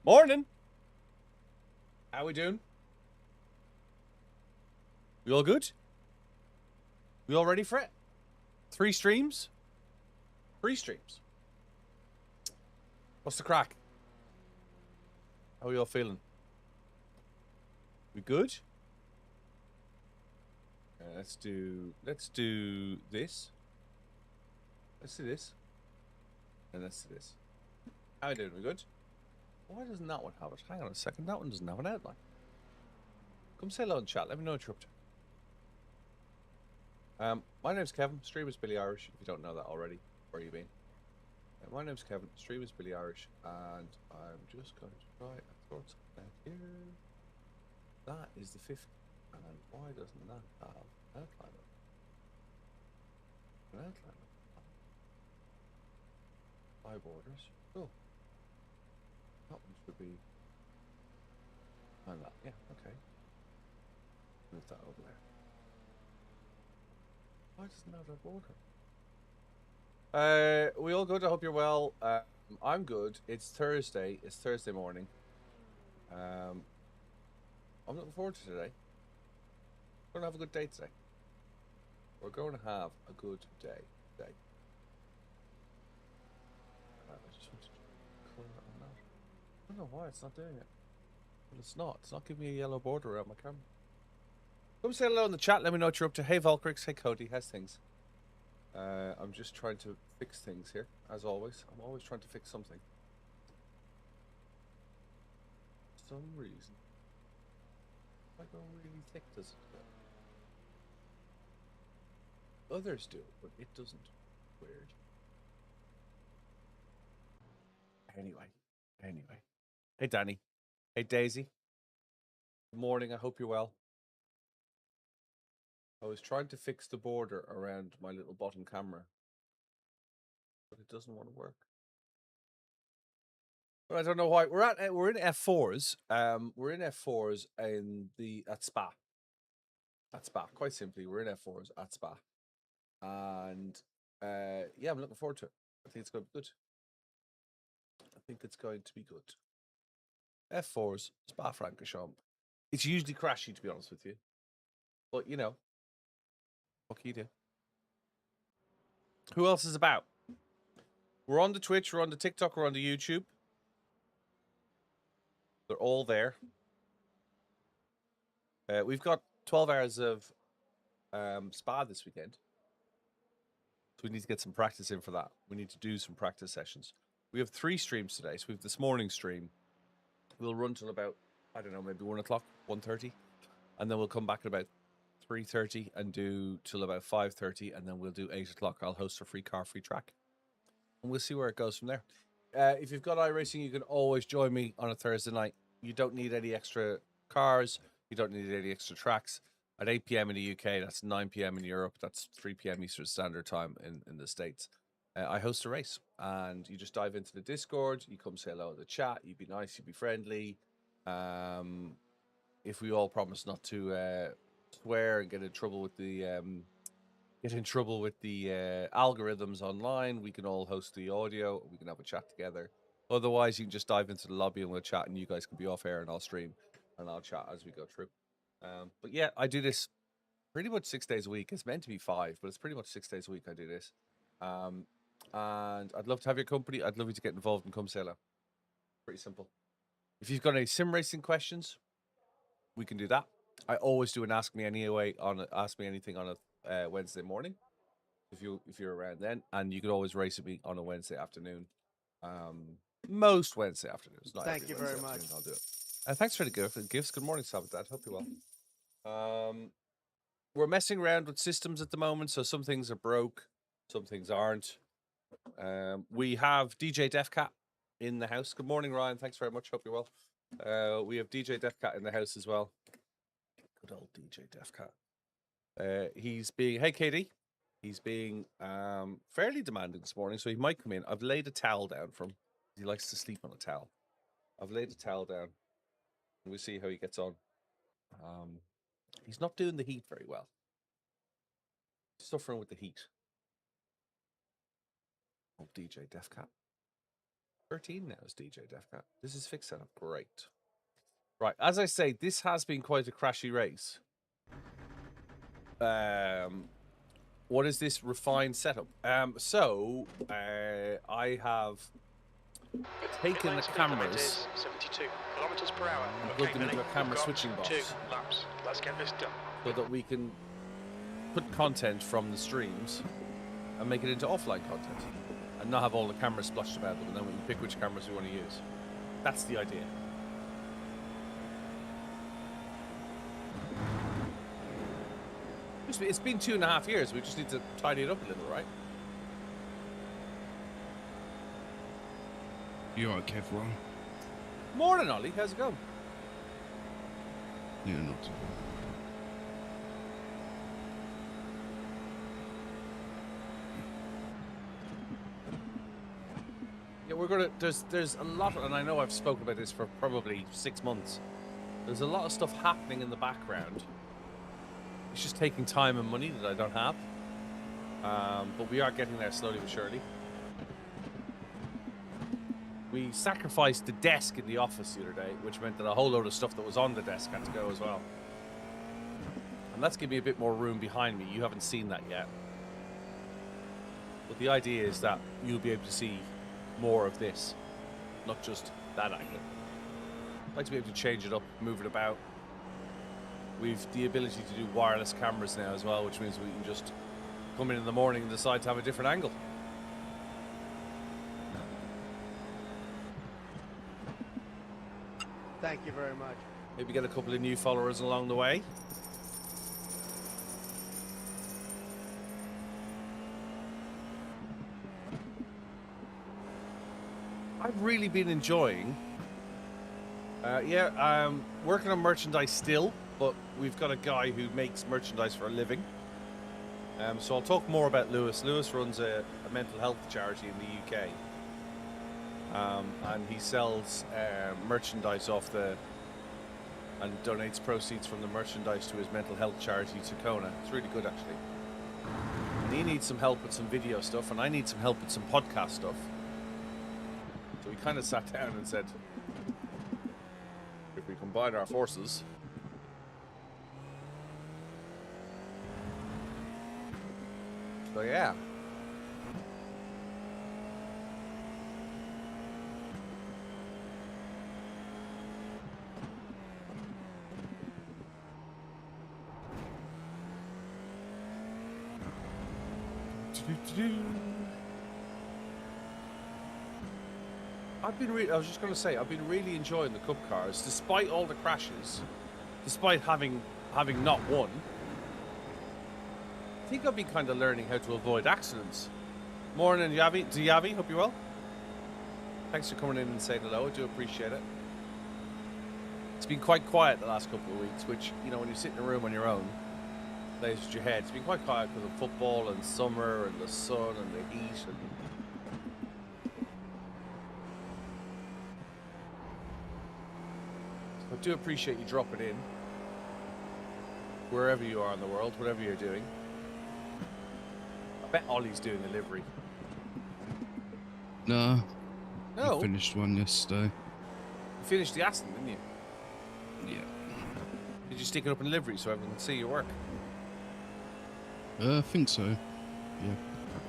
Morning. How we doing? We all good? We all ready for it? 3 streams? 3 streams. What's the crack? How are we all feeling? We good? Let's do this. Let's do this. And let's do this. How are we doing? We good? Why doesn't that one have it? Hang on a second. That one doesn't have an outline. Come say hello in chat. Let me know what you're up to. My name's Kevin. Stream is BillyOirish. If you don't know that already, where you been? My name's Kevin. Stream is BillyOirish, and I'm just going to try and sort something out here. That is the 50. And why doesn't that have an outline? An outline. Eye borders. Oh. That one should be. And that. Yeah. Okay. Move that over there. Why doesn't that have a border? We all good. I hope you're well. I'm good. It's Thursday. It's Thursday morning. I'm looking forward to today. We're gonna have a good day today. We're going to have a good day today. I just want to clear it on that. I don't know why it's not doing it. Well, it's not. It's not giving me a yellow border around my camera. Come say hello in the chat. Let me know what you're up to. Hey, Volcrix. Hey, Cody. How's things? I'm just trying to fix things here, as always. I'm always trying to fix something. For some reason. I go really thick, does it? Others do, but it doesn't. Weird. Anyway. Hey, Danny. Hey, Daisy. Good morning. I hope you're well. I was trying to fix the border around my little bottom camera, but it doesn't want to work. But I don't know why. We're in F4s. We're in F4s at Spa. At Spa, quite simply, we're in F4s at Spa, and yeah, I'm looking forward to it. I think it's going to be good. I think it's going to be good. F4s, Spa Francorchamps. It's usually crashy, to be honest with you, but you know, what can you do? Who else is about? We're on the Twitch, we're on the TikTok, we're on the YouTube. They're all there. We've got 12 hours of Spa this weekend. So we need to get some practice in for that. We need to do some practice sessions. We have 3 streams today. So we have this morning stream. We'll run till about, I don't know, maybe 1 o'clock, 1:30. And then we'll come back at about 3:30 and do till about 5:30. And then we'll do 8 o'clock. I'll host a free car, free track. And we'll see where it goes from there. If you've got iRacing, you can always join me on a Thursday night. You don't need any extra cars. You don't need any extra tracks. At 8 p.m. in the UK, that's 9 p.m. in Europe, that's 3 p.m. Eastern Standard Time in the States. I host a race, and you just dive into the Discord. You come say hello in the chat. You be nice. You be friendly. If we all promise not to swear and get in trouble with the algorithms online, we can all host the audio. We can have a chat together. Otherwise, you can just dive into the lobby and we'll chat, and you guys can be off air, and I'll stream and I'll chat as we go through. But yeah, I do this pretty much 6 days a week. It's meant to be 5, but it's pretty much 6 days a week I do this. And I'd love to have your company. I'd love you to get involved and come say hello. Pretty simple. If you've got any sim racing questions, we can do that. I always do an Ask Me Anything on a Wednesday morning. If you're around then, and you could always race with me on a Wednesday afternoon. Most Wednesday afternoons. Thank you very much. I'll do it. Thanks for the gifts. Good morning, Sabadat. Hope you're well. We're messing around with systems at the moment, so some things are broke, some things aren't. We have DJ Defcat in the house. Good morning, Ryan. Thanks very much. Hope you're well. We have DJ Defcat in the house as well. Good old DJ Defcat. He's being, hey, Katie. He's being fairly demanding this morning, so he might come in. I've laid a towel down for him. He likes to sleep on a towel. I've laid a towel down. We'll see how he gets on. He's not doing the heat very well. Suffering with the heat. Oh, DJ Defcat. 13 now is DJ Defcat. This is fixed setup. Great. Right, as I say, this has been quite a crashy race. What is this refined setup? I have taken the cameras, 72 kilometers per hour. and plugged them into a camera switching box 2 laps. Let's get this done. so that we can put content from the streams and make it into offline content and not have all the cameras splashed about them, and then we can pick which cameras we want to use. That's the idea. It's been 2.5 years. We just need to tidy it up a little, right? You alright, Kev? Well, Morning, Ollie. How's it going? yeah, not too bad. Yeah, we're gonna. There's a lot, and I know I've spoken about this for probably 6 months. There's a lot of stuff happening in the background. It's just taking time and money that I don't have. But we are getting there slowly but surely. We sacrificed the desk in the office the other day, which meant that a whole load of stuff that was on the desk had to go as well. And that's giving me a bit more room behind me. You haven't seen that yet. But the idea is that you'll be able to see more of this, not just that angle. I'd like to be able to change it up, move it about. We've the ability to do wireless cameras now as well, which means we can just come in the morning and decide to have a different angle. Thank you very much. Maybe get a couple of new followers along the way. I've really been enjoying. Working on merchandise still, but we've got a guy who makes merchandise for a living. So I'll talk more about Lewis. Lewis runs a mental health charity in the UK. And he sells merchandise and donates proceeds from the merchandise to his mental health charity, Tacona. It's really good, actually. And he needs some help with some video stuff, and I need some help with some podcast stuff. So we kind of sat down and said, if we combine our forces, so yeah. I was just going to say, I've been really enjoying the Cup cars, despite all the crashes, despite having not won. I think I've been kind of learning how to avoid accidents. Morning, Yavi. Hope you're well. Thanks for coming in and saying hello. I do appreciate it. It's been quite quiet the last couple of weeks, which, you know, when you sit in a room on your own, plays with your head. It's been quite quiet because of football and summer and the sun and the heat and... I do appreciate you dropping in, wherever you are in the world, whatever you're doing. I bet Ollie's doing a livery. No. No? I finished one yesterday. You finished the Aston, didn't you? Yeah. Did you stick it up in livery so everyone can see your work? I think so. Yeah.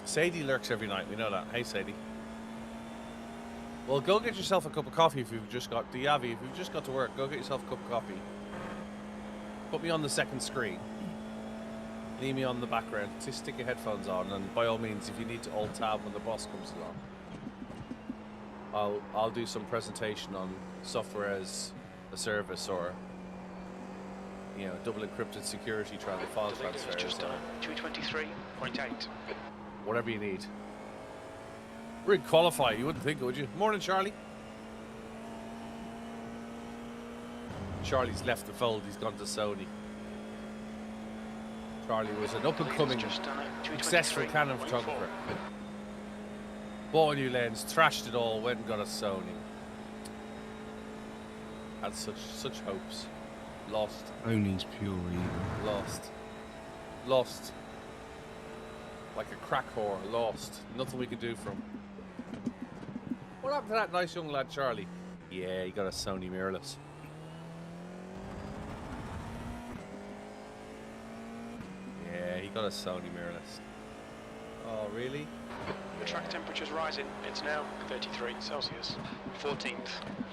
Sadie lurks every night, we know that. Hey, Sadie. Well, go get yourself a cup of coffee if you've just got... Diavi, if you've just got to work, go get yourself a cup of coffee. Put me on the second screen. Leave me on the background. Just stick your headphones on, and by all means, if you need to alt-tab when the boss comes along, I'll do some presentation on software as a service, or, you know, double encrypted security file transfer. Just 223.8. Whatever you need. Rig qualify, you wouldn't think, would you? Morning, Charlie. Charlie's left the fold, he's gone to Sony. Charlie was an up-and-coming, Just done it. successful Canon 223.4. photographer. Bought a new lens, trashed it all, went and got a Sony. Had such hopes. Lost. Only's pure evil. Lost. Like a crack whore, lost. Nothing we could do for him. What happened to that nice young lad, Charlie? Yeah, he got a Sony mirrorless. Yeah, he got a Sony mirrorless. Oh, really? The track temperature's rising. It's now 33 Celsius. 14th.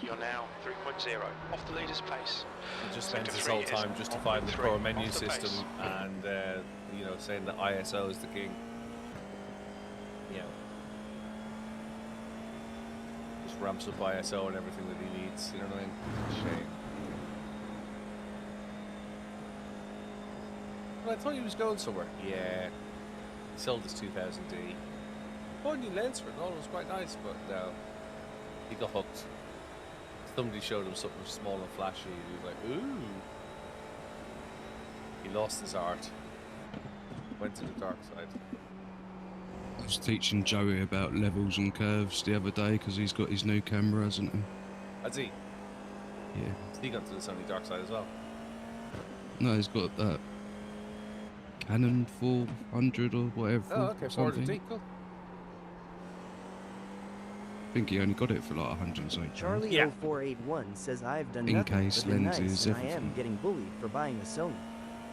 You're now 3.0. Off the leader's pace. He just Sector spends his 3 whole is time justifying the 1.3 core menu off the system pace. and, you know, saying that ISO is the king. Yeah. Just ramps up ISO and everything that he needs, you know what I mean? Shame. But I thought he was going somewhere. Yeah. He sold his 2000D. Bought a new lens for it, all it was quite nice, but no. He got hooked. Somebody showed him something small and flashy, and he was like, ooh. He lost his art. Went to the dark side. I was teaching Joey about levels and curves the other day because he's got his new camera, hasn't he? Has he? Yeah. He got to the Sony dark side as well. No, he's got that Canon 400 or whatever. Oh, okay, something. 400D, cool. I think he only got it for like 100 and something. Charlie Yeah. 0481 says I've done In nothing case but been lenses, nice, and I am everything. getting bullied for buying a Sony.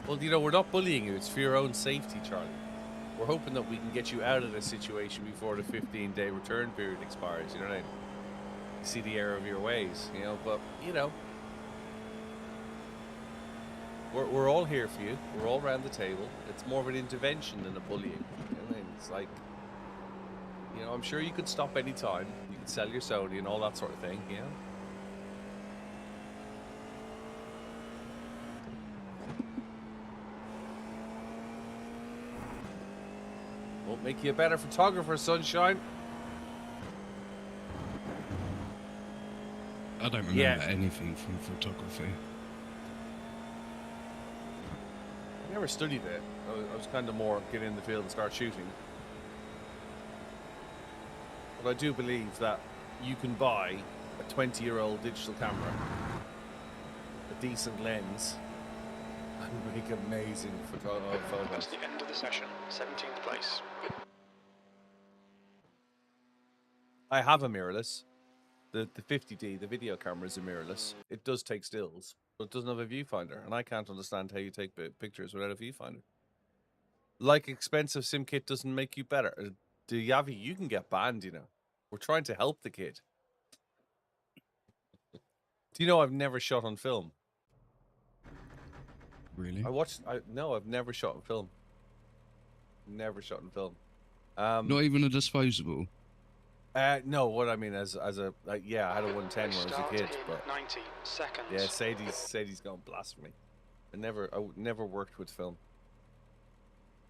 Well, you know, we're not bullying you. It's for your own safety, Charlie. We're hoping that we can get you out of this situation before the 15-day return period expires, you know what I mean? You see the error of your ways, you know, but, you know, we're all here for you. We're all around the table. It's more of an intervention than a bullying. You know what I mean? It's like, you know, I'm sure you could stop any time. You could sell your Sony and all that sort of thing, you know? Won't make you a better photographer, sunshine. I don't remember Yeah. anything from photography. I never studied it. I was kind of more get in the field and start shooting. But I do believe that you can buy a 20-year-old digital camera, a decent lens, and make amazing That's photos. the end of the session. 17th place. I have a mirrorless. The 50D, the video camera is a mirrorless. It does take stills, but it doesn't have a viewfinder, and I can't understand how you take pictures without a viewfinder. Like expensive sim kit doesn't make you better. The Yavi, you can get banned, you know. We're trying to help the kid. Do you know I've never shot on film? Really? No, I've never shot on film. Never shot on film. Not even a disposable. No, what I mean as a yeah, I had a 110 when I was a Start kid, in but 90 seconds. yeah, Sadie's gone blasphemy. I never worked with film,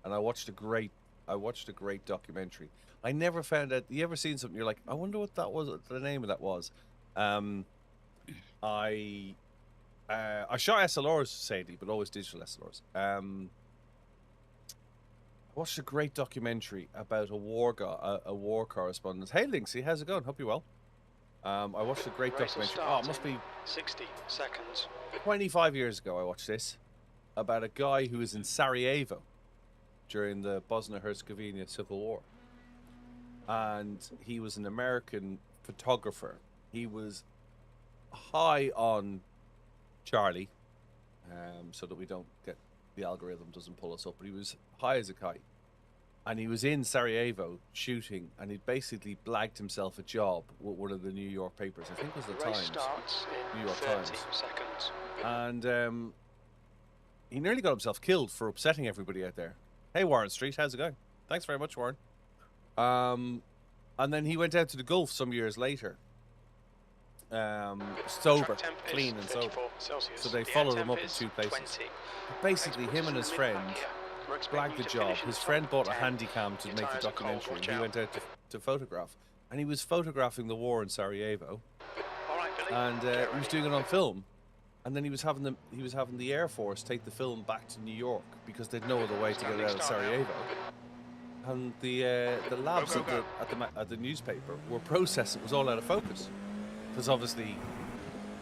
and I watched a great documentary. I never found out. You ever seen something? You're like, I wonder what that was. What the name of that was. I shot SLRs, Sadie, but always digital SLRs. I watched a great documentary about a war correspondent. Hey, Linksy, how's it going? Hope you're well. I watched a great Race will documentary. Oh, it start must in be 60 seconds. 25 years ago. I watched this about a guy who was in Sarajevo during the Bosnia-Herzegovina Civil War, and he was an American photographer. He was high on Charlie, so that we don't get the algorithm doesn't pull us up, but he was high as a kite, and he was in Sarajevo shooting, and he basically blagged himself a job with one of the New York papers. I think it was the The race Times, starts in New York 30 Times. seconds. And he nearly got himself killed for upsetting everybody out there. Hey, Warren Street, how's it going? Thanks very much, Warren. And then he went out to the Gulf some years later, sober, Track temp is clean and sober. 34 Celsius. So they The followed air him temp up in is 2 places. 20. Basically, him and his friend We're expecting blagged you the to job. finish in His the friend top bought a 10. handy cam to Your make the tyres are cold, documentary. watch He out. went out to photograph, and he was photographing the war in Sarajevo, All right, Billy. and get he was ready. doing it on film. And then he was having the Air Force take the film back to New York because they'd no other way to get it out of Sarajevo. And the labs at the newspaper were processing. It was all out of focus because obviously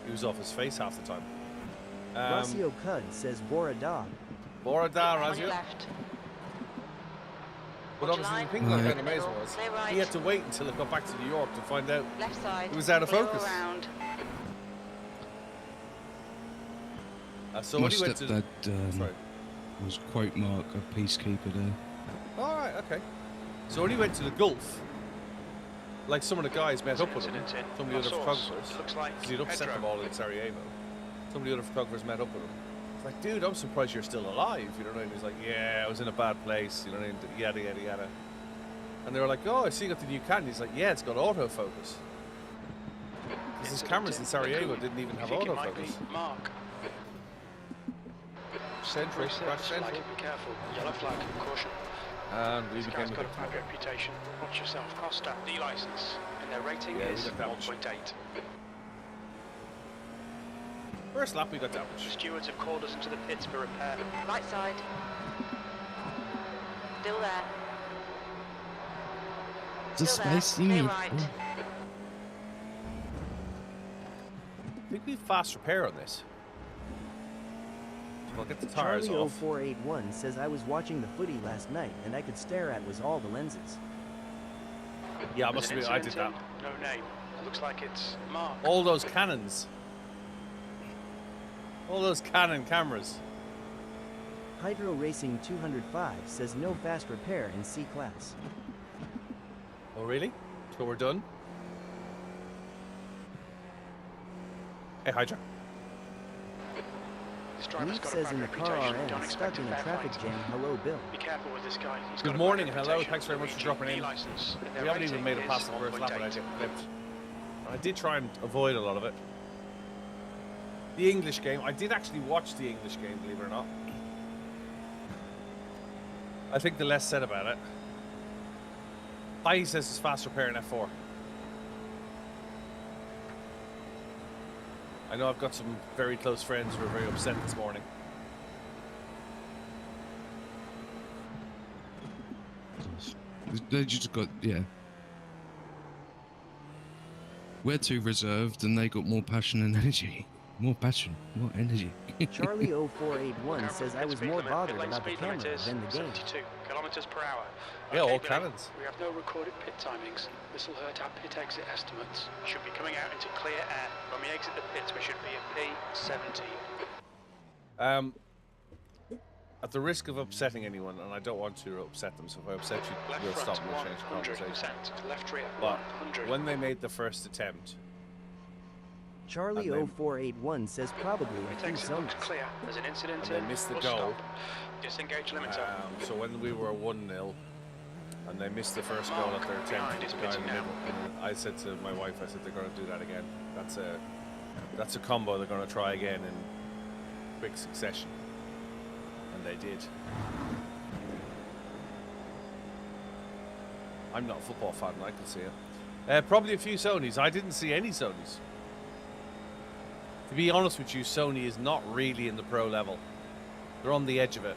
he was off his face half the time. Rossio Cud says Borada. Borada, On Razio. your left. But obviously the thing that kind of amazing was Stay right. he had to wait until it got back to New York to find out Left side. it was out of Wheel focus. around. So My when he went to stepdad sorry. was quote mark a peacekeeper there. All right, okay. So when he went to the Gulf, like some of the guys met up with him, some of the other photographers, Looks like because he'd upset them all in Sarajevo. Some of the other photographers met up with him. It's like, dude, I'm surprised you're still alive. You know what I mean? He's like, yeah, I was in a bad place. You know what I mean? Yada yada yada. And they were like, oh, I see you got the new Canon. He's like, yeah, it's got autofocus. Because his cameras in Sarajevo didn't even have autofocus. Mark. Central, crash central. Be careful. Yellow flag. Caution. And we This became guy's a got a victim. bad reputation. Watch yourself. Costa. D license. And their rating Yeah, we is got damage. 1.8. First lap, we got damage. Stewards have called us into the pits for repair. Right side. Still there. Just Still there. spacing Stay you. right. I think we have fast repair on this. So I'll get the tires Charlie off. 0481 says I was watching the footy last night and I could stare at was all the lenses. Yeah, I There's must an admit, I did incident that. in, no name. It looks like it's Mark. All those cannons. All those Canon cameras. Hydro Racing 205 says no fast repair in C class. Oh, really? So we're done? Hey, Hydra. This driver's Leaf got a says bad in the car reputation. Don't RN expect stuck a in a fair traffic fight. jam. Hello, Bill. Be careful with this guy. He's Good got a morning, bad hello, reputation. thanks very much for Luigi, dropping in. license, and their We haven't even rating made it is past the first lap and I 1.8. get clipped. I did try and avoid a lot of it. The English game, I did actually watch the English game, believe it or not. I think the less said about it. He says it's fast repair in F4. I know I've got some very close friends who are very upset this morning. They just got, yeah. We're too reserved and they got more passion and energy. More passion, more energy. Charlie 0481 says I was more bothered about the camera than the game. 72 kilometers per hour. Yeah, all Billy, cannons. We have no recorded pit timings. This will hurt our pit exit estimates. Should be coming out into clear air. When we exit the pits, we should be at P17. At the risk of upsetting anyone, and I don't want to upset them, so if I upset you, Left we'll front, stop and we'll change the conversation. 100%. Left rear, But 100. when they made the first attempt, Charlie And then- 0481 says probably a Pit few exit zones. looks clear. There's an incident and they missed the we'll goal. stop. Disengage limiter. So when we were 1-0, and they missed the first goal at their Mark, attempt, behind with is the guy in the pitting now. middle, and I said to my wife, I said they're going to do that again. That's a combo they're going to try again in quick succession, and they did. I'm not a football fan, I can see it. Probably a few Sonys. I didn't see any Sonys. To be honest with you, Sony is not really in the pro level. They're on the edge of it.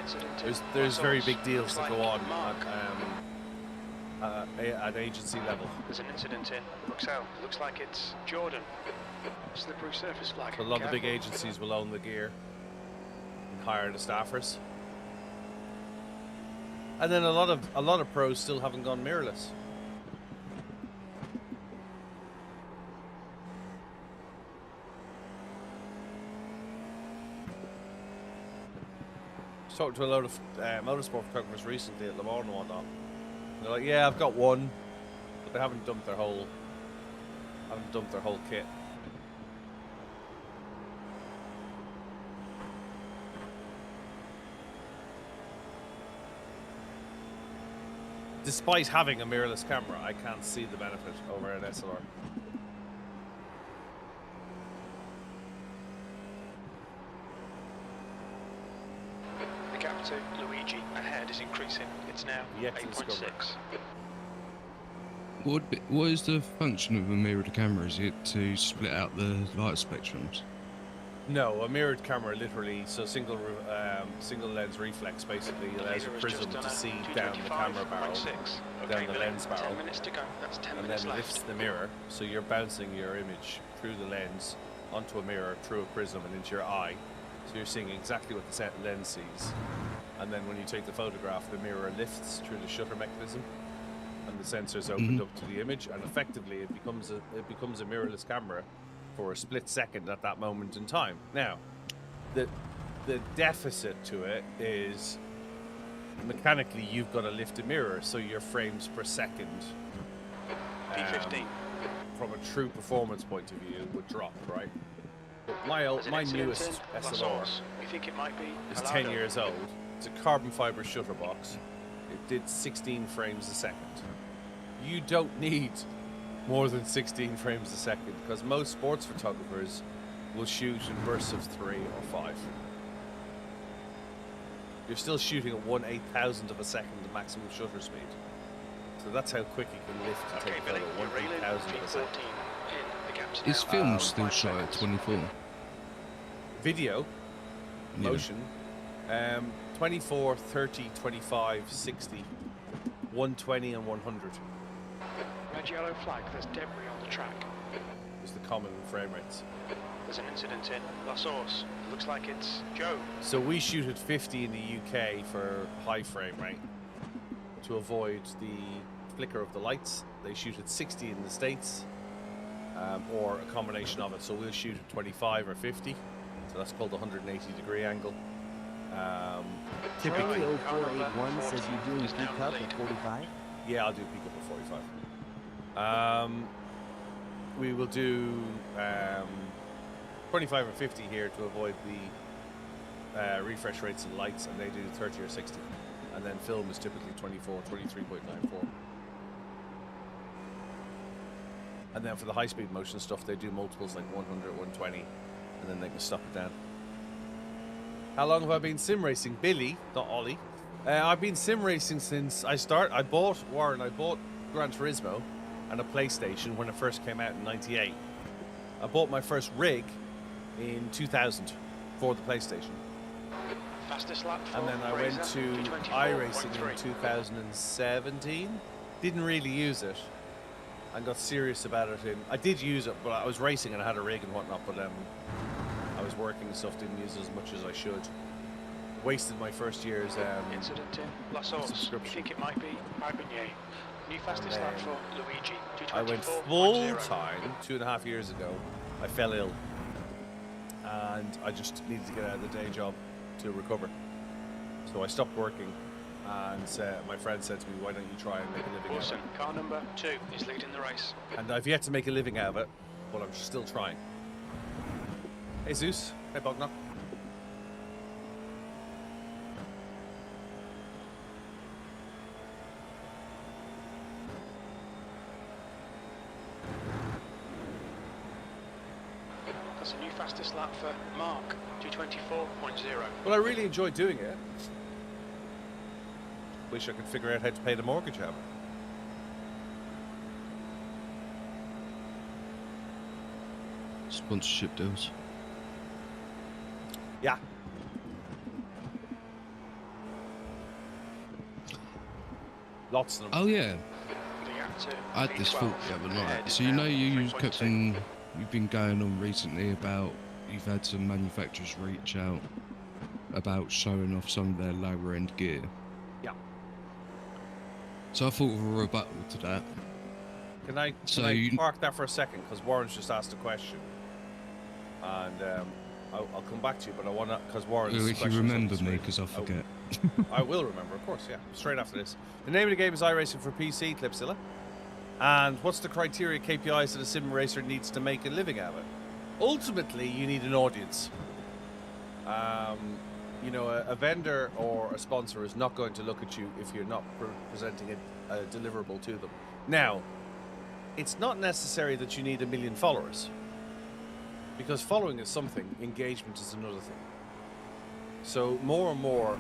Incident There's very Brussels. big deals Looks that go like on Mark. at agency level. There's an incident in Bruxelles. Looks like it's Jordan. Slippery surface flag. So a lot of the big Careful. agencies will own the gear and hire the staffers. And then a lot of pros still haven't gone mirrorless. Talked to a lot of motorsport photographers recently at Le Mans and whatnot. They're like, yeah, I've got one, but they haven't dumped their whole kit. Despite having a mirrorless camera, I can't see the benefit over an SLR. The gap to Luigi ahead is increasing. It's now Yet to discover. 8.6. What is the function of a mirrored camera? Is it to split out the light spectrums? No, a mirrored camera literally, so single lens reflex basically allows a Leader has prism just done to a see down the 225.6. camera barrel, Okay, down the Billy, lens 10 barrel, minutes to go. That's 10 and minutes then left. lifts the mirror, so you're bouncing your image through the lens onto a mirror, through a prism, and into your eye. So you're seeing exactly what the set lens sees. And then when you take the photograph, the mirror lifts through the shutter mechanism, and the sensor's opened up to the image, and effectively it becomes a mirrorless camera for a split second at that moment in time. Now, the deficit to it is mechanically you've got to lift a mirror, so your frames per second P15. from a true performance point of view would drop, right? But There's an my incident newest in La SLR Source. We think it might be is Alado. 10 years old. It's a carbon fiber shutter box. It did 16 frames a second. You don't need more than 16 frames a second, because most sports photographers will shoot in bursts of 3 or 5. You're still shooting at 1/8,000th of a second the maximum shutter speed. So that's how quick you can lift and Okay, take a Billy, photo, you're reeling. 1/8,000th of a second. P14 in the gaps Is now. film still 5 shot at seconds. 24? Video, Yeah. motion, 24, 30, 25, 60, 120 and 100 Red yellow flag. There's debris on the track. is the common frame rates. There's an incident in La Source. It looks like it's Joe. So we shoot at 50 in the UK for high frame rate to avoid the flicker of the lights. They shoot at 60 in the States, or a combination of it. So we'll shoot at 25 or 50. So that's called the 180-degree angle. Typically, Charlie 0481 says you're doing is now peak in the up lead. at 45. yeah, I'll do peak up at 45. We will do 25 or 50 here to avoid the refresh rates and lights, and they do 30 or 60. And then film is typically 24, 23.94. And then for the high-speed motion stuff, they do multiples like 100, 120, and then they can stop it down. How long have I been sim racing? Billy, not Ollie. I've been sim racing since I bought Gran Turismo and a PlayStation when it first came out in '98. I bought my first rig in 2000 for the PlayStation. Fastest lap for And then I went Fraser, to 224.3. iRacing in 2017. Didn't really use it. And got serious about it. I did use it, but I was racing and I had a rig and whatnot. But I was working and stuff. Didn't use it as much as I should. Wasted my first year's Incident in La Source. We subscription. think it might be Arbigny. New fastest lap then for Luigi. I went 224.0. full time 2.5 years ago. I fell ill, and I just needed to get out of the day job to recover. So I stopped working, and my friend said to me, "Why don't you try and make a living out of Wilson, it?" car number 2, is leading the race. And I've yet to make a living out of it, but I'm still trying. Hey Zeus, hey Bognock. That's a new fastest lap for Mark. 224.0. Well, I really enjoy doing it. Wish I could figure out how to pay the mortgage out. Sponsorship deals. Yeah. Lots of them. Oh yeah, The gap to I had this P12. thought the other Ahead night. is So you now know you've 3.2. been going on recently about you've had some manufacturers reach out about showing off some of their lower end gear. Yeah. So I thought of a rebuttal to that. Can I park that for a second? Because Warren's just asked a question. And I'll come back to you, but I want to, because Warren's If you question is on the remember me, screen. because I forget. I will remember, of course, yeah. Straight after this. The name of the game is iRacing for PC, Clipzilla. And what's the criteria, KPIs that a sim racer needs to make a living out of it? Ultimately, you need an audience. You know, a vendor or a sponsor is not going to look at you if you're not presenting a deliverable to them. Now, it's not necessary that you need 1 million followers, because following is something, engagement is another thing. So more and more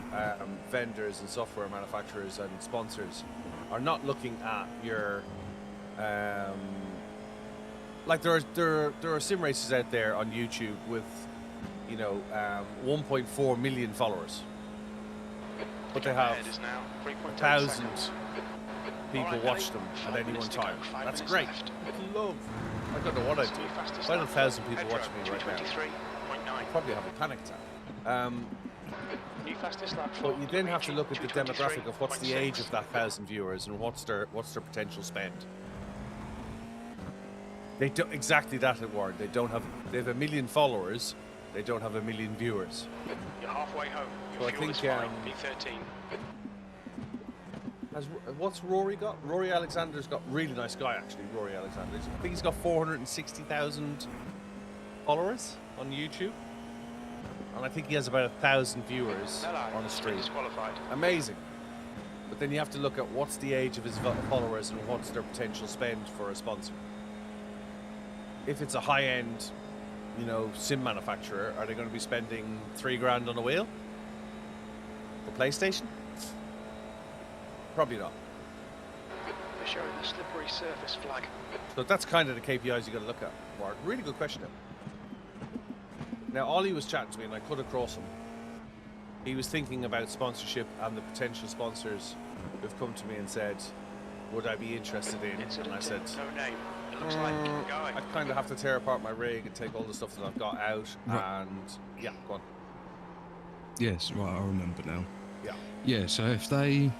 vendors and software manufacturers and sponsors are not looking at your like there are sim races out there on YouTube with you know, 1.4 million followers, but they have Ahead is now 3.8 1,000 seconds. people Alright, watch Billy, them 5 at any minutes one to go, time. 5 That's minutes great. left. I love. I don't know what I'd do. New fastest If I had lap 1,000 for people Pedro, watching me right now, 223.9. I'd probably have a panic attack. New fastest lap for But you then have to Luigi, look at the demographic of what's the 223.6. age of that 1,000 viewers and what's their potential spend. They do exactly that at Warren. They have 1 million followers. They don't have 1 million viewers. You're halfway home. So Your I fuel is think, fine. P13. What's Rory got? Rory Alexander's got really nice guy actually. Rory Alexander. I think he's got 460,000 followers on YouTube, and I think he has about 1,000 viewers on a stream. Disqualified. Amazing. But then you have to look at what's the age of his followers and what's their potential spend for a sponsor. If it's a high-end, you know, sim manufacturer, are they going to be spending $3,000 on a wheel? The PlayStation? Probably not. They're showing the slippery surface flag. So that's kind of the KPIs you got to look at. Mark, really good question. Now, Ollie was chatting to me, and I cut across him. He was thinking about sponsorship and the potential sponsors who've come to me and said, "Would I be interested in?" Incident And I said, no name. It looks like guy. "I kind of have to tear apart my rig and take all the stuff that I've got out." Right. And yeah, go on. Yes, right, I remember now. Yeah. Yeah, so if they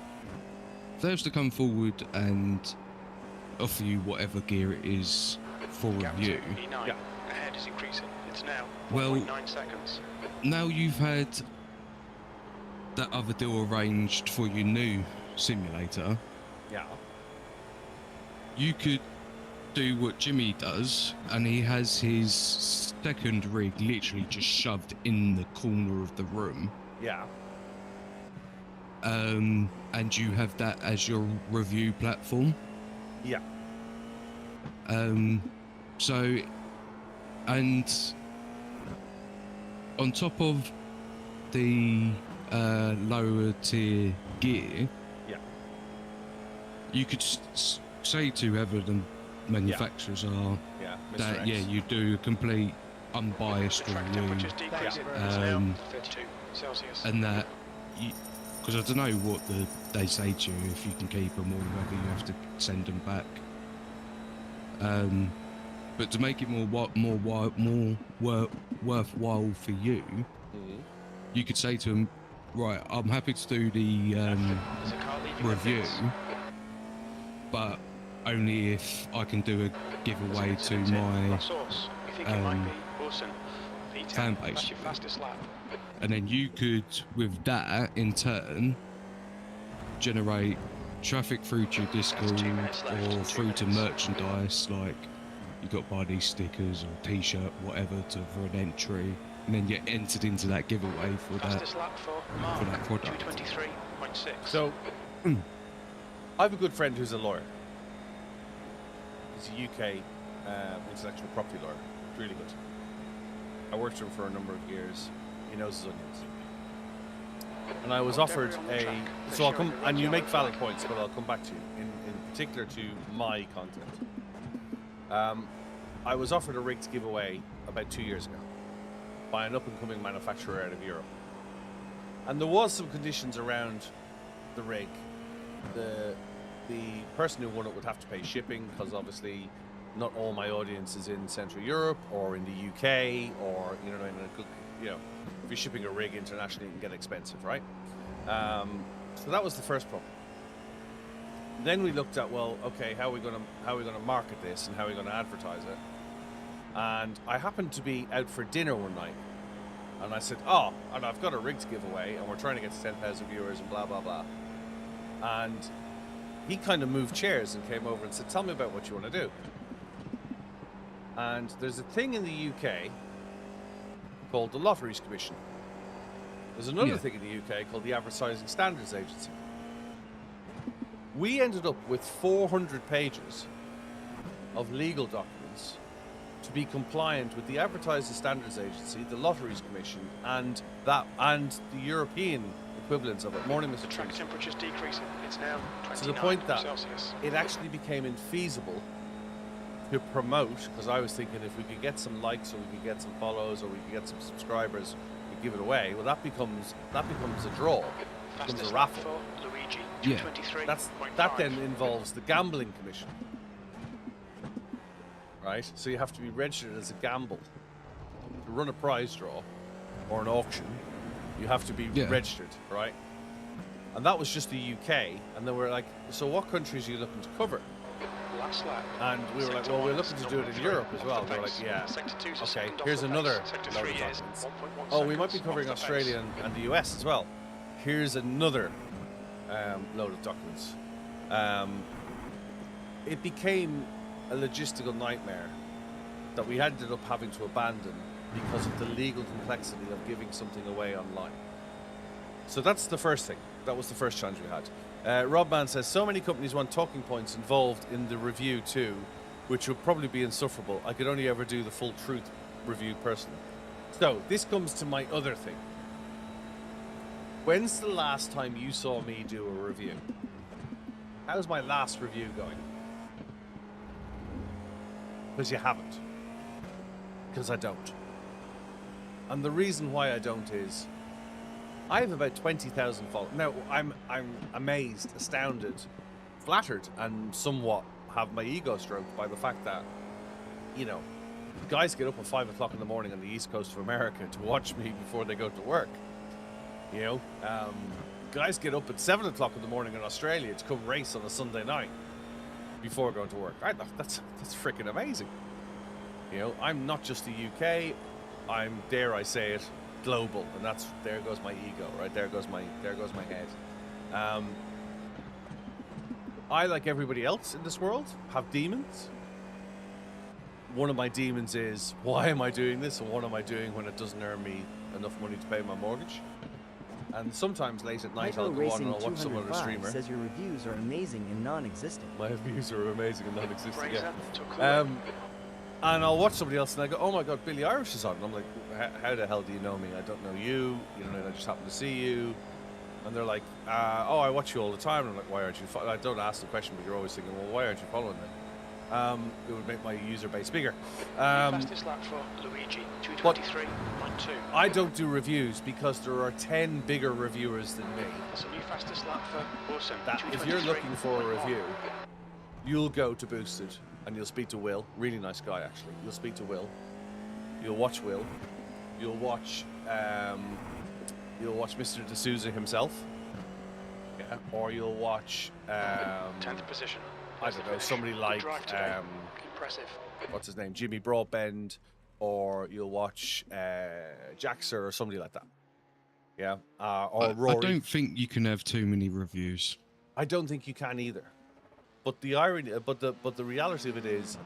was to come forward and offer you whatever gear it is for Gap to review, E9. Yeah. Ahead is increasing. It's now Well- 4.9 seconds. now you've had that other deal arranged for your new simulator, Yeah. you could do what Jimmy does, and he has his second rig literally just shoved in the corner of the room, Yeah. and you have that as your review platform. Yeah. So, and on top of the lower tier gear, Yeah. you could say to whoever the manufacturers are Yeah. Mr. that X. yeah, you do a complete unbiased The track review, temperature's decreasing. It's now 32 Celsius. and that because I don't know what they say to you, if you can keep them or whether you have to send them back. But to make it more worthwhile for you, Mhm. you could say to them, right, I'm happy to do the There's a car leaving the review, pits. but only if I can do a giveaway to Incident in my, La Source. We think it might be Wilson. V10. fan base. That's your fastest lap. and then you could, with that in turn, generate traffic through to your Discord 2 minutes left, or 2 through to minutes. merchandise, like you got to buy these stickers or T-shirt, whatever, for an entry, and then you're entered into that giveaway for that. Fastest lap for Mark. that product. 223.6. So, I have a good friend who's a lawyer. He's a UK intellectual property lawyer. Really good. I worked for him for a number of years. He knows his onions. And I was offered a... So I'll come... And you make valid points, but I'll come back to you. In particular to my content. I was offered a rig to give away about 2 years ago by an up-and-coming manufacturer out of Europe. And there was some conditions around the rig. The person who won it would have to pay shipping, because obviously not all my audience is in Central Europe or in the UK, or you know what I mean. You know, if you're shipping a rig internationally, it can get expensive, right? So that was the first problem. Then we looked at, well, okay, how are we going to market this and how are we going to advertise it? And I happened to be out for dinner one night, and I said, oh, and I've got a rig to give away, and we're trying to get to 10,000 viewers and blah blah blah. And he kind of moved chairs and came over and said, tell me about what you want to do. And there's a thing in the UK called the Lotteries Commission. There's another thing in the UK called the Advertising Standards Agency. We ended up with 400 pages of legal documents to be compliant with the Advertising Standards Agency, the Lotteries Commission, and the European equivalents of it. Morning, Mr. Track Trees. temperature's decreasing. It's now 29 To the point that Celsius. it actually became infeasible to promote, because I was thinking if we could get some likes or we could get some follows or we could get some subscribers, we give it away. Well, that becomes a draw, becomes a raffle. For Luigi, Yeah. 223.5. That then involves the gambling commission, right? So you have to be registered as a gamble to run a prize draw or an auction. You have to be registered, right? And that was just the UK. And then we're like, so what countries are you looking to cover? Last lap. And we were like, well, we're looking to do it in Europe as well. They're like, yeah. Okay, here's another load of documents. Oh, we might be covering Australia and the US as well. Here's another load of documents. It became a logistical nightmare that we ended up having to abandon because of the legal complexity of giving something away online. So that's the first thing. That was the first challenge we had. Robman says, so many companies want talking points involved in the review too, which would probably be insufferable. I could only ever do the full truth review personally. So this comes to my other thing. When's the last time you saw me do a review? How's my last review going? Because you haven't. Because I don't. And the reason why I don't is I have about 20,000 followers. Now, I'm amazed, astounded, flattered, and somewhat have my ego stroked by the fact that, you know, guys get up at 5 o'clock in the morning on the east coast of America to watch me before they go to work. You know, guys get up at 7 o'clock in the morning in Australia to come race on a Sunday night before going to work. That's freaking amazing. You know, I'm not just the UK. I'm, dare I say it, global, and there goes my ego, right? There goes my head. I, like everybody else in this world, have demons. One of my demons is, why am I doing this, and what am I doing when it doesn't earn me enough money to pay my mortgage? And sometimes late at night I'll go on and I'll watch some other streamer. Says your reviews are amazing and non-existent. My reviews are amazing and non-existent. Yeah. And I'll watch somebody else and I go, oh my God, BillyOirish is on. And I'm like, how the hell do you know me? I don't know you. You know, I just happen to see you. And they're like, oh, I watch you all the time. And I'm like, why aren't you I don't ask the question, but you're always thinking, well, why aren't you following me? It would make my user base bigger. Fastest lap for Luigi, 223.2. I don't do reviews because there are 10 bigger reviewers than me. That's a new fastest lap for Awesome. If you're looking for a review, you'll go to Boosted and you'll speak to Will. Really nice guy, actually. You'll speak to Will. You'll watch Will. You'll watch Mr. D'Souza himself. Yeah. Or you'll watch 10th position. I don't know, somebody like impressive. What's his name? Jimmy Broadbent, or you'll watch Jaxer or somebody like that. Yeah. Or Rory. I don't think you can have too many reviews. I don't think you can either. But the irony, but the reality of it is,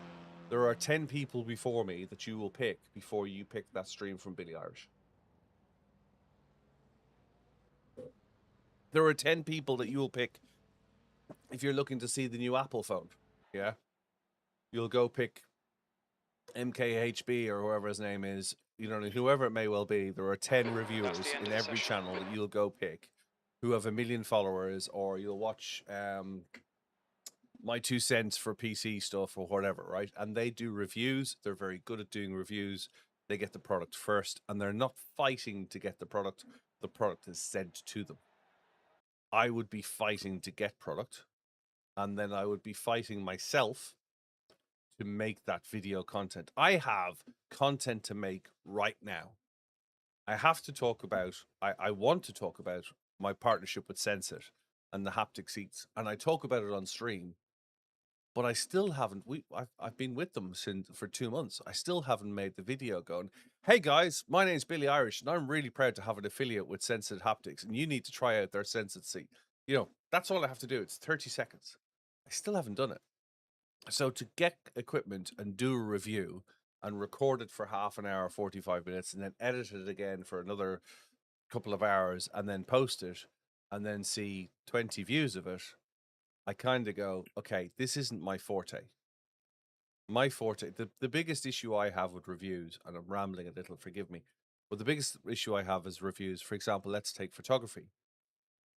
there are 10 people before me that you will pick before you pick that stream from BillyOirish. There are 10 people that you will pick if you're looking to see the new Apple phone. Yeah, you'll go pick MKHB or whoever his name is. You know, whoever it may well be. There are 10 reviewers in every channel that you'll go pick who have 1 million followers, or you'll watch My 2 Cents for PC stuff or whatever, right? And they do reviews. They're very good at doing reviews. They get the product first, and they're not fighting to get the product. The product is sent to them. I would be fighting to get product, and then I would be fighting myself to make that video content. I have content to make right now. I have to talk about, I want to talk about my partnership with Sensit and the haptic seats, and I talk about it on stream, but I still haven't, I've been with them for 2 months. I still haven't made the video going, hey guys, my name's BillyOirish, and I'm really proud to have an affiliate with Sensit Haptics, and you need to try out their Sensit seat. You know, that's all I have to do. It's 30 seconds. I still haven't done it. So to get equipment and do a review and record it for half an hour, 45 minutes, and then edit it again for another couple of hours, and then post it, and then see 20 views of it, I kind of go, okay, this isn't my forte. My forte, the biggest issue I have with reviews, and I'm rambling a little, forgive me, but the biggest issue I have is reviews. For example, let's take photography.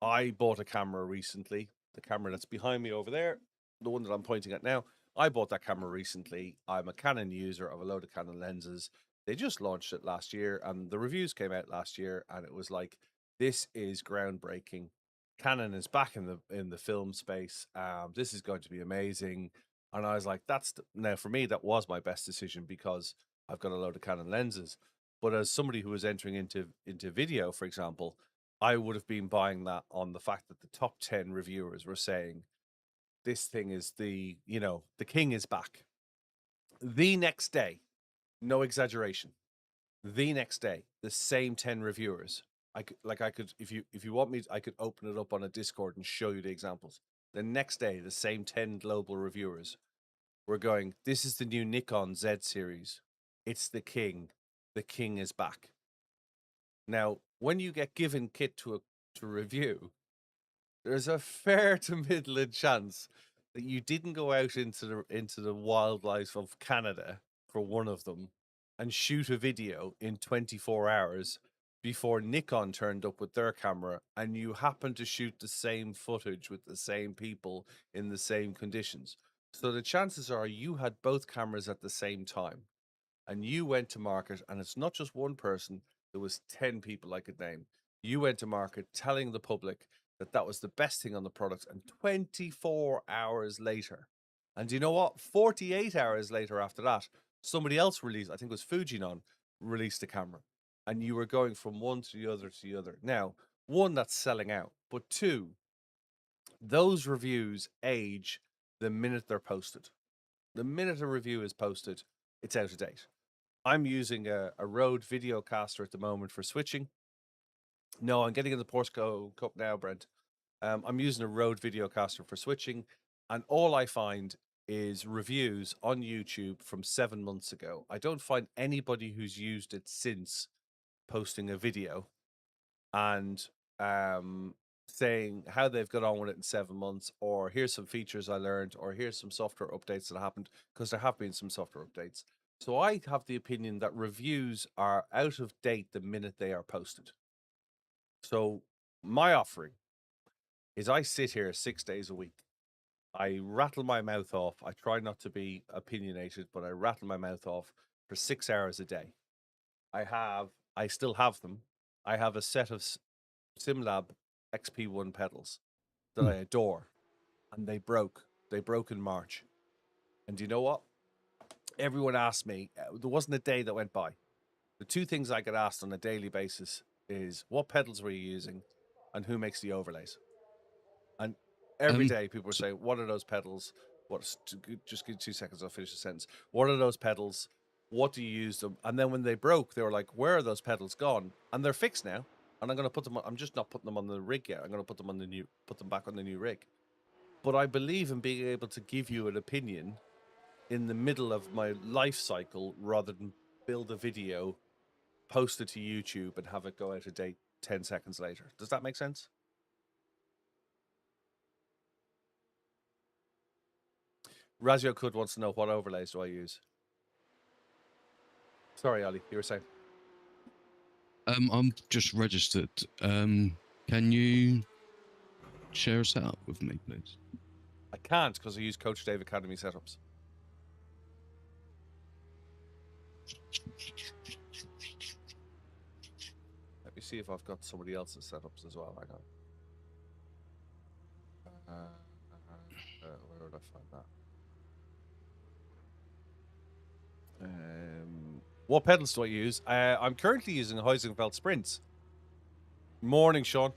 I bought a camera recently, the camera that's behind me over there, the one that I'm pointing at now. I bought that camera recently. I'm a Canon user of a load of Canon lenses. They just launched it last year, and the reviews came out last year, and it was like, this is groundbreaking. Canon is back in the film space. This is going to be amazing. And I was like, now for me, that was my best decision because I've got a load of Canon lenses. But as somebody who was entering into video, for example, I would have been buying that on the fact that the top 10 reviewers were saying this thing is the king is back. The next day, no exaggeration, the next day, the same 10 reviewers. I could, if you want me, I could open it up on a Discord and show you the examples. The next day, the same 10 global reviewers were going, this is the new Nikon Z series. It's the king. The king is back. Now, when you get given kit to review, there's a fair to middling chance that you didn't go out into the wildlife of Canada for one of them and shoot a video in 24 hours before Nikon turned up with their camera, and you happened to shoot the same footage with the same people in the same conditions. So the chances are you had both cameras at the same time, and you went to market, and it's not just one person, there was 10 people I could name. You went to market telling the public that that was the best thing on the product, and 24 hours later, and you know what, 48 hours later after that, somebody else released, I think it was Fujinon, released a camera, and you were going from one to the other to the other. Now, one, that's selling out, but two, those reviews age the minute they're posted. The minute a review is posted, it's out of date. I'm using a Rode Videocaster at the moment for switching. No, I'm getting in the Porsche Cup now, Brent. I'm using a Rode Videocaster for switching, and all I find is reviews on YouTube from 7 months ago. I don't find anybody who's used it since posting a video and saying how they've got on with it in 7 months, or here's some features I learned, or here's some software updates that happened, because there have been some software updates. So I have the opinion that reviews are out of date the minute they are posted. So my offering is I sit here 6 days a week. I rattle my mouth off. I try not to be opinionated, but I rattle my mouth off for 6 hours a day. I still have them. I have a set of SimLab XP1 pedals that I adore, and they broke. They broke in March. And do you know what? Everyone asked me, there wasn't a day that went by. The two things I get asked on a daily basis is, what pedals were you using and who makes the overlays? And every day people were saying, what are those pedals? Just give 2 seconds, I'll finish the sentence. What are those pedals? What do you use them? And then when they broke, they were like, where are those pedals gone? And they're fixed now. And I'm going to put them on, I'm just not putting them on the rig yet. I'm going to put them back on the new rig. But I believe in being able to give you an opinion in the middle of my life cycle rather than build a video, post it to YouTube, and have it go out of date 10 seconds later. Does that make sense? Razio Kud wants to know, what overlays do I use? Sorry, Ali, you were saying. I'm just registered. Can you share a setup with me, please? I can't because I use Coach Dave Academy setups. Let me see if I've got somebody else's setups as well. Hang on. Where would I find that? What pedals do I use? I'm currently using a Heisenfeld Sprints. Morning, Sean.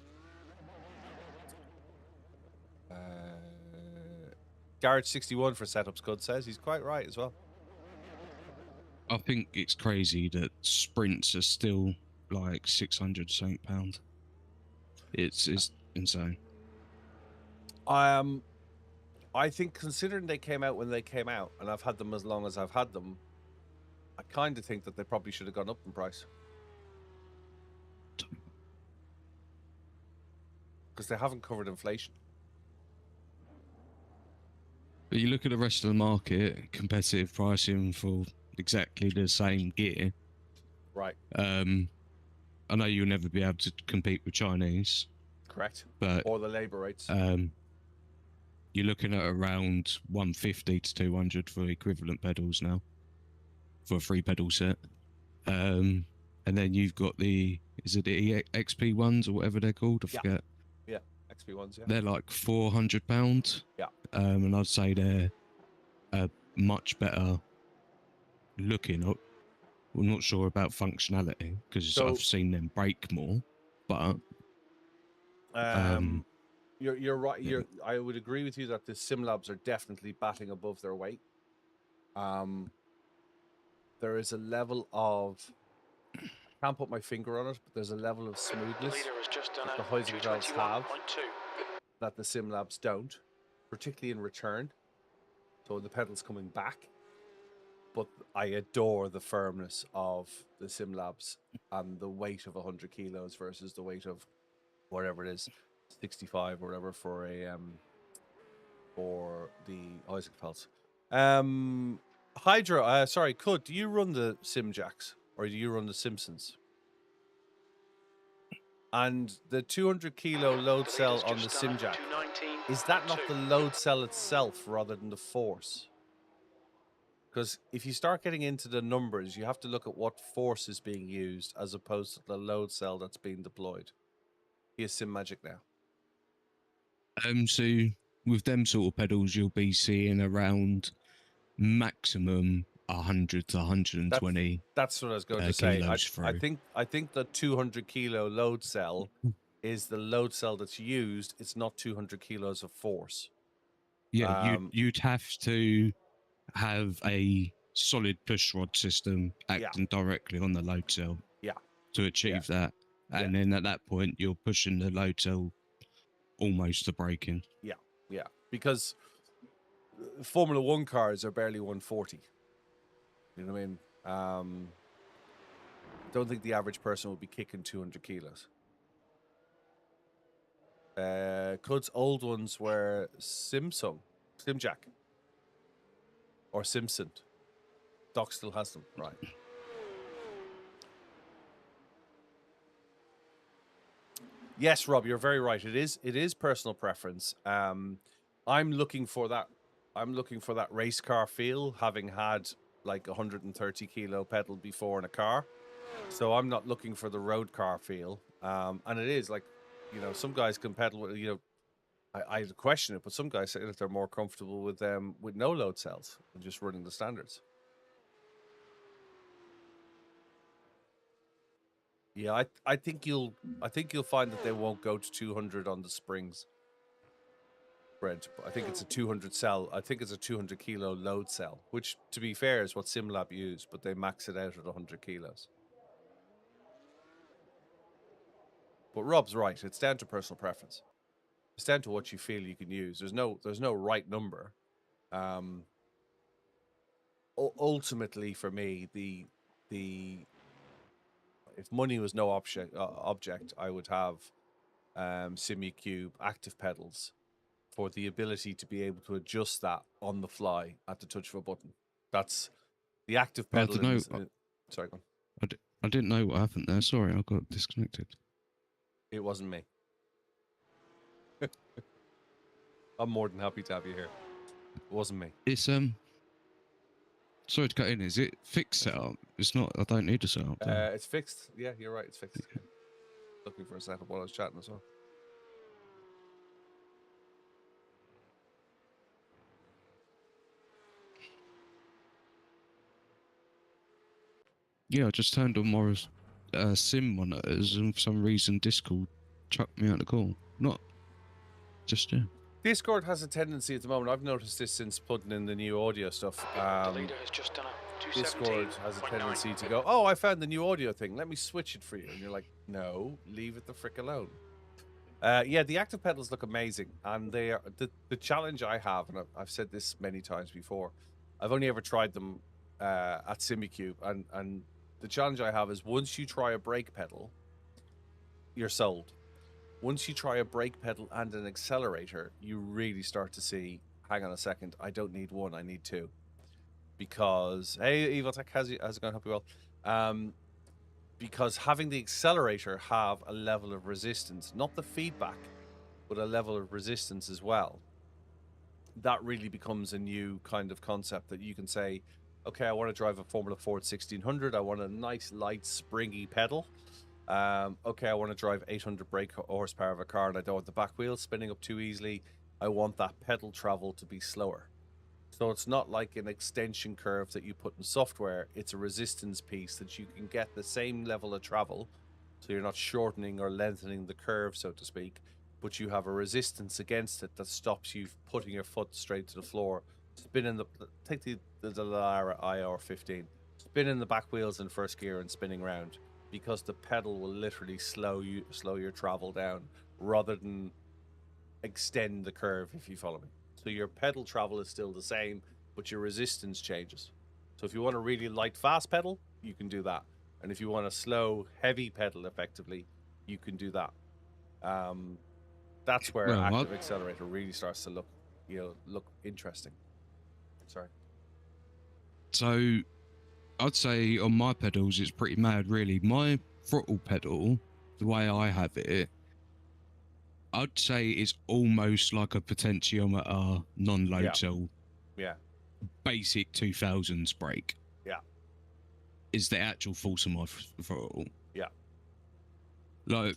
Garage 61 for setups, Cud says. He's quite right as well. I think it's crazy that sprints are still like 600 something pound. It's insane. I think considering they came out when they came out, and I've had them as long as I've had them, I kind of think that they probably should have gone up in price. Because they haven't covered inflation. But you look at the rest of the market, competitive pricing for exactly the same gear. Right. I know you'll never be able to compete with Chinese. Correct. But or the labour rates. you're looking at around 150 to 200 for equivalent pedals now for a 3-pedal set. And then you've got is it the XP ones or whatever they're called? I forget. Yeah, XP ones, yeah. They're like £400. Yeah. And I'd say they're much better looking. I'm not sure about functionality because I've seen them break more, but you're right. I would agree with you that the SimLabs are definitely batting above their weight. There is a level of, I can't put my finger on it, but there's a level of smoothness The leader has just done that the a Heising valves have 221.2. that the SimLabs don't, particularly in return. So the pedal's coming back. But I adore the firmness of the SimLabs and the weight of 100 kilos versus the weight of whatever it is, 65 or whatever for the Isaac Pulse. Hydro, sorry, do you run the Simjacks or do you run the Simpsons? And the 200 kilo load cell on the Simjack, is that not the load cell itself rather than the force? Because if you start getting into the numbers, you have to look at what force is being used as opposed to the load cell that's being deployed. Here's SimMagic now. So with them sort of pedals, you'll be seeing around maximum 100 to 120. That's what I was going to say. I think the 200 kilo load cell is the load cell that's used. It's not 200 kilos of force. Yeah, you'd have to have a solid push rod system acting directly on the load cell to achieve that. And then at that point, you're pushing the load cell almost to braking. Yeah. Because Formula One cars are barely 140. You know what I mean? Don't think the average person will be kicking 200 kilos. Cud's old ones were Simjack. Or Simpson. Doc still has them, right? Yes, Rob, you're very right. It is personal preference. I'm looking for that race car feel, having had like 130 kilo pedal before in a car. So I'm not looking for the road car feel. And it is like, some guys can pedal with, I question it, but some guys say that they're more comfortable with no load cells and just running the standards. Yeah, I think you'll find that they won't go to 200 on the springs. Brent, I think it's a 200 cell. I think it's a 200 kilo load cell, which, to be fair, is what SimLab use, but they max it out at 100 kilos. But Rob's right. It's down to personal preference. It's down to what you feel you can use. There's no right number. Ultimately, for me, if money was no object, I would have SimuCube active pedals for the ability to be able to adjust that on the fly at the touch of a button. That's the active pedal. Sorry, go on. I didn't know what happened there. Sorry, I got disconnected. It wasn't me. I'm more than happy to have you here. It wasn't me. It's sorry to cut in. Is it fixed setup? It's not. I don't need a setup. It's fixed. Yeah, you're right. It's fixed. Okay. Looking for a setup while I was chatting as well. Yeah, I just turned on more sim monitors, and for some reason Discord chucked me out the call. Not just Discord has a tendency at the moment. I've noticed this since putting in the new audio stuff. The leader has just done a Discord has a tendency to go, "Oh, I found the new audio thing. Let me switch it for you." And you're like, "No, leave it the frick alone." Yeah, the active pedals look amazing, and they are the challenge I have, and I've said this many times before. I've only ever tried them at SimuCube, and the challenge I have is once you try a brake pedal, you're sold. Once you try a brake pedal and an accelerator, you really start to see, hang on a second, I don't need one, I need two. Because, hey, Eviltech, how's it going? Hope you well. Because having the accelerator have a level of resistance, not the feedback, but a level of resistance as well, that really becomes a new kind of concept that you can say, okay, I want to drive a Formula Ford 1600. I want a nice, light, springy pedal. Okay, I want to drive 800 brake horsepower of a car, and I don't want the back wheels spinning up too easily. I want that pedal travel to be slower. So it's not like an extension curve that you put in software. It's a resistance piece that you can get the same level of travel. So you're not shortening or lengthening the curve, so to speak, but you have a resistance against it that stops you putting your foot straight to the floor. Spinning take the Lara IR15, spinning the back wheels in first gear and spinning round, because the pedal will literally slow your travel down rather than extend the curve, if you follow me. So your pedal travel is still the same, but your resistance changes. So if you want a really light, fast pedal, you can do that. And if you want a slow, heavy pedal, effectively, you can do that. That's where active accelerator really starts to look interesting. Sorry. So I'd say on my pedals, it's pretty mad, really. My throttle pedal, the way I have it, I'd say it's almost like a potentiometer non-load cell. Yeah. Basic 2000s brake. Yeah. Is the actual force of my throttle. Yeah. Like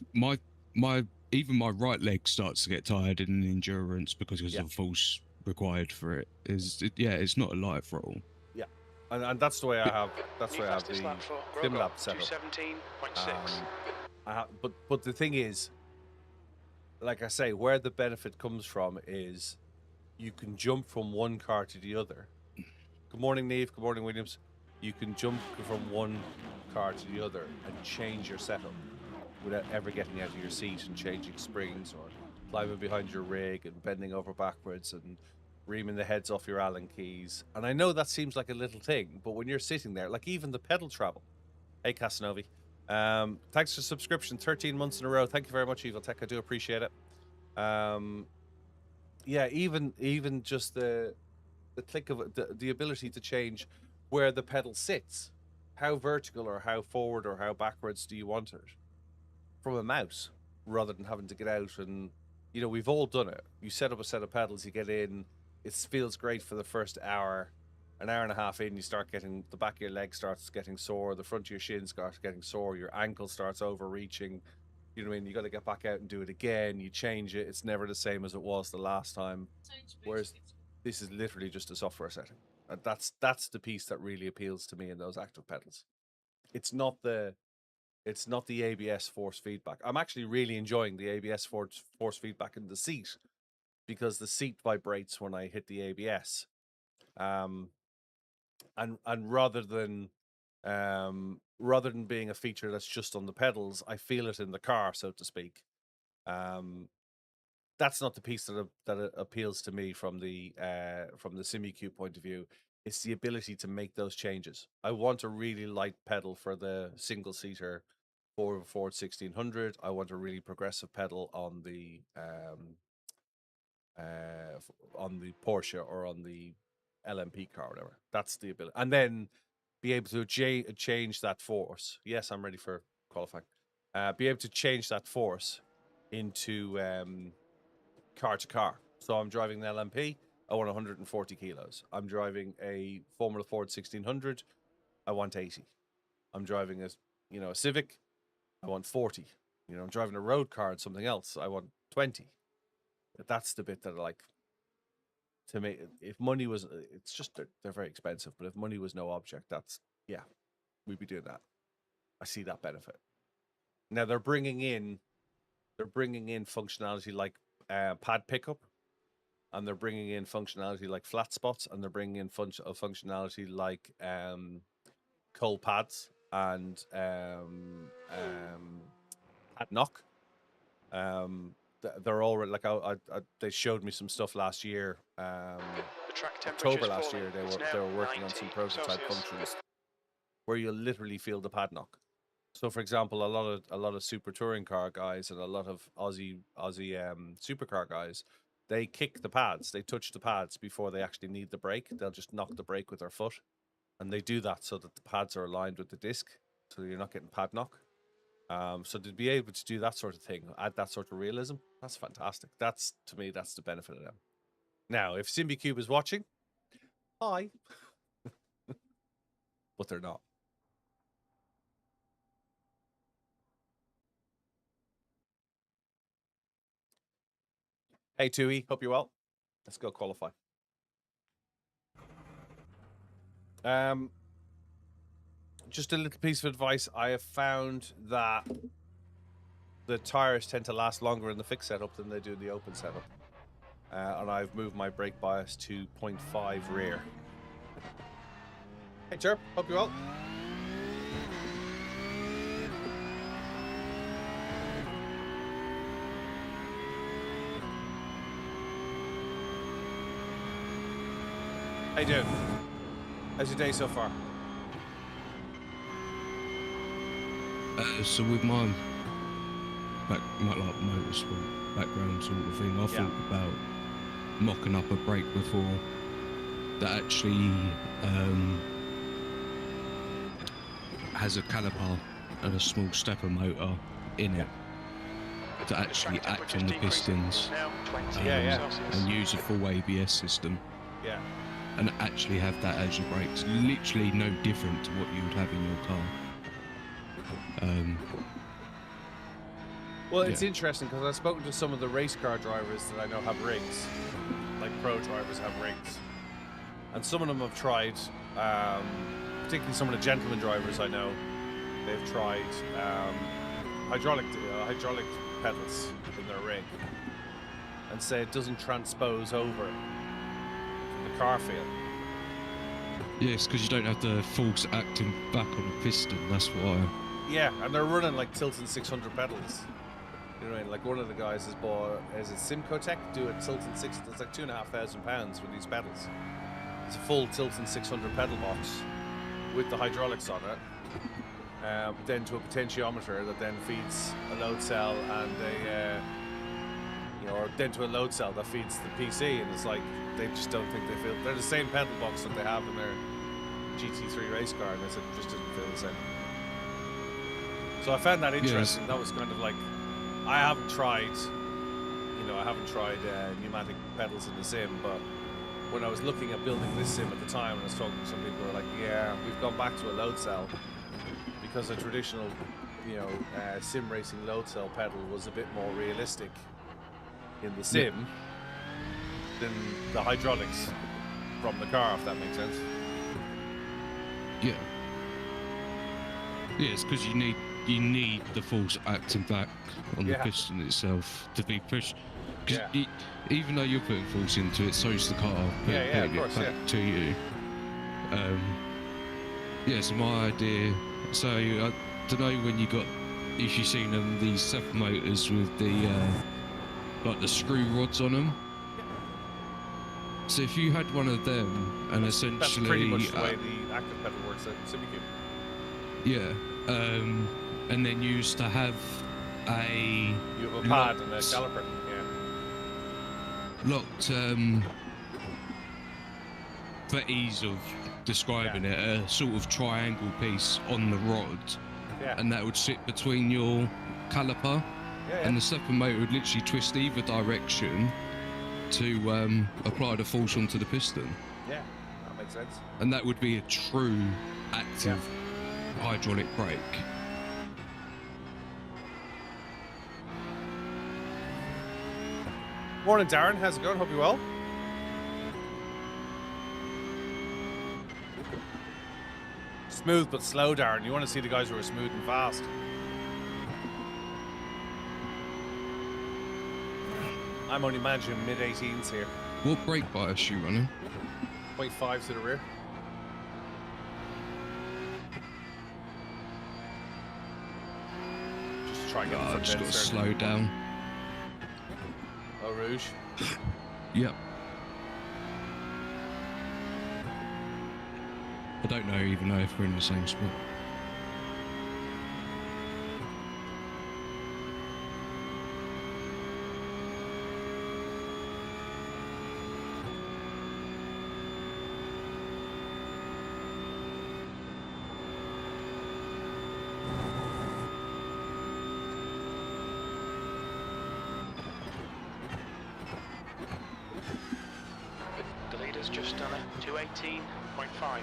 even my right leg starts to get tired in endurance because of the force required for it. It's not a light throttle. Yeah. And that's the way I have the sim lab set up. 217.6. But the thing is, like I say, where the benefit comes from is you can jump from one car to the other. Good morning, Neve. Good morning, Williams. You can jump from one car to the other and change your setup without ever getting out of your seat and changing springs or climbing behind your rig and bending over backwards and reaming the heads off your Allen keys. And I know that seems like a little thing, but when you're sitting there, like even the pedal travel. Hey, Casanovi. Thanks for subscription, 13 months in a row. Thank you very much, Evil Tech. I do appreciate it. Yeah, even just the click of it, the ability to change where the pedal sits, how vertical or how forward or how backwards do you want it from a mouse, rather than having to get out and, we've all done it. You set up a set of pedals, you get in, it feels great for the first hour. An hour and a half in, you start getting, the back of your leg starts getting sore, the front of your shin starts getting sore, your ankle starts overreaching. You know what I mean? You got to get back out and do it again. You change it. It's never the same as it was the last time. Whereas this is literally just a software setting. And that's the piece that really appeals to me in those active pedals. It's not the ABS force feedback. I'm actually really enjoying the ABS force feedback in the seat, because the seat vibrates when I hit the ABS. And rather than being a feature that's just on the pedals, I feel it in the car, so to speak. That's not the piece that appeals to me from the SimiQ point of view. It's the ability to make those changes. I want a really light pedal for the single seater Ford 1600. I want a really progressive pedal on the Porsche or on the LMP car, or whatever. That's the ability, and then be able to change that force. Yes, I'm ready for qualifying. Be able to change that force into car to car. So I'm driving an LMP. I want 140 kilos. I'm driving a Formula Ford 1600. I want 80. I'm driving a Civic. I want 40. I'm driving a road car and something else. I want 20. That's the bit that I like. To me, if money was, it's just they're very expensive. But if money was no object, we'd be doing that. I see that benefit. Now they're bringing in functionality like pad pickup, and they're bringing in functionality like flat spots, and they're bringing in functionality like cold pads and pad knock. They're all like they showed me some stuff last year. October last year, they were working on some prototype functions where you literally feel the pad knock. So, for example, a lot of super touring car guys and a lot of Aussie supercar guys, they kick the pads, they touch the pads before they actually need the brake. They'll just knock the brake with their foot, and they do that so that the pads are aligned with the disc, so you're not getting pad knock. So to be able to do that sort of thing, add that sort of realism, that's fantastic. That's, to me, that's the benefit of them. Now, if SimbiCube is watching, hi. But they're not. Hey, Tui, hope you're well. Let's go qualify. Just a little piece of advice. I have found that the tires tend to last longer in the fixed setup than they do in the open setup. And I've moved my brake bias to 0.5 rear. Hey, Chirp, hope you're well. How you doing? How's your day so far? So with my motorsport background sort of thing, I thought about mocking up a brake before that actually has a caliper and a small stepper motor in it to actually act on the pistons and use a full ABS system. Yeah. And actually have that as your brakes. Literally no different to what you would have in your car. Well, it's interesting because I've spoken to some of the race car drivers that I know have rigs, like pro drivers have rigs, and some of them have tried, particularly some of the gentleman drivers I know, they've tried hydraulic pedals in their rig, and say it doesn't transpose over the car feel. Yes, because you don't have the force acting back on the piston. That's why. Yeah, and they're running like Tilton 600 pedals. You know what I mean? Like one of the guys has bought, is it Simcotech? Do a Tilton 6, it's like £2,500 for these pedals. It's a full Tilton 600 pedal box with the hydraulics on it. Then to a potentiometer that then feeds a load cell and a, or then to a load cell that feeds the PC, and it's like, they just don't think they feel, they're the same pedal box that they have in their GT3 race car, and they said it just doesn't feel the same. So I found that interesting. Yes. That was kind of like, I haven't tried pneumatic pedals in the sim, but when I was looking at building this sim at the time, and I was talking to some people who were like, yeah, we've gone back to a load cell because a traditional, sim racing load cell pedal was a bit more realistic in the sim than the hydraulics from the car, if that makes sense. Yeah. Yeah, it's because you need the force acting back on the piston itself to be pushed. Because even though you're putting force into it, so's the car putting it back to you. So my idea. So I don't know when you got, if you've seen them, these stepper motors with the like the screw rods on them. So if you had one of them and essentially that's pretty much the way the active pedal works at SimbiCube. Yeah, and then you used to have a you have a pad and a caliper. Yeah. Locked for ease of describing it, a sort of triangle piece on the rod, and that would sit between your caliper, and the stepper motor would literally twist either direction to apply the force onto the piston. Yeah, that makes sense. And that would be a true active hydraulic brake. Morning, Darren. How's it going? Hope you're well. Smooth but slow, Darren. You want to see the guys who are smooth and fast. I'm only managing mid-18s here. What brake bias you running? 0.5 to the rear. Just try and get the front just end got to started. slow down. Oh, Rouge. Yep. I don't even know if we're in the same spot. has just done a 218.5.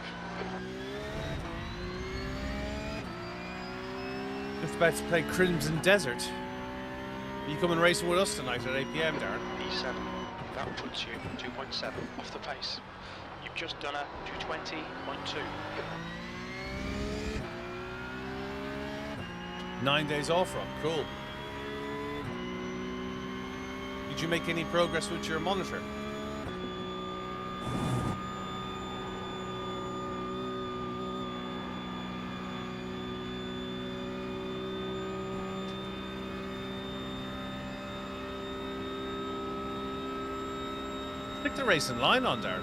Just about to play Crimson Desert. Are you coming racing with us tonight at 8 PM, Darren? P7. That puts you 2.7 off the pace. You've just done a 220.2. 9 days off from. Cool. Did you make any progress with your monitor? Stick the racing line on, Darren.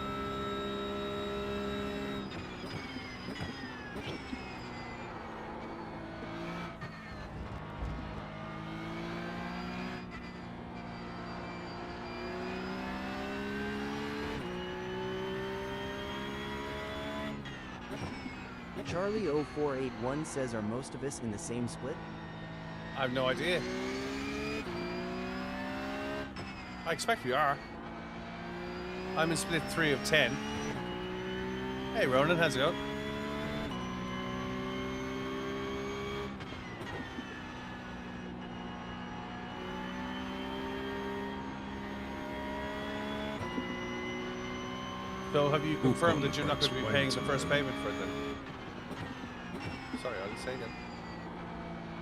Charlie 0481 says, are most of us in the same split? I have no idea. I expect we are. I'm in split 3 of 10. Hey Ronan, how's it going? So have you confirmed that you're not going to be paying the first payment for it then? Sorry, I'll say again.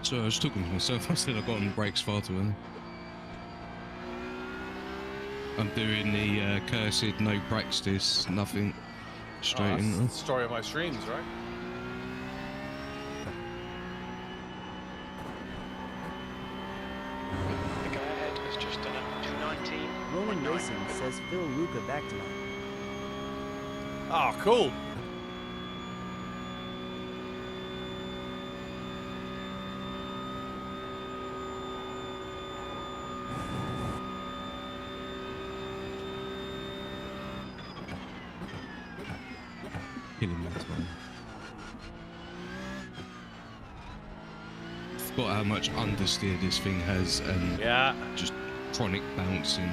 So I was talking to myself. I said I got on the brakes far too early. I'm doing the cursed no practice, nothing straight in. That's the story of my streams, right? The go ahead has just done a 219. Roman Racing says, Phil Luca back tonight. Oh, cool. Killing me as well. Forgot how much understeer this thing has and Yeah. just chronic bouncing.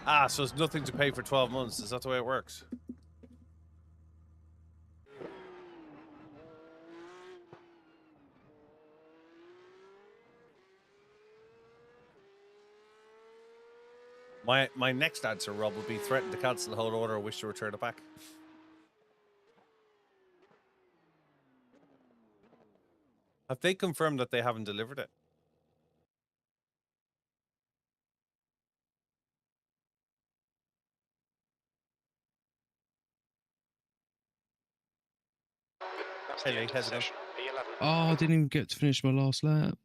Ah, so it's nothing to pay for 12 months. Is that the way it works? My next answer, Rob, would be threaten to cancel the whole order or wish to return it back. Have they confirmed that they haven't delivered it? That's Hey, the Lee, end of how's the it session. P11. Oh, I didn't even get to finish my last lap.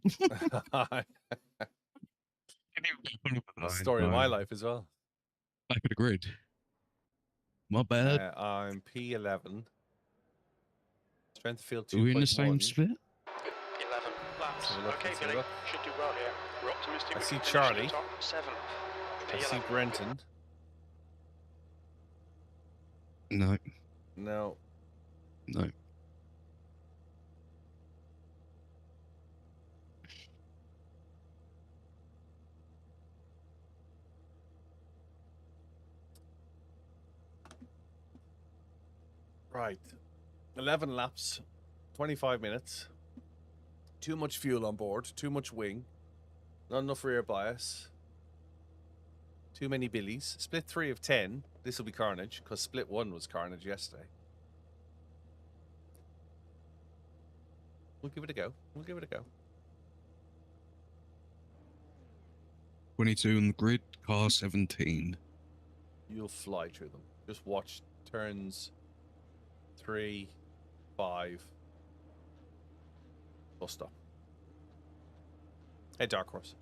Story of my life as well. Back of the grid. My bad. I'm P11. Strength of field Are we in the 2.1. same split? 11 laps. have a look, Okay, let's have a Billy, look. should do well here. We're optimistic I we see can finish Charlie. in the top 7th. I see P11. Brenton. No, No. no. Right. 11 laps, 25 minutes. Too much fuel on board, too much wing, not enough rear bias, too many billies. Split 3 of 10. This will be carnage because split 1 was carnage yesterday. We'll give it a go. We'll give it a go. 22 on the grid, car 17. You'll fly through them. Just watch turns 3, 5. Bus stop. Hey, Dark Horse.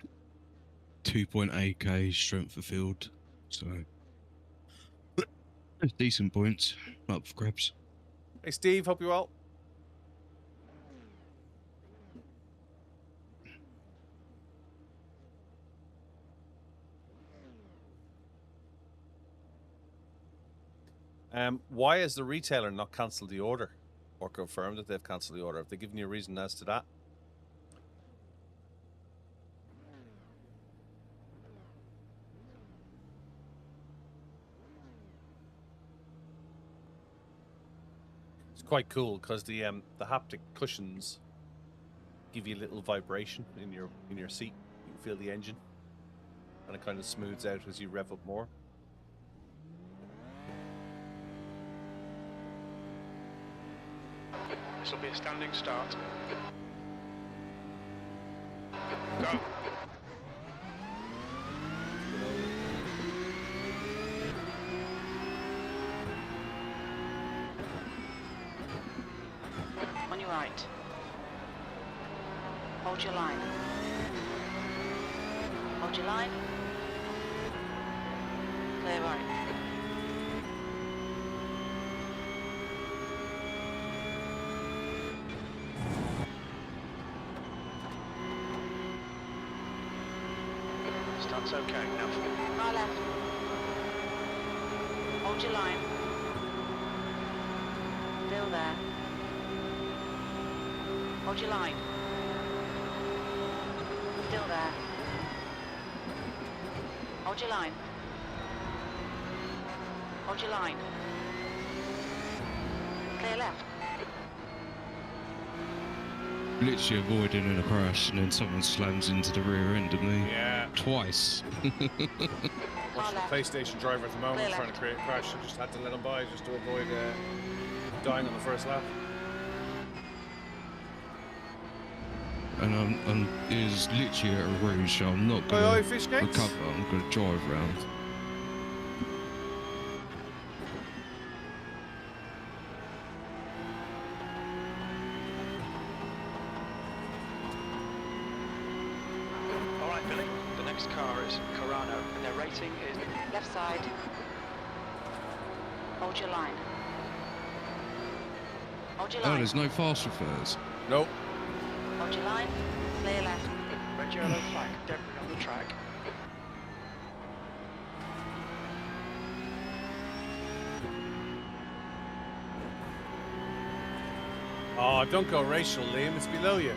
2.8k strength of field. So, decent points. Up for grabs. Hey, Steve. Hope you're well. Why has the retailer not cancelled the order or confirmed that they've cancelled the order? Have they given you a reason as to that? quite cool because the haptic cushions give you a little vibration in your seat. You can feel the engine, and it kind of smooths out as you rev up more. This will be a standing start. Go. On your right. Hold your line. Hold your line. Clear right. Start's okay. Now Far left. Hold your line. Still there. Hold your line. Still there. Hold your line. Hold your line. Clear left. Literally avoiding a crash, and then someone slams into the rear end of me. Yeah. Twice. Watching the PlayStation driver at the moment trying to create a crash. I just had to let him by just to avoid dying on the first lap. And it was literally at a rouge, so I'm not going to fish gates. recover. I'm going to drive round. all right, Billy. The next car is Carano, and their rating is Left side. Hold your line. Hold your Oh, line. there's no fast refers. Nope. Hold your line. Clear left. red, yellow flag, debris on the track. Oh, don't go racial, Liam. It's below you.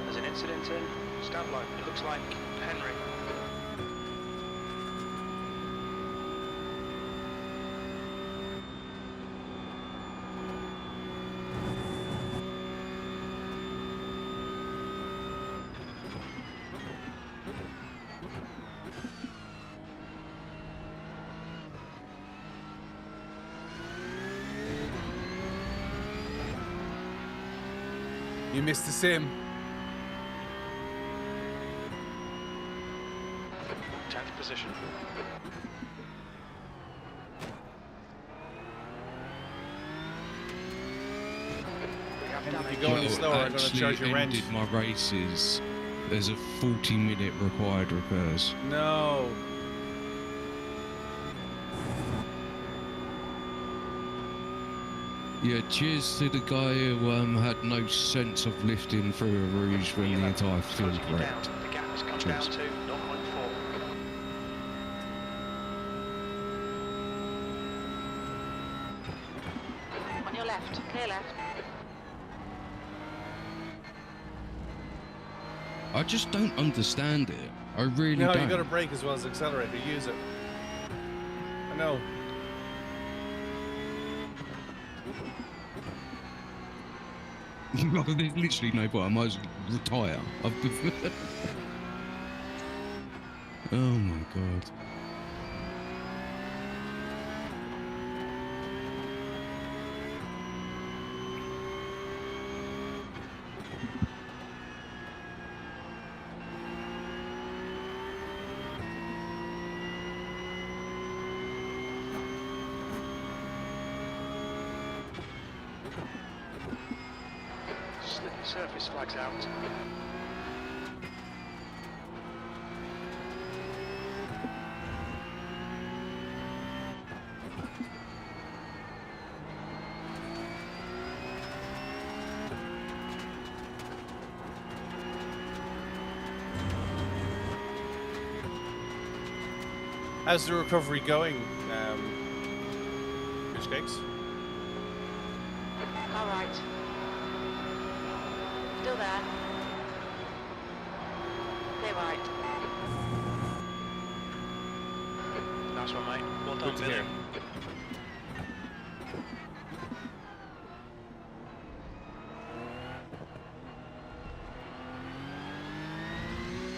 There's an incident in stand line. It looks like Henry. You missed the sim. 10th position. We have And if damage. you go any slower, I'm going to actually charge you rent. ended my races. There's a 40-minute required repairs. No. Yeah, cheers to the guy who had no sense of lifting through a rouge when the entire field Closing you down. wrecked. The gap has come Cheers. down to 0.4. On your left. Clear left. I just don't understand it. I really No, don't. you got to brake as well as accelerator. Use it. I know. There's literally no point. I might as well retire. Oh my god. Slippery surface flags out. How's the recovery going, Fish Cakes? All right. Still there. Clear right. Nice one, mate. Well done, Good to Billy. hear.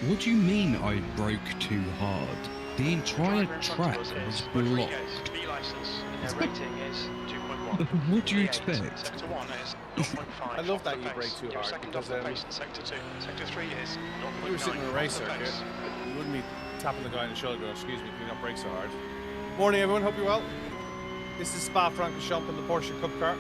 What do you mean I broke too hard? The entire track was blocked. B-license. Their rating is 2.1. What do you B8, expect? Sector 1 is 0.5. I love off that the you pace. brake too You're hard second because, off the pace in Sector 2. Sector 3 is 0.9. If you were sitting in a race off the circuit, pace. you wouldn't be tapping the guy on the shoulder going, excuse me, can you not brake so hard? Morning, everyone. Hope you're well. This is Spa-Francorchamps in the Porsche Cup car.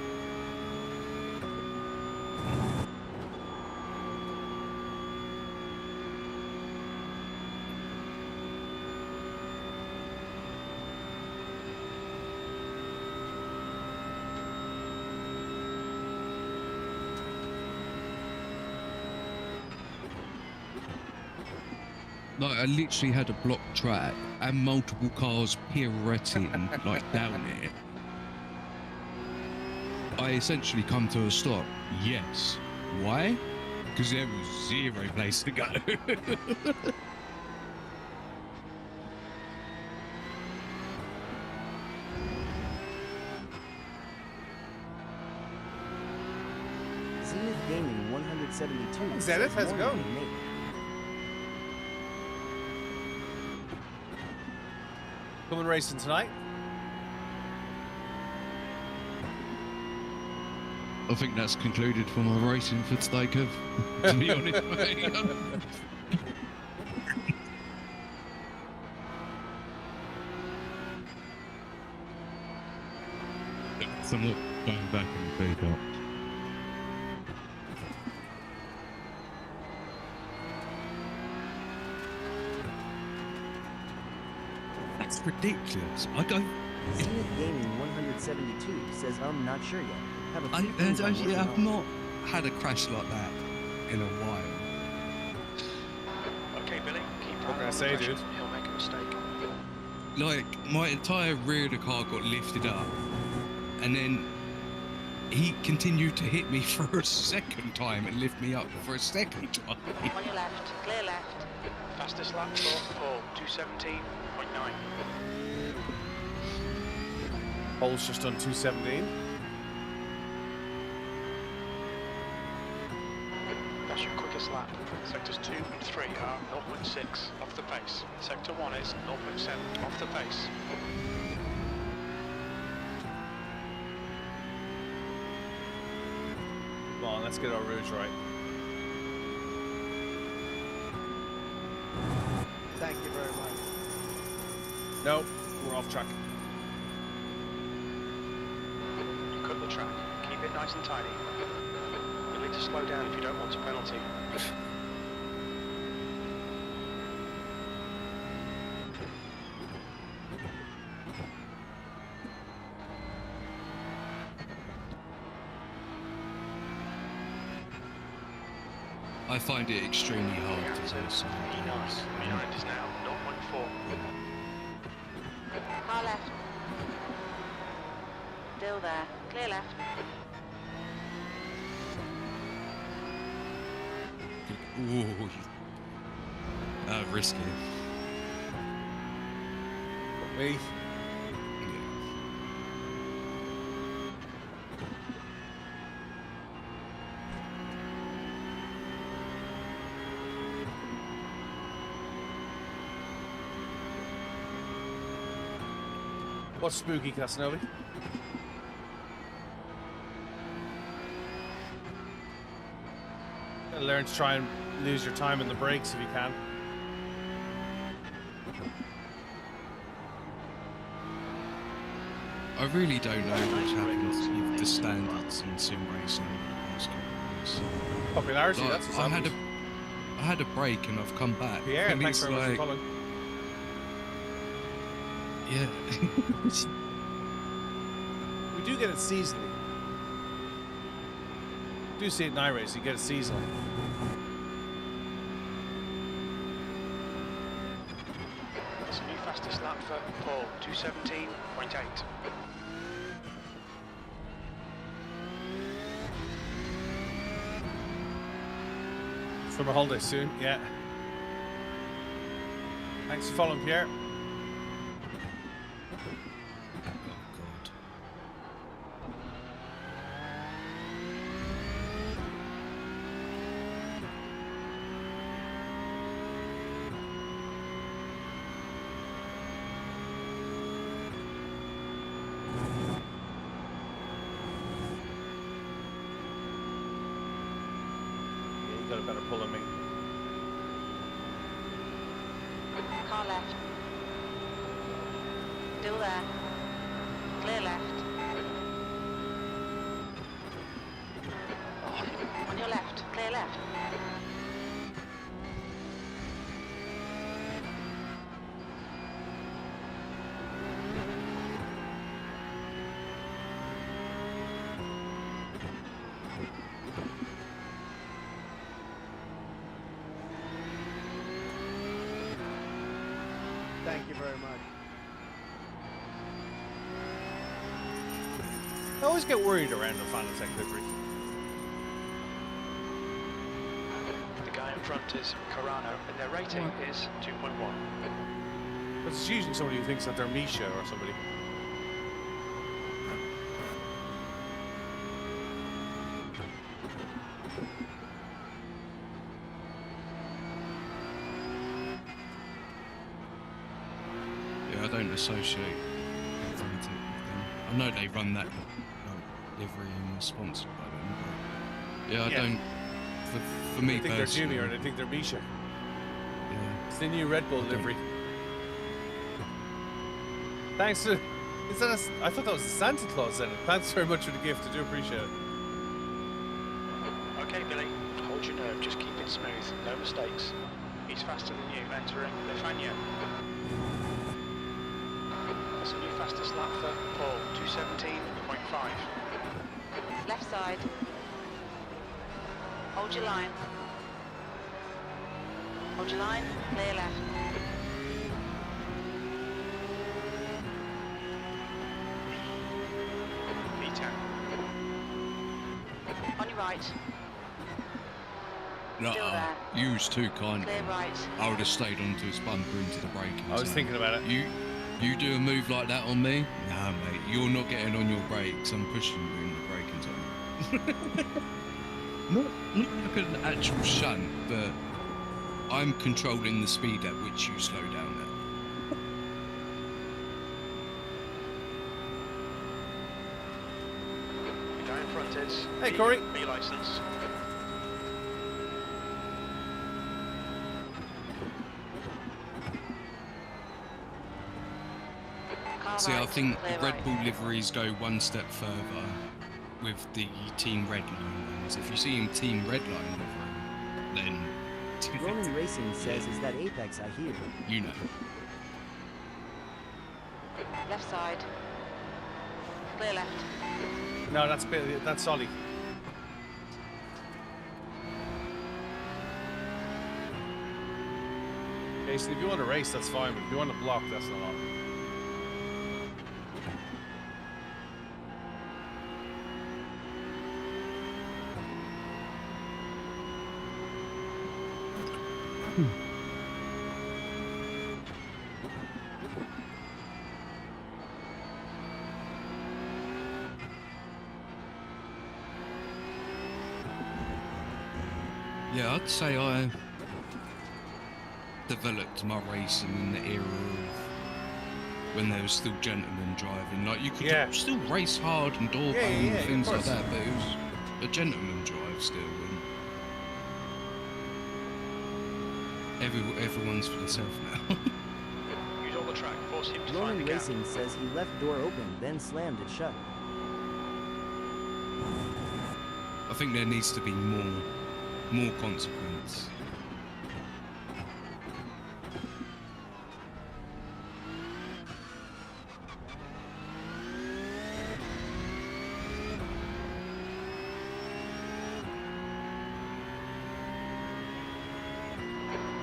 Like, I literally had a blocked track and multiple cars pirouetting like down it. I essentially come to a stop. Yes. Why? Because there was zero place to go. Zenith Gaming 172. Zenith, how's it going? Nate. Coming racing tonight. I think that's concluded for my racing for today, Kev. To be honest, mate. So I'm not going back in the feed up. That's ridiculous. I go. Zenith Gaming 172 says not sure yet. Have a few things I'm Actually, working I've on. not had a crash like that in a while. Okay, Billy, keep What can I on say, the pressure. dude? He'll make a mistake. Like, my entire rear of the car got lifted up, and then he continued to hit me for a second time and lift me up for a second time. On your left, clear left. Fastest lap for Paul, 217.9. Paul's just done 217. That's your quickest lap. Sectors 2 and 3 are 0.6 off the pace. Sector 1 is 0.7 off the pace. Come on, let's get our rouge right. Thank you very much. No, we're off track. You cut the track. Keep it nice and tidy. You'll need to slow down if you don't want a penalty. I find it extremely hard to do so. E9. Behind is now 0.4. Car left. Still there. Clear left. Ooh. Risky. Me. What's spooky, Casanovi? Gotta learn to try and lose your time in the brakes if you can. I really don't know what's happened with the standards in sim racing over the past couple of years. Popularity, Like, that's what's I happened. had a break and I've come back. Yeah, and thanks it's very much for like, calling. yeah. We do get it seasonally. We do see it in iRacing, you get it seasonally. That's a new fastest lap for Paul, 217.8. Summer holiday soon, yeah. Thanks for following, Pierre. Oh god. Car left. Still there. Clear left. On your left. Clear left. Thank you very much. I always get worried around the Fanatec livery. The guy in front is Carano, and their rating is 2.1. But it's usually somebody who thinks that they're Misha or somebody. Yeah, I don't associate Fanatec with them. I know they run that livery and are sponsored by them, but yeah, I don't. For me They think personally, they're Jimmy or they think they're Misha. yeah, It's the new Red Bull livery. Thanks to... Is that I thought that was Santa Claus then. Thanks very much for the gift. I do appreciate it. Okay, Billy, hold your nerve, just keep it smooth, no mistakes. He's faster than you, entering Lefania. That's a new fastest lap for Paul, 2:17.5. Left side. Hold your line. Hold your line. Clear left. V10. On your right. Still nuh-uh. there. You was too kind. Clear right. I would have stayed onto his bumper into the braking I was zone. thinking about it. You do a move like that on me? Nah, mate, you're not getting on your brakes. I'm pushing you in the braking zone. not like an actual shunt, but I'm controlling the speed at which you slow down at. The guy in front is... Hey, Corey. B license. Car See, I right. think Clear the Red right. Bull liveries go one step further with the Team Redline ones. If you see him Team Redline livery, then Roman Racing says, is that Apex I hear? you know. Left side. Clear left. No, that's Solly. Jason, if you want to race, that's fine, but if you want to block, that's not on. Yeah, I'd say I developed my racing in the era of when there was still gentlemen driving. Like, you could still race hard and door bang and things like that, but it was a gentleman drive still. And everyone's for themselves now. Use all the track, force him to find Roman the gap. Racing says he left door open, then slammed it shut. I think there needs to be more consequence.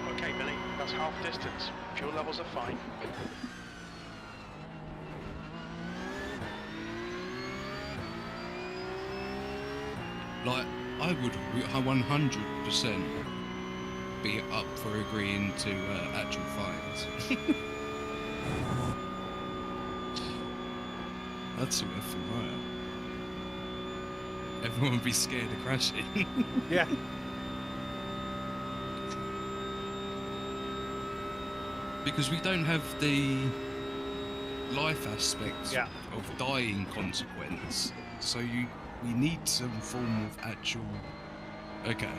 Okay, Billy, that's half distance. Fuel levels are fine. Like, I would 100% be up for agreeing to actual fines. That's what I feel right. Everyone would be scared of crashing. Yeah. Because we don't have the life aspects of dying consequence. So we need some form of actual... Okay.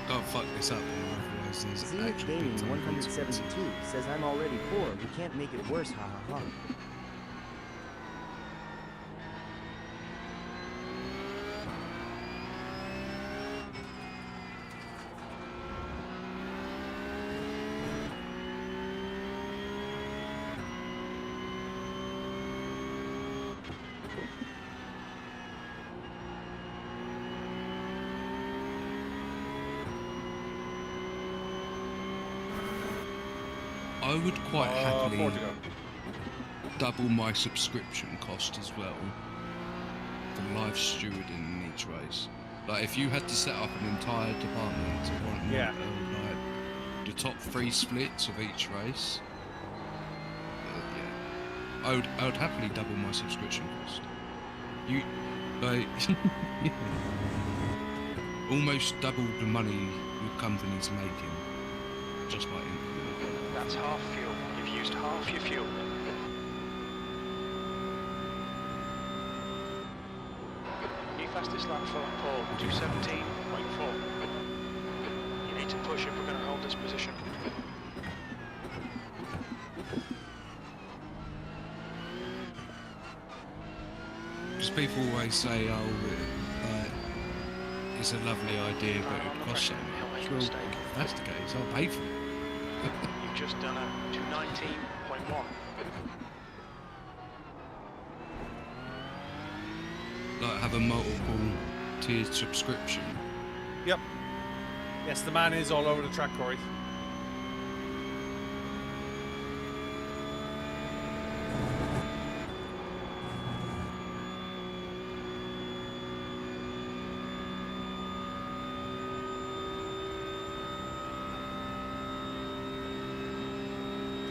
Can't fuck this up, otherwise there's Zenith actual Gaming big time 172 consequences. says I'm already poor. We can't make it worse. Ha ha ha. I would quite happily 4 to go. double my subscription cost as well for live stewarding in each race. Like if you had to set up an entire department to run Yeah. like the top 3 splits of each race, yeah, I would happily double my subscription cost. You like almost double the money your company's making just by implementing. That's half fuel. You've used half your fuel. New fastest lap for Paul, 2:17.4. You need to push if we're going to hold this position. Because people always say, oh, it's a lovely idea, but it would cost so much. Well, if that's the case, I'll pay for it. You've just done a 2:19.1. Like have a multiple tiered subscription. Yep. Yes, the man is all over the track, Corey.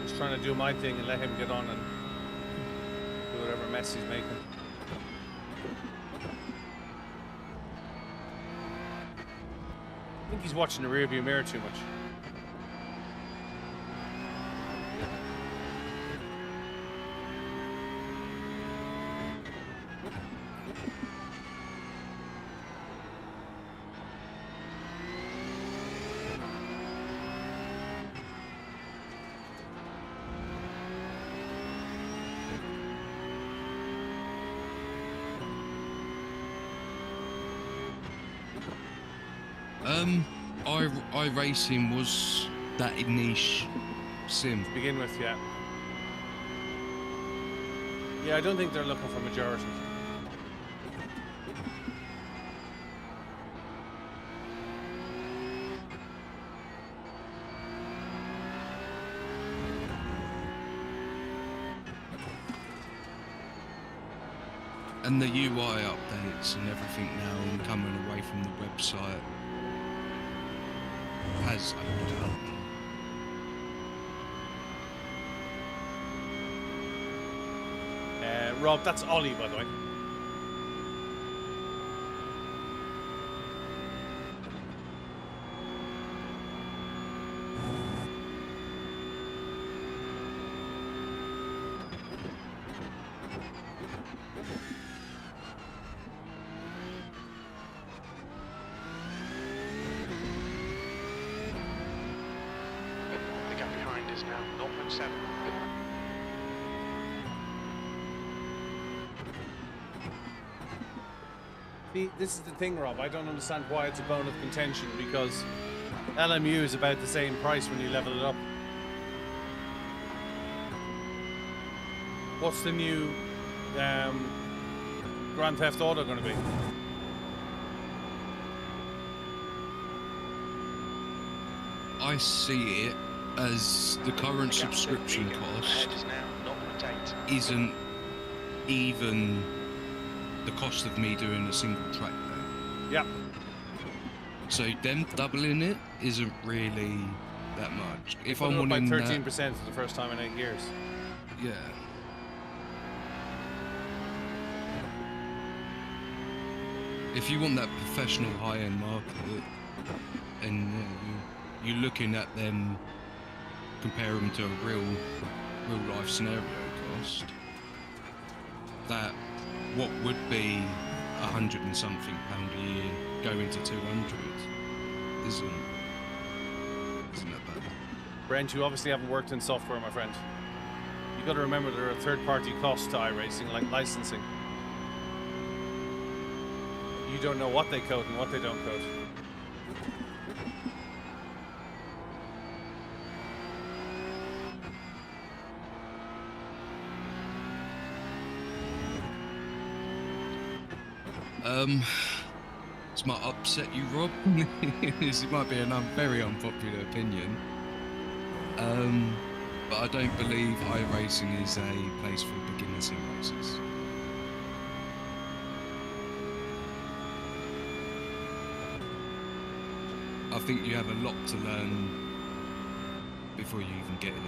Just trying to do my thing and let him get on and do whatever mess he's making. I think he's watching the rearview mirror too much. iRacing was that niche sim. To begin with, yeah. Yeah, I don't think they're looking for majority. And the UI updates and everything now and coming away from the website has opened up. Rob, that's Ollie, by the way. The gap behind is now 0.7. See, this is the thing, Rob. I don't understand why it's a bone of contention, because LMU is about the same price when you level it up. What's the new Grand Theft Auto going to be? I see it as the current subscription cost Is now 0.8. isn't even the cost of me doing a single track day. Yep. So them doubling it isn't really that much. If Put I'm it up by wanting 13% that, for the first time in 8 years. yeah. If you want that professional high-end market, and you're looking at them, compare them to a real-life scenario cost, that what would be £100 and something a year going to 200, isn't that bad. Brent, you obviously haven't worked in software, my friend. You got to remember there are third-party costs to iRacing, like licensing. You don't know what they code and what they don't code. This might upset you, Rob. This might be a very unpopular opinion. But I don't believe iRacing is a place for beginner sim racers. I think you have a lot to learn before you even get here.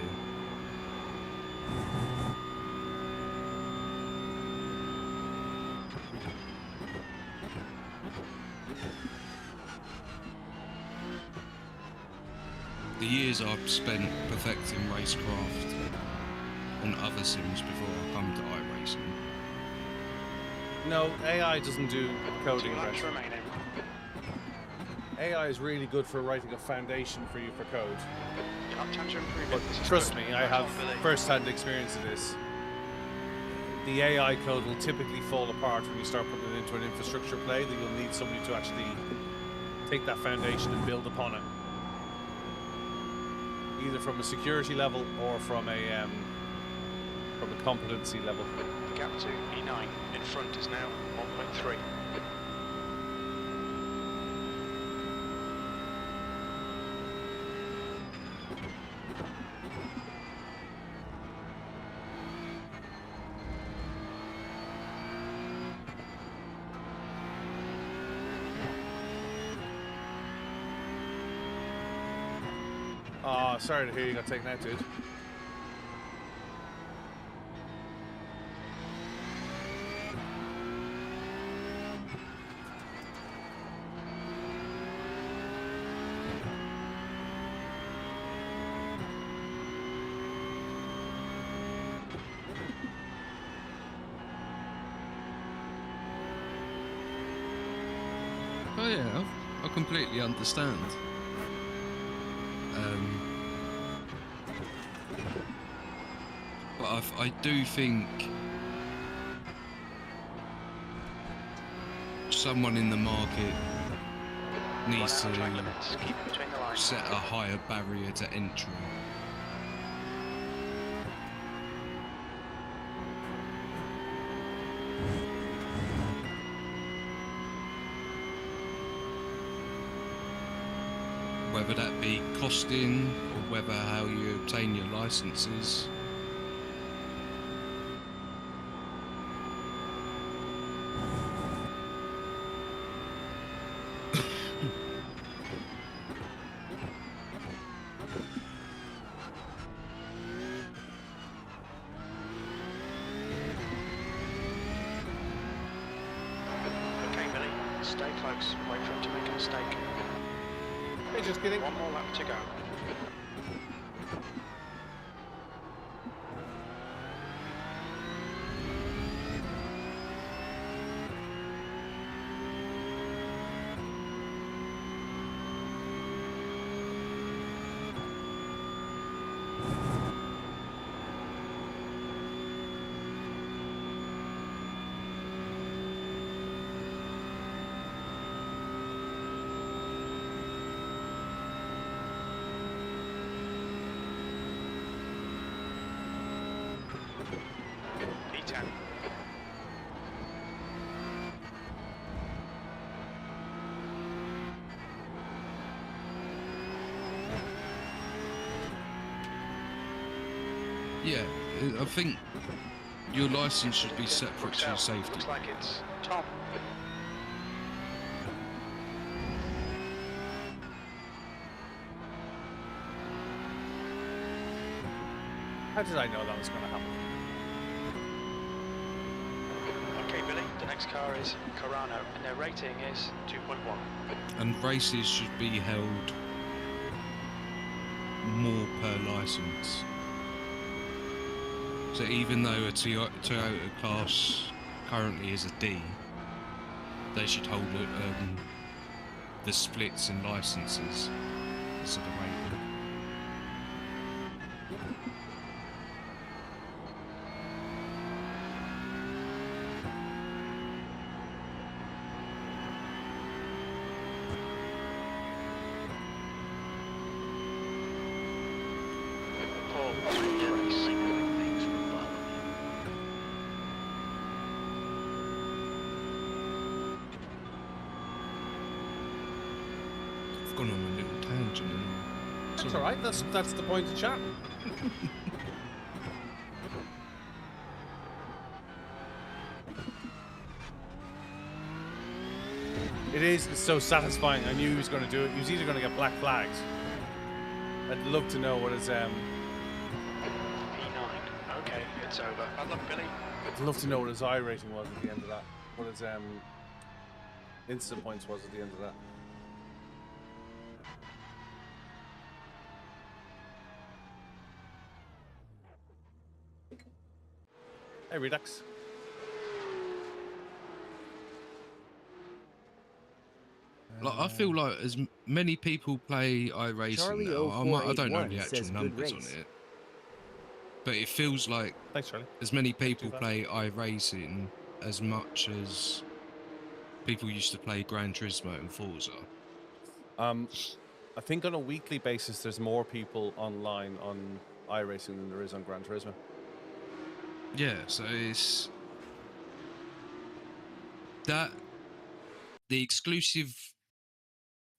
The years I've spent perfecting racecraft on other sims before I come to iRacing. No, AI doesn't do coding. 2 laps remaining. AI is really good for writing a foundation for you for code. Time to improve But it. This is trust good. me, I Right have on, Billy. first-hand experience of this. The AI code will typically fall apart when you start putting it into an infrastructure play, that you'll need somebody to actually take that foundation and build upon it. Either from a security level or from a competency level. The gap to E9 in front is now 1.3. Oh, sorry to hear you got taken out, dude. Oh yeah, I completely understand. But I do think someone in the market needs to Track limits. Keep it between the lines. set a higher barrier to entry. Whether that be costing or whether how you obtain your licenses. Okay, Billy. Stay close. Wait for him to make a mistake. Hey, just kidding. One more lap to go. E10. Yeah, I think your license should be separate to your safety. Looks like it's Tom. How did I know that was going to happen? Okay, Billy. The next car is Carano, and their rating is 2.1. And races should be held more per license. So even though a Toyota class currently is a D, they should hold the splits in licenses instead of rating. Paul, racing things from Barlow. I've gone on a little tangent. That's all right. That's the point of chat. It is. It's so satisfying. I knew he was going to do it. He was either going to get black flags. I'd love to know what his P9. Okay, it's over. Bad luck, Billy. I'd love to know what his I rating was at the end of that. What his instant points was at the end of that. Hey, Redux. Like, I feel like as many people play iRacing Charlie now, I don't know 0481 the actual says, "Good numbers on race." it, but it feels like Thanks, Charlie. as many people play iRacing as much as people used to play Gran Turismo and Forza. I think on a weekly basis, there's more people online on iRacing than there is on Gran Turismo. Yeah, so it's that the exclusive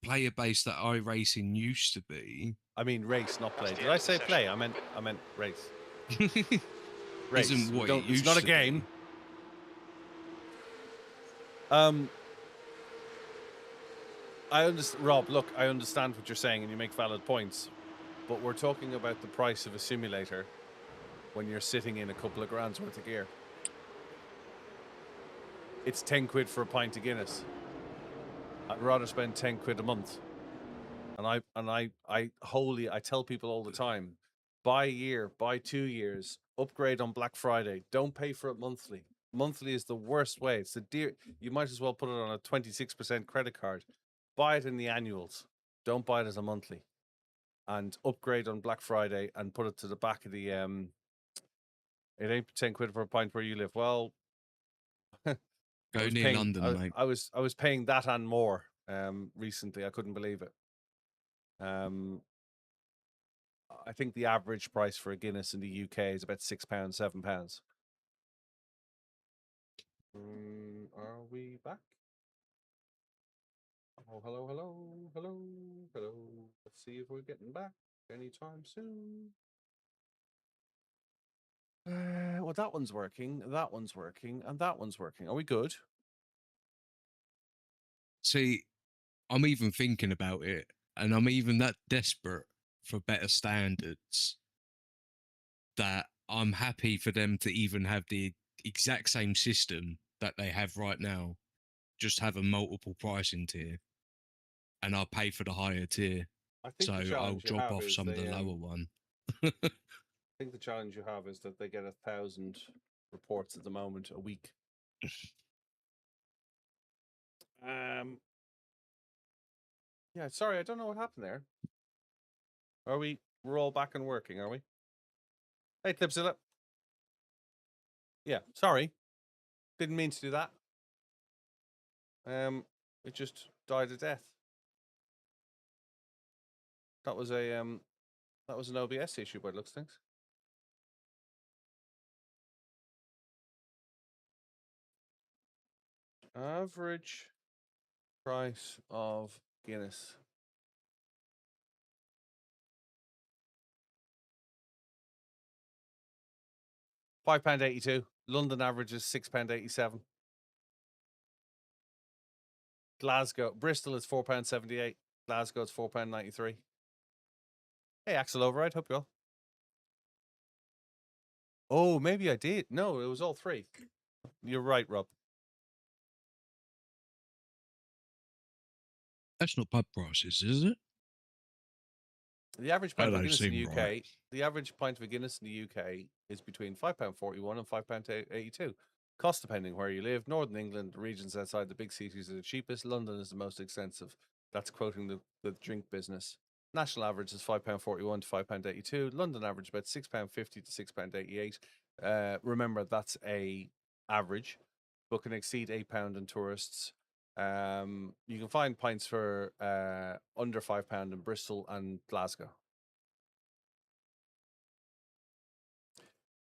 player base that iRacing used to be. I mean, race, not play. Did I say play? I meant race. Race. Isn't what it It's used not a to game. be. I understand, Rob. Look, I understand what you're saying, and you make valid points. But we're talking about the price of a simulator when you're sitting in a couple of grand's worth of gear. It's 10 quid for a pint of Guinness. I'd rather spend 10 quid a month. And I tell people all the time, buy a year, buy 2 years, upgrade on Black Friday. Don't pay for it monthly. Monthly is the worst way. It's the dear. You might as well put it on a 26% credit card. Buy it in the annuals. Don't buy it as a monthly. And upgrade on Black Friday and put it to the back of the it ain't 10 quid for a pint where you live. Well, Go near London, mate. I was paying that and more recently. I couldn't believe it. I think the average price for a Guinness in the UK is about £6, £7. Are we back? Oh, hello. Let's see if we're getting back anytime soon. Well, that one's working, and that one's working. Are we good? See, I'm even thinking about it, and I'm even that desperate for better standards that I'm happy for them to even have the exact same system that they have right now, just have a multiple pricing tier, and I'll pay for the higher tier. So I'll drop off some of the lower one. I think the challenge you have is that they get 1,000 reports at the moment a week. Yeah, sorry, I don't know what happened there. We're all back and working, are we? Hey, Clipzilla. Yeah, sorry. Didn't mean to do that. It just died a death. That was an OBS issue by the looks of things. Average price of Guinness. £5.82. London average is £6.87. Bristol is £4.78. Glasgow is £4.93. Hey, Axel Override, hope you well. Oh, maybe I did. No, it was all three. You're right, Rob. That's not pub prices, is it? The average pint of Guinness in the UK, right. The average pint of a Guinness in the UK is between £5.41 and £5.82. Cost depending where you live. Northern England, regions outside the big cities are the cheapest. London is the most expensive. That's quoting the drink business. National average is £5.41 to £5.82. London average about £6.50 to £6.88. Remember, that's a average, but can exceed £8 in tourists. You can find pints for under £5 in Bristol and Glasgow.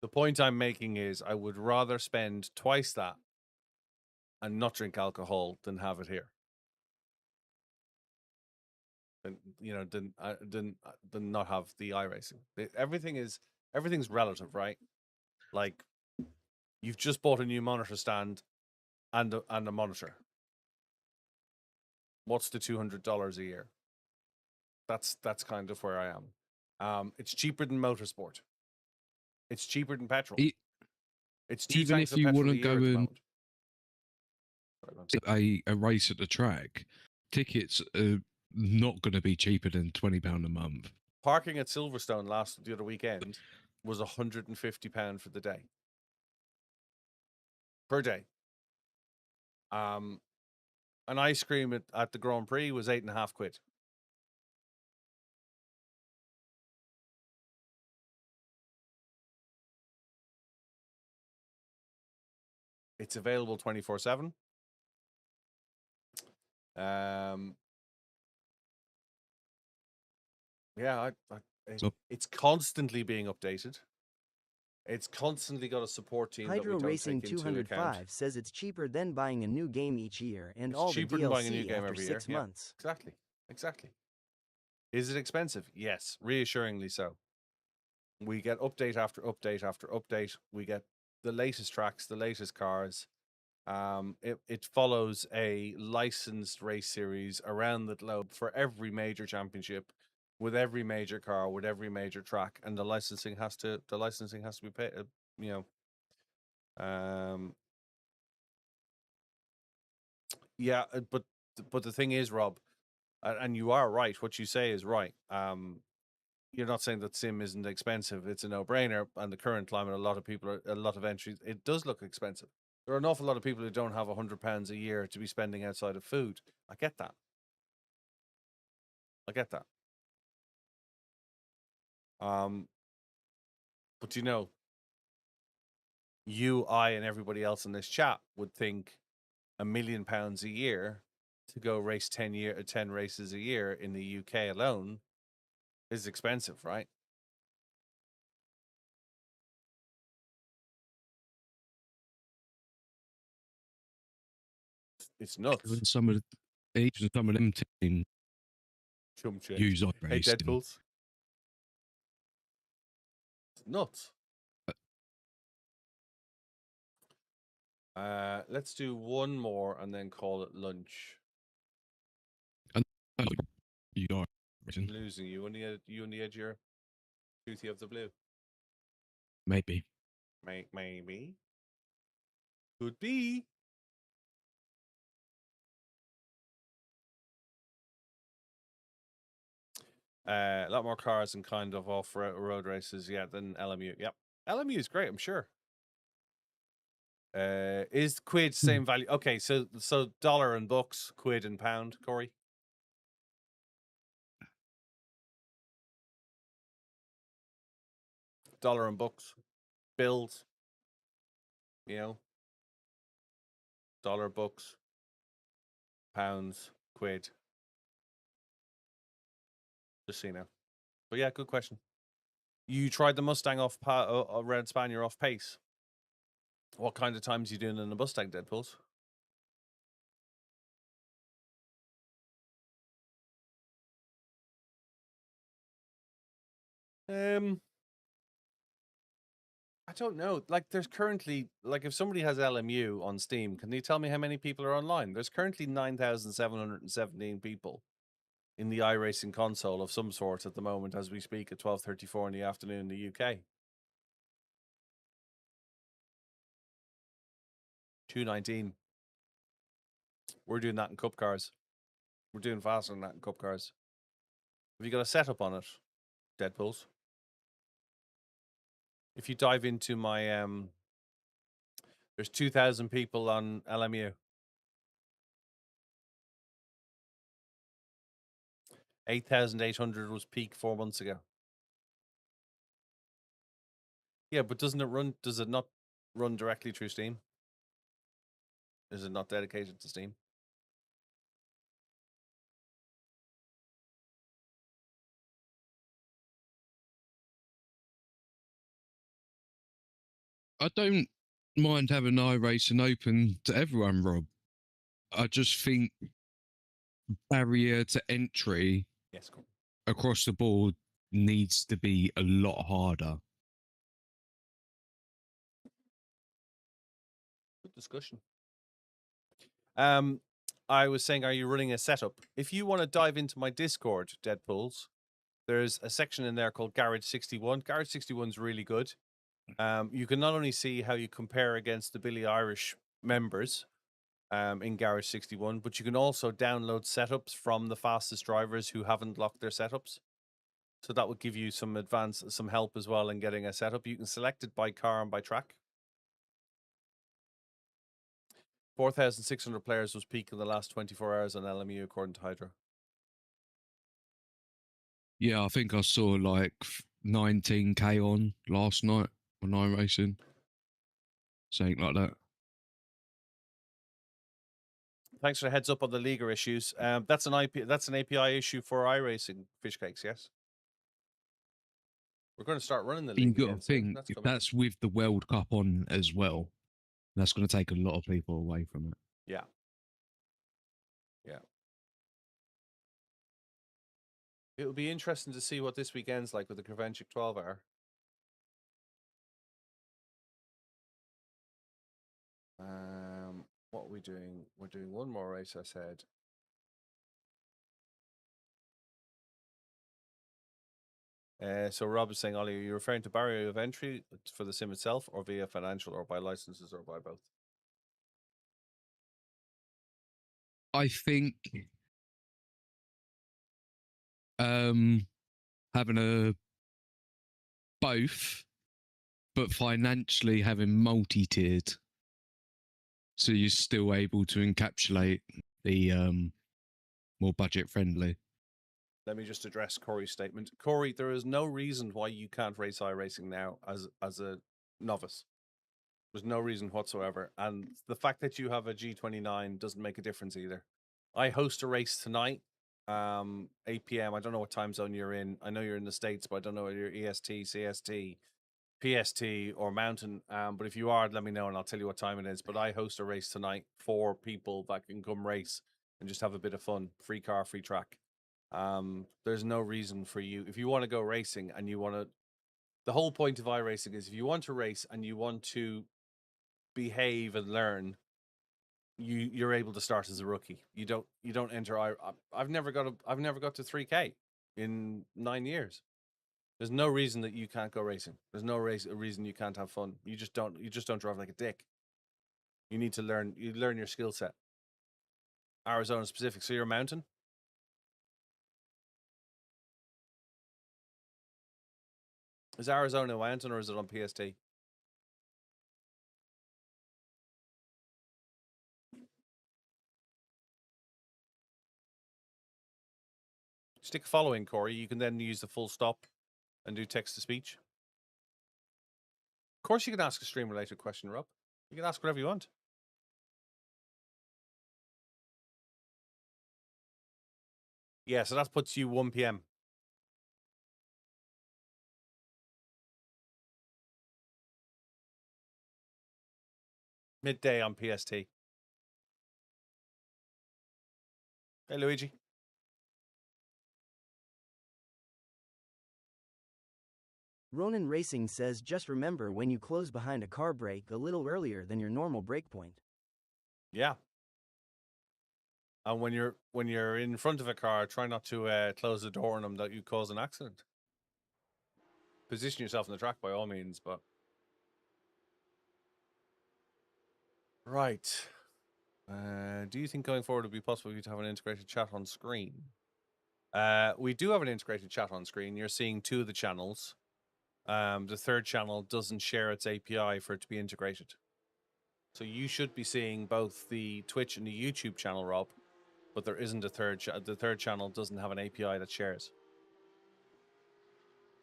The point I'm making is I would rather spend twice that and not drink alcohol than have it here. Than not have the iRacing. Everything's relative, right? Like, you've just bought a new monitor stand and a monitor. What's the $200 a year? That's kind of where I am. It's cheaper than motorsport. It's cheaper than petrol. It's two even tanks if of you petrol want a to year go at the and moment. a race at the track, tickets are not going to be cheaper than £20 a month. Parking at Silverstone the other weekend was £150 for the day. Per day. An ice cream at the Grand Prix was £8.50. It's available 24/7. Yeah, it's constantly being updated. It's constantly got a support team that we Hydro don't Racing take into account. 205 says it's cheaper than buying a new game each year and It's all the cheaper than buying a new DLC game after every 6 year. months. Yeah, exactly. Is it expensive? Yes, reassuringly so. We get update after update after update. We get the latest tracks, the latest cars. It follows a licensed race series around the globe for every major championship, with every major car, with every major track, and the licensing has to be paid. But the thing is, Rob, and you are right. What you say is right. You're not saying that sim isn't expensive. It's a no-brainer. And the current climate, a lot of entries. It does look expensive. There are an awful lot of people who don't have £100 a year to be spending outside of food. I get that. But you, I, and everybody else in this chat would think £1 million a year to go race 10 races a year in the UK alone is expensive, right? It's nuts. Some of them team use iRacing. Hey, Deadpools. It's nuts. Let's do one more and then call it lunch. You are losing you on the edge of your toothy of the blue. Maybe. Could be. A lot more cars and kind of off-road races, than LMU. Yep, LMU is great, I'm sure. Is quid same value? Okay, so dollar and bucks, quid and pound, Corey. Dollar and bucks, bills. Dollar, bucks, pounds, quid. Just so you know. But yeah, good question. You tried the Mustang Red Spanier off pace. What kind of times are you doing in the Mustang, Deadpools? I don't know. Like, there's currently, if somebody has LMU on Steam, can you tell me how many people are online? There's currently 9,717 people in the iRacing console of some sort at the moment as we speak at 12:34 in the afternoon in the UK. 219. We're doing that in cup cars. We're doing faster than that in cup cars. Have you got a setup on it, Deadpools? If you dive into my there's 2,000 people on LMU. 8,800 was peak 4 months ago. Yeah, but does it not run directly through Steam? Is it not dedicated to Steam? I don't mind having iRacing open to everyone, Rob. I just think barrier to entry Yes, cool. across the board needs to be a lot harder. Good discussion. I was saying, are you running a setup? If you want to dive into my Discord, Deadpools, there's a section in there called Garage 61. Garage 61 is really good. You can not only see how you compare against the BillyOirish members in Garage 61, but you can also download setups from the fastest drivers who haven't locked their setups. So that would give you some help as well in getting a setup. You can select it by car and by track. 4,600 players was peak in the last 24 hours on LMU, according to Hydro. Yeah, I think I saw like 19K on last night on iRacing. Something like that. Thanks for the heads up on the Liga issues. That's an API issue for iRacing fish cakes, yes? We're going to start running the Liga. You've got to think, if that's with the World Cup on as well, that's going to take a lot of people away from it. Yeah. Yeah. It will be interesting to see what this weekend's like with the Kravenchik 12-hour. What are we doing? We're doing one more race, I said. So Rob is saying, Ollie, are you referring to barrier of entry for the sim itself, or via financial, or by licenses, or by both? I think having a both, but financially having multi-tiered, so you're still able to encapsulate the more budget friendly. Let me just address Corey's statement. Corey, there is no reason why you can't race iRacing now as a novice. There's no reason whatsoever. And the fact that you have a G29 doesn't make a difference either. I host a race tonight, 8 p.m. I don't know what time zone you're in. I know you're in the States, but I don't know whether you're EST, CST, PST, or Mountain. But if you are, let me know and I'll tell you what time it is. But I host a race tonight for people that can come race and just have a bit of fun. Free car, free track. There's no reason for you. If you want to go racing and you want to, the whole point of iRacing is if you want to race and you want to behave and learn, you're able to start as a rookie. You don't enter. I've never got to 3K in 9 years. There's no reason that you can't go racing. There's no reason you can't have fun. You just don't drive like a dick. You need to learn. You learn your skill set. Arizona specific. So you're a mountain. Is Arizona a mountain or is it on PST? Stick following, Corey. You can then use the full stop and do text to speech. Of course, you can ask a stream related question, Rob. You can ask whatever you want. Yeah, so that puts you 1 p.m. Midday on PST. Hey, Luigi. Ronan Racing says just remember when you close behind a car brake a little earlier than your normal brake point. Yeah. And when you're in front of a car, try not to close the door on them that you cause an accident. Position yourself on the track by all means, but right. Do you think going forward it would be possible for you to have an integrated chat on screen? We do have an integrated chat on screen. You're seeing 2 of the channels. The third channel doesn't share its API for it to be integrated. So you should be seeing both the Twitch and the YouTube channel, Rob. but there isn't a third. The third channel doesn't have an API that shares.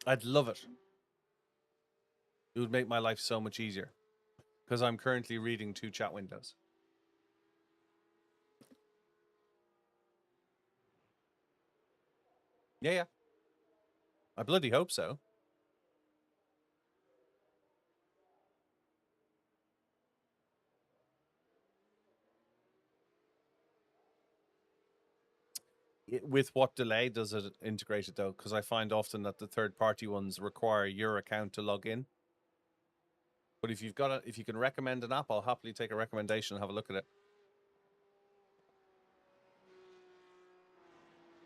I'd love it. It would make my life so much easier, because I'm currently reading 2 chat windows. Yeah. I bloody hope so. With what delay does it integrate it though? Because I find often that the third-party ones require your account to log in. But if you've got if you can recommend an app, I'll happily take a recommendation and have a look at it.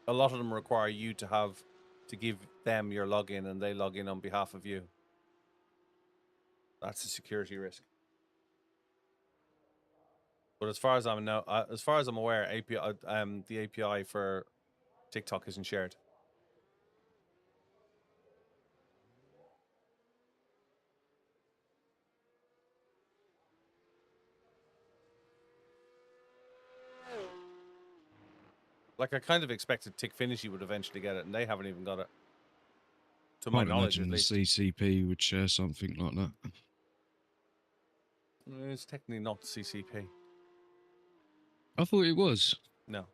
A lot of them require you to give them your login, and they log in on behalf of you. That's a security risk. But as far as I'm aware, the API for TikTok isn't shared. Like, I kind of expected TickFinishy would eventually get it, and they haven't even got it. To my knowledge, at least. The CCP would share something like that. It's technically not CCP. I thought it was. No.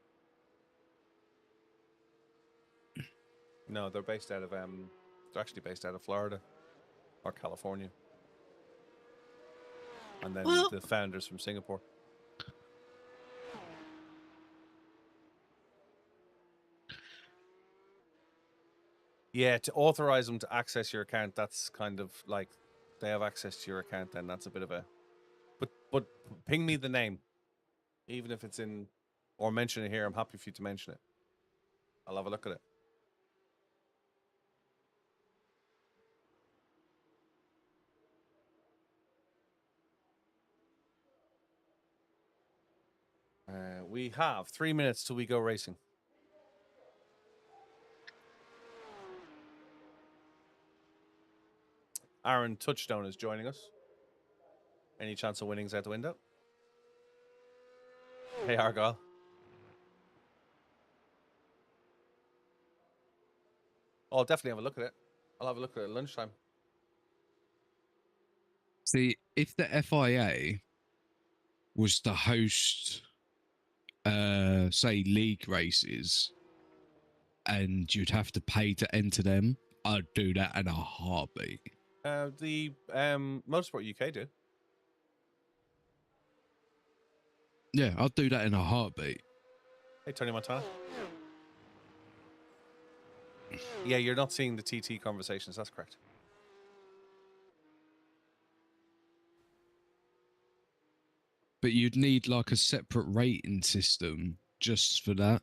No, they're based out of they're actually based out of Florida or California. And then the founders from Singapore. Yeah, to authorize them to access your account, that's kind of like they have access to your account, then that's a bit of a but ping me the name. Even if it's in or mention it here, I'm happy for you to mention it. I'll have a look at it. We have 3 minutes till we go racing. Aaron Touchstone is joining us. Any chance of winnings out the window? Hey, Argyle. Oh, I'll definitely have a look at it. I'll have a look at it at lunchtime. See, if the FIA was to host, say, league races, and you'd have to pay to enter them, I'd do that in a heartbeat. The Motorsport UK do. Yeah, I'd do that in a heartbeat. Hey, Tony Montana. Yeah, you're not seeing the TT conversations. That's correct. But you'd need like a separate rating system just for that.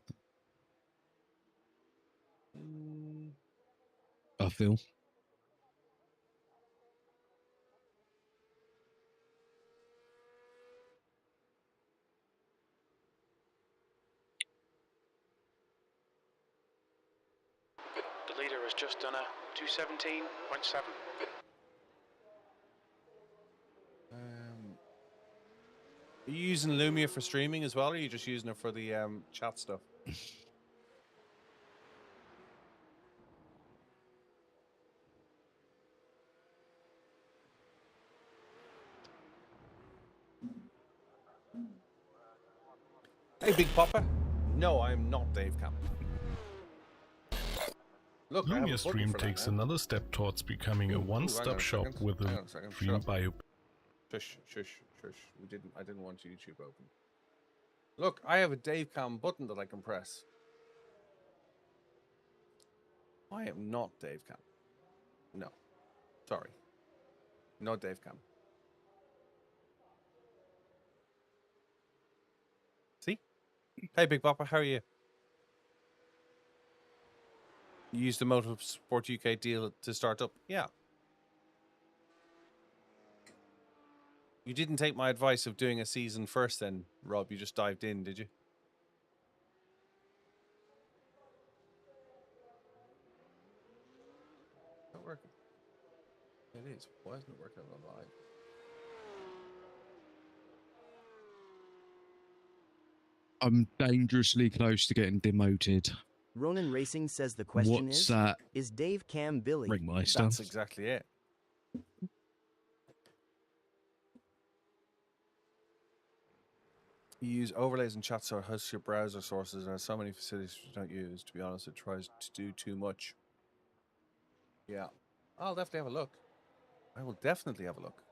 I feel. The leader has just done a 217.7. Are you using Lumia for streaming as well, or are you just using it for the chat stuff? Hey, Big Papa. No, I'm not Dave Camp. Look, Lumia Stream takes another step towards becoming a one-stop shop with a stream bio. Shush, shush, shush. I didn't want YouTube open. Look, I have a Dave Cam button that I can press. I am not Dave Cam. No. Sorry. No Dave Cam. See? Hey, Big Bopper, how are you? You used the Motorsport UK deal to start up? Yeah. You didn't take my advice of doing a season first then, Rob. You just dived in, did you? Not working. It is. Why isn't it working on live? I'm dangerously close to getting demoted. Ronan Racing says the question What's that? Is Dave Cam Billy? Ringmeister. That's exactly it. You use overlays and chat so hosts your browser sources. There are so many facilities you don't use. To be honest, it tries to do too much. Yeah, I'll definitely have a look. I will definitely have a look.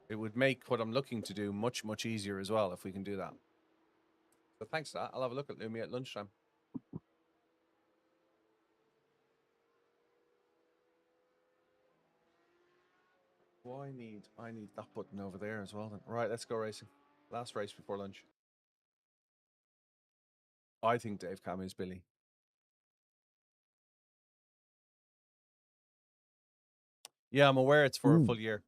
It would make what I'm looking to do much, much easier as well if we can do that. So thanks for that. I'll have a look at Lumi at lunchtime. Oh, I need that button over there as well then. Right, let's go racing. Last race before lunch. I think Dave Cam is Billy. Yeah, I'm aware it's for a full year.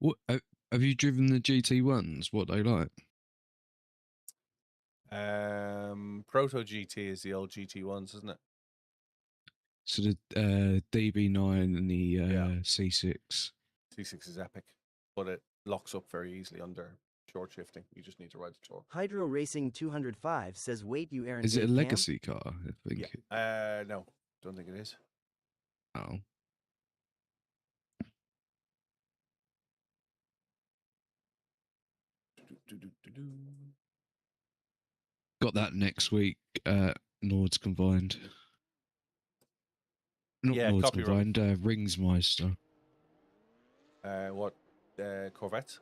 What have you driven the GT1s? What they like? Proto GT is the old GT1s, isn't it? So the DB9 and the C6. C6 is epic, but it locks up very easily under short shifting. You just need to ride the torque. Hydro Racing 205 says, "Wait, you Aaron." Is it a Cam? legacy car? I think. Yeah. No, don't think it is. Oh. Got that next week at Nords Combined. Not Nords Combined, Ringsmeister. What? Corvettes?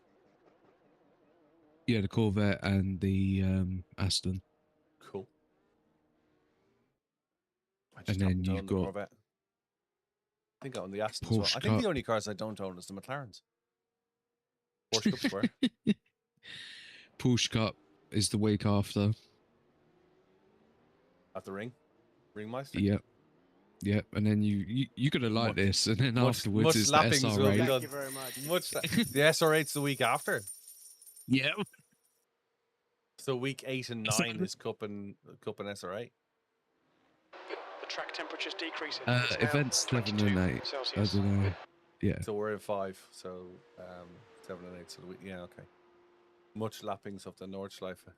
Yeah, the Corvette and the Aston. Cool. And then you've got Corvette. I think I own the Aston Porsche as well. I think the only cars I don't own is the McLarens. Porsche Cup Square. Porsche Cup is the week after. At the Ringmeister? Yep. Yep. And then you're gonna like this, and then afterwards is the SR8. Thank you very much. The SR8's the week after. Yeah. So week 8 and 9 is Cup and SR8. The track temperature's decreasing. Events 7 and 8. Celsius. I don't know. Yeah. So we're in 5. So 7 and 8. So the week, yeah, okay. Much lappings of the Nordschleife.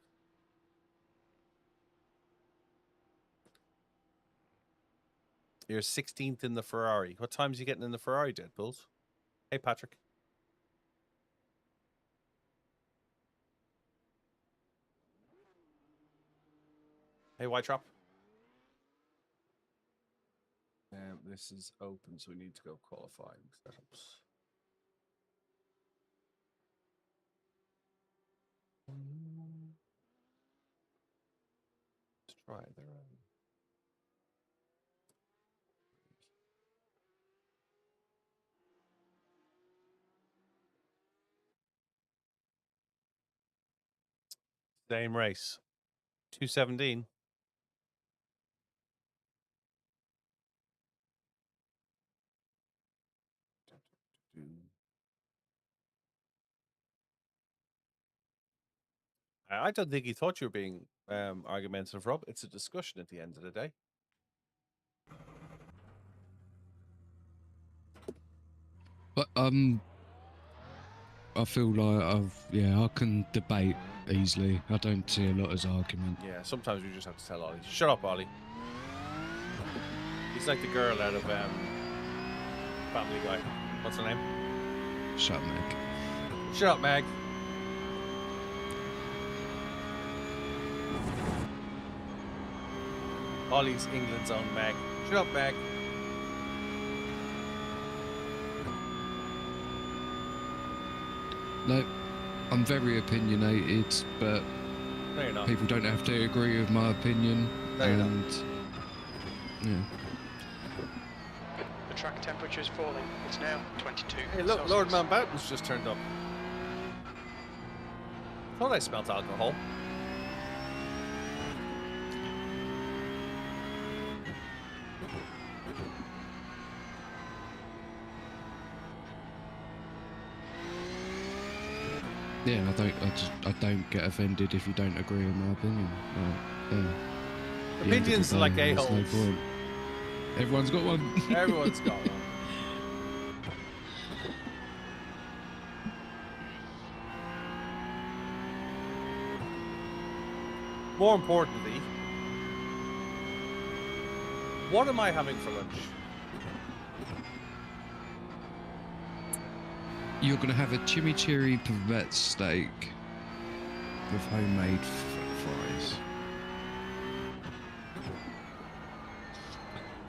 You're 16th in the Ferrari. What time's you getting in the Ferrari, Deadpools? Hey, Patrick. Hey, White Trap. This is open, so we need to go qualifying setups. Let's try their own. Same race. 217. I don't think he thought you were being argumentative, Rob. It's a discussion at the end of the day. But I feel like I can debate easily. I don't see a lot as argument. Yeah, sometimes we just have to tell Ollie, shut up, Ollie. He's like the girl out of Family Guy. What's her name? Shut up, Meg. Shut up, Meg. Ollie's England's own Meg. Shut up, Meg. No, I'm very opinionated, but No, you're not. people don't have to agree with my opinion. No, you're not. Yeah. The track temperature is falling. It's now 22. Hey, look, Celsius. Lord Mountbatten's just turned up. Thought I smelt alcohol. Yeah, I don't get offended if you don't agree with my opinion. Yeah. the end of the Opinions are day, like there's a-holes. no point. Everyone's got one. Everyone's got one. More importantly, what am I having for lunch? You're going to have a chimichurri pavette steak with homemade fries.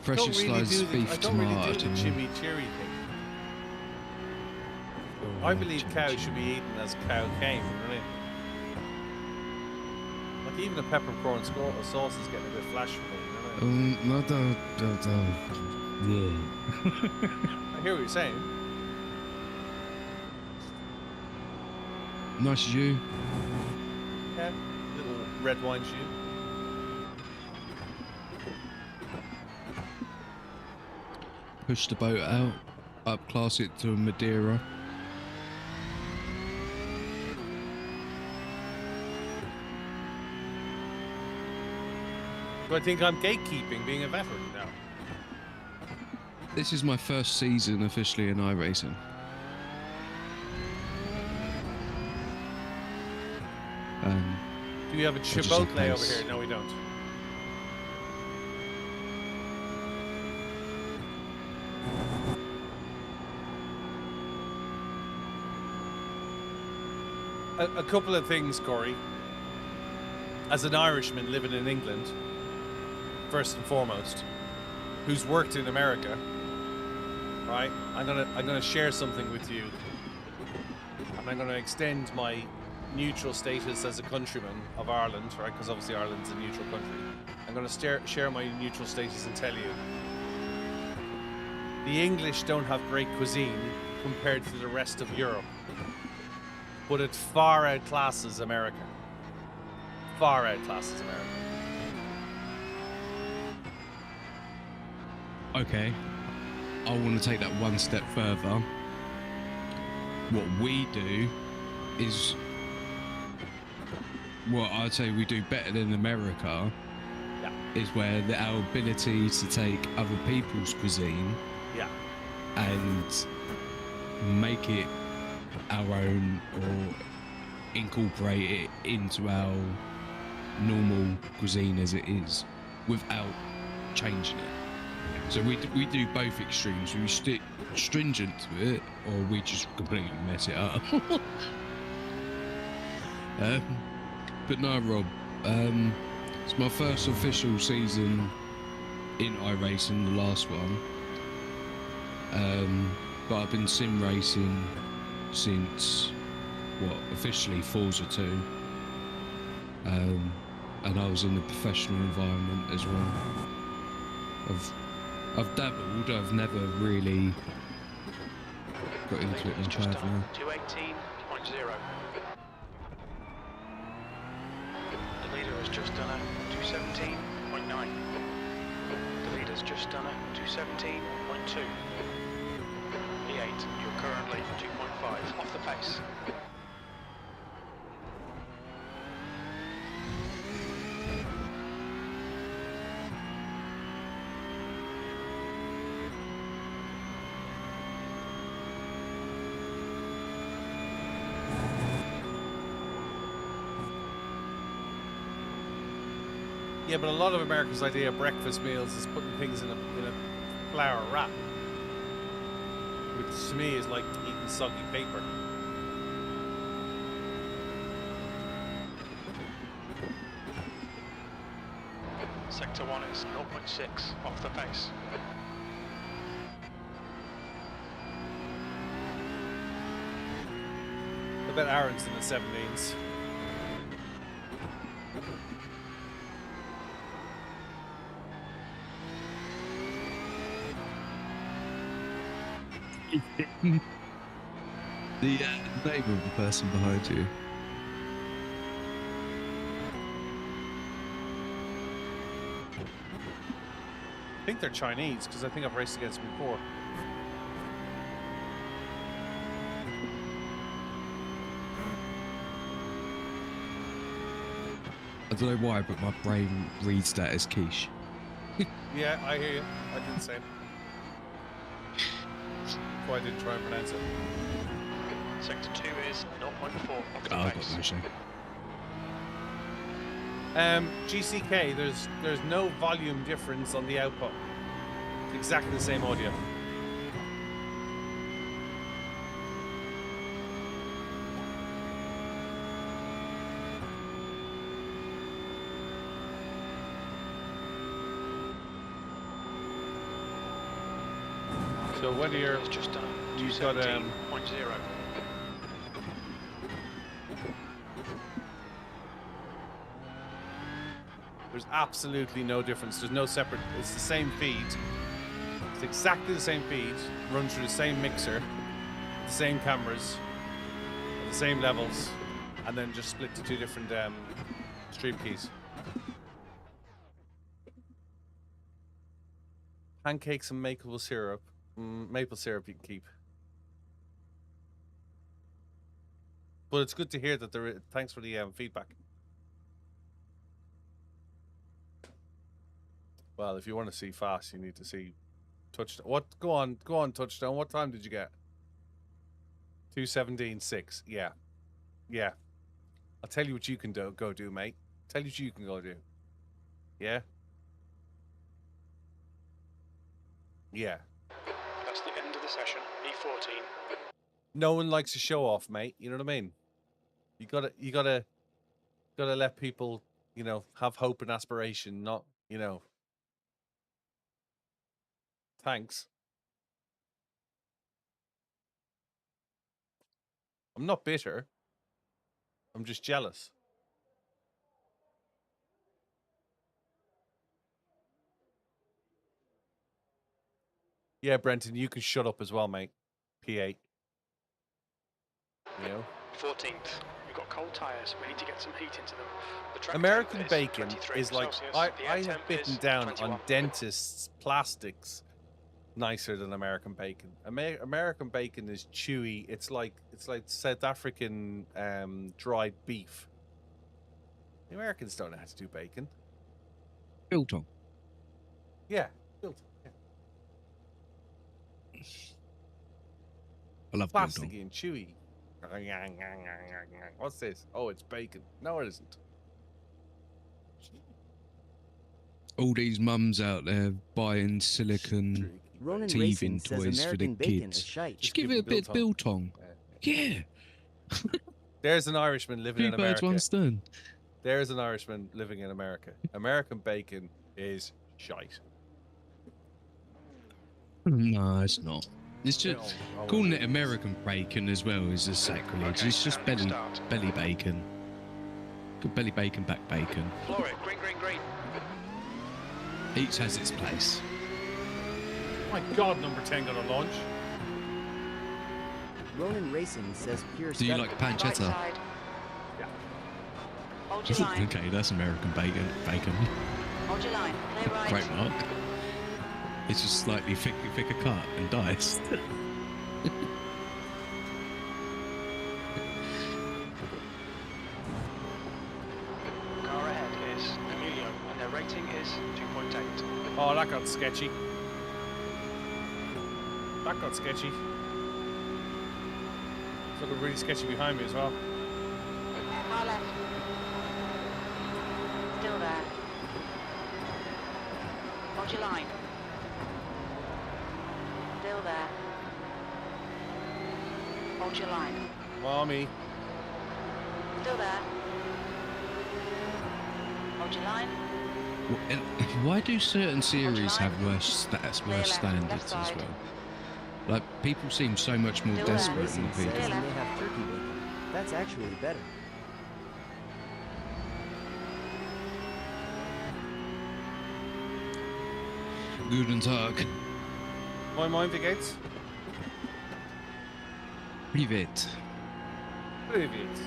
Freshly sliced beef, I don't really tomato. do the chimichurri thing. I believe cows should be eaten as cow came, really. Like even a peppercorn sauce is getting a bit flash for me. No, yeah. I hear what you're saying. Nice as you. Yeah, little red wine shoe. Push the boat out, upclass it to a Madeira. Do I think I'm gatekeeping being a veteran now? This is my first season officially in iRacing. Do we have a Chipotle over here? No, we don't. A couple of things, Corey. As an Irishman living in England, first and foremost, who's worked in America, right? I'm gonna share something with you, and I'm gonna extend my neutral status as a countryman of Ireland, right? Because obviously Ireland's a neutral country. I'm gonna share my neutral status and tell you, the English don't have great cuisine compared to the rest of Europe, but it far outclasses America. Far outclasses America. Okay, I want to take that one step further. What we do is what I'd say we do better than America. Yeah. Is where our ability to take other people's cuisine, Yeah. and make it our own or incorporate it into our normal cuisine as it is without changing it. So we do both extremes. We stick stringent to it, or we just completely mess it up. But no, Rob, it's my first official season in iRacing, the last one. But I've been sim racing since, officially Forza 2. And I was in the professional environment as well. I've dabbled, I've never really got into it much either. 218.0. The leader has just done a 217.9. The leader's just done a 217.2. E8, you're currently 2.5 off the pace. Yeah, but a lot of America's idea of breakfast meals is putting things in a flour wrap, which to me is like eating soggy paper. Sector 1 is 0.6 off the pace. I bet Aaron's in the 17s. The name of the person behind you. I think they're Chinese, because I think I've raced against them before. I don't know why, but my brain reads that as quiche. Yeah, I hear you. I did the same. That's why I didn't try and pronounce it. Sector 2 is 0.4 off the Oh, I've base. got no shame. GCK, there's no volume difference on the output. It's exactly the same audio. So when you're just done you've got 217.0. there's absolutely no difference. There's no separate. It's the same feed. It's exactly the same feed. Run through the same mixer, the same cameras, the same levels, and then just split to two different stream keys. Pancakes and maple syrup. Maple syrup you can keep. But it's good to hear that there is. Thanks for the feedback. Well, if you want to see fast, you need to see touchdown. What? Go on, touchdown. What time did you get? 2:17.6. Yeah, yeah. I'll tell you what you can do. Go do, mate. Tell you what you can go do. Yeah. Yeah. That's the end of the session. E14. No one likes to show off, mate. You know what I mean? You gotta let people, you know, have hope and aspiration, not, you know. Thanks. I'm not bitter. I'm just jealous. Yeah, Brenton, you can shut up as well, mate. P8. You know? 14th. We've got cold tyres. We need to get some heat into them. The track American temp bacon 23 is like, Celsius. I The air have temp bitten is down 21. on dentists' plastics nicer than American bacon. American bacon is chewy. It's like South African dried beef. The Americans don't know how to do bacon. Biltong. Yeah, built. Yeah. I love biltong. Plasticky and chewy. What's this? Oh, it's bacon. No, it isn't. All these mums out there buying silicon Ronan teething Racing says toys for the American bacon kids. is shite. Just give it a bit of biltong. Yeah. There's an Irishman living in Two birds, America. one stone. There's an Irishman living in America. American bacon is shite. No, it's not. It's just calling it American bacon as well is a sacrilege. Okay, it's just and belly start. bacon. Good belly bacon, back bacon. Floor it. Green, green, green. Each has its place. My God, number 10 got a launch. Ronan Racing says pure Do you stutter. like Right pancetta? side. Hold your line. Okay, that's American bacon. Hold your line. Play right. Great mark. It's just slightly thicker cut and diced. Car ahead is Emilio, and their rating is 2.8. Oh, that got sketchy. That got sketchy. It's looking really sketchy behind me as well. Car left. Still there. Hold your line. Still there. Hold your line. Mommy. Still there. Hold your line. Why do certain series line. have worse Clear worse left, left standards as side. well? Like people seem so much more Still there. desperate in the Racing says video. they have turkey bacon. That's actually better. Guten Tag. Moin, wie geht's? Privet. Привет.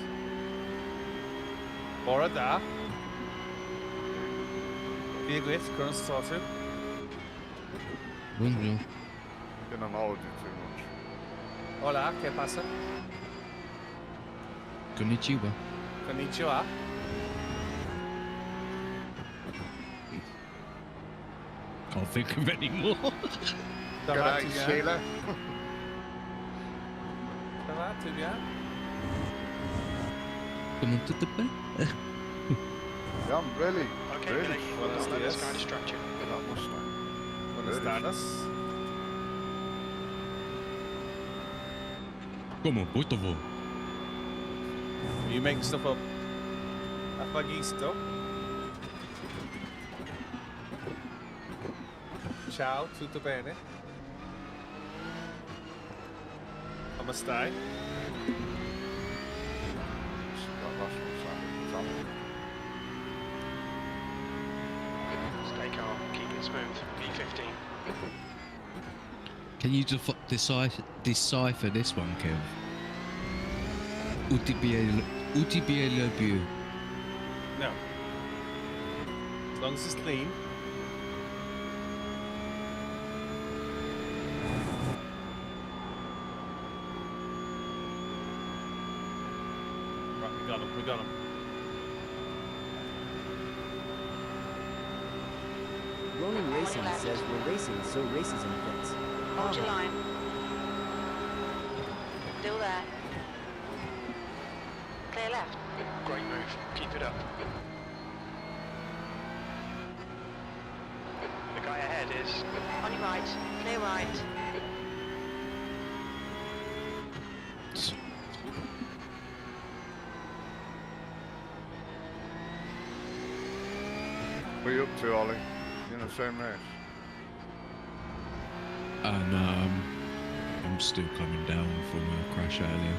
Boroda. Wie geht's? Können wir uns talk? Bonjour. Been on holiday too much. Hola, ¿qué pasa? Konnichiwa. Konnichiwa. can't think of any more. Good night, Sheila. Come on to the bed. Yeah, I'm really, Okay, really Billy, Well, don't let's let do this this. guy distract you. that Mustang. Buenas Really. tardes. Come on, por favor. You make stuff up. Affagisto. Ciao, tutto bene? Come stai? Stay calm, keep it smooth. B15. Can you decipher this one, Kev? UTBA le but. No. As long as it's clean. Right, we got him, we got him. Ronin Racing says we're racing, so racism fits. Hold your line. Still there. Clear left. Great move, keep it up. The guy ahead is... On your right. Clear right. What are you up to, Ollie? You in the same race? No, I'm still coming down from a crash earlier.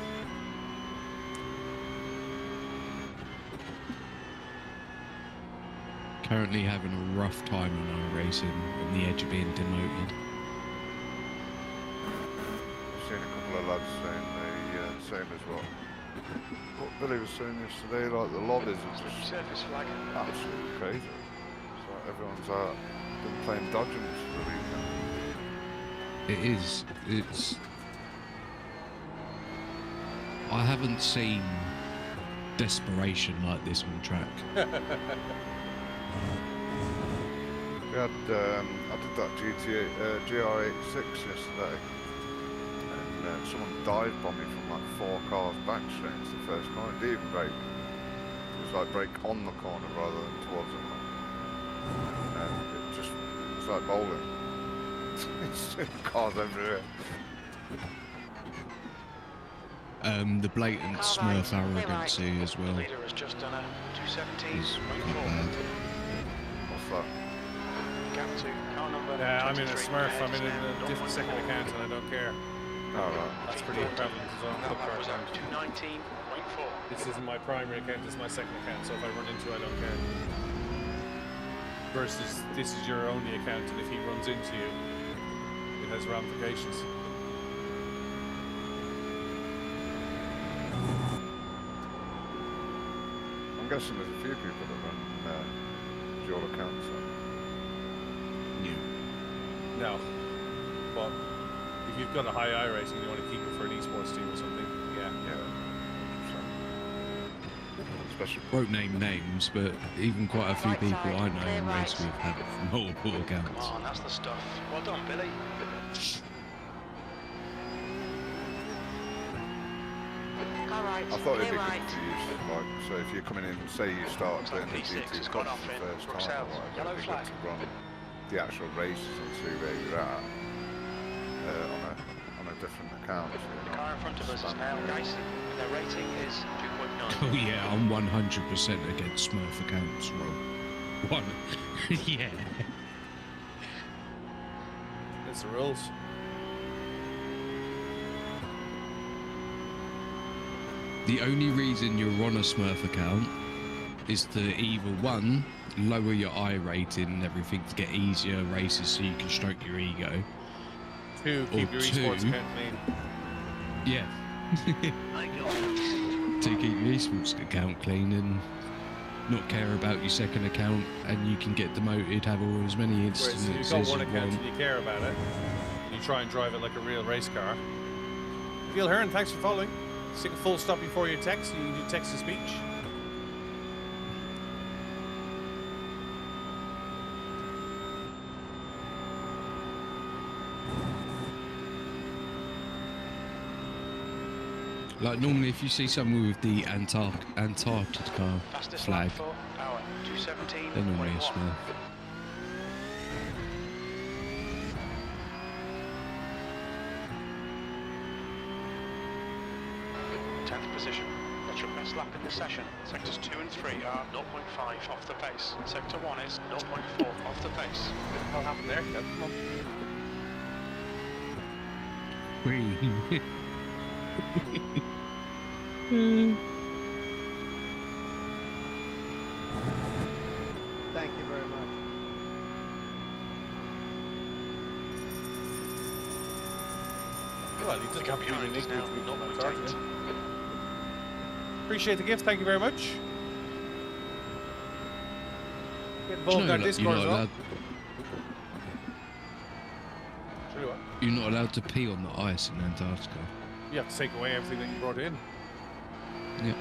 Currently having a rough time in iRacing on the edge of being demoted. I've seen a couple of lads saying the same as what Billy was saying yesterday, like the lobbies are just Surface flag. absolutely crazy. It's like everyone's out, been playing dodgems for the weekend. It is. It's. I haven't seen desperation like this on track. We had, I did that GR86 yesterday, and someone dived on me from like 4 cars back straight into the first corner. It didn't even brake. It was like brake on the corner rather than towards them. And it was like bowling. It's cars everywhere. The blatant Smurf arrogancy as well Leader has just done a 217. is Right quite four. bad. What's that? Gap 2, car number Yeah, I'm in a 23. Smurf, I'm in Ahead a is different second 0.4. account and I don't care. Alright. That's pretty prevalent as well. That was up 219.4. This isn't my primary account, this is my second account, so if I run into it, I don't care. Versus, this is your only account, and if he runs into you, it has ramifications. I'm guessing there's a few people that run dual accounts. No. But if you've got a high iRacing and you want to keep it for an esports team or something, yeah. Especially Won't name names, but even quite a few Right people side, I know clear in right. race we've had it from multiple Come accounts. on, that's the stuff. Well done, Billy. Car right. I thought it'd Clear be right. good to use, like, so if you're coming in, say you start Looks like playing the P6 GT has gone Cup off for the in first Brooks time, South. or whatever, Yellow it'd be good flag. to run the actual races and see where you're at on a different account. So The you're car in not front of us is standing now there. racing. Their rating is 2.9. Oh yeah, I'm 100% against Smurf accounts, Rob. Yeah. It's the rules. The only reason you're on a Smurf account is to either one, lower your I rating and everything to get easier races so you can stroke your ego. 2, keep Or your two. esports account clean. Yeah. To keep your esports account clean and not care about your second account, and you can get demoted, have all as many Whereas if instances you've got as one you account want. and you care about it, you try and drive it like a real race car. Gil Hearn, thanks for following. Stick a full stop before your text, you can do text to speech. Like normally, if you see someone with the Antarctica Fastest flag, lap for hour, 2:17.1. they're normally a Smurf. 10th position. That's your best lap in the session. Sectors 2 and 3 are 0.5 off the pace. Sector 1 is 0.4 off the pace. What happened there, Kev? Come on. Thank you very much. Well, he doesn't have to be Behind unique is now with 0.8. Appreciate the gift. Thank you very much. Get involved in our Discord as well. Tell you what, You're not allowed to pee on the ice in Antarctica. you have to take away everything that you brought in. Yeah.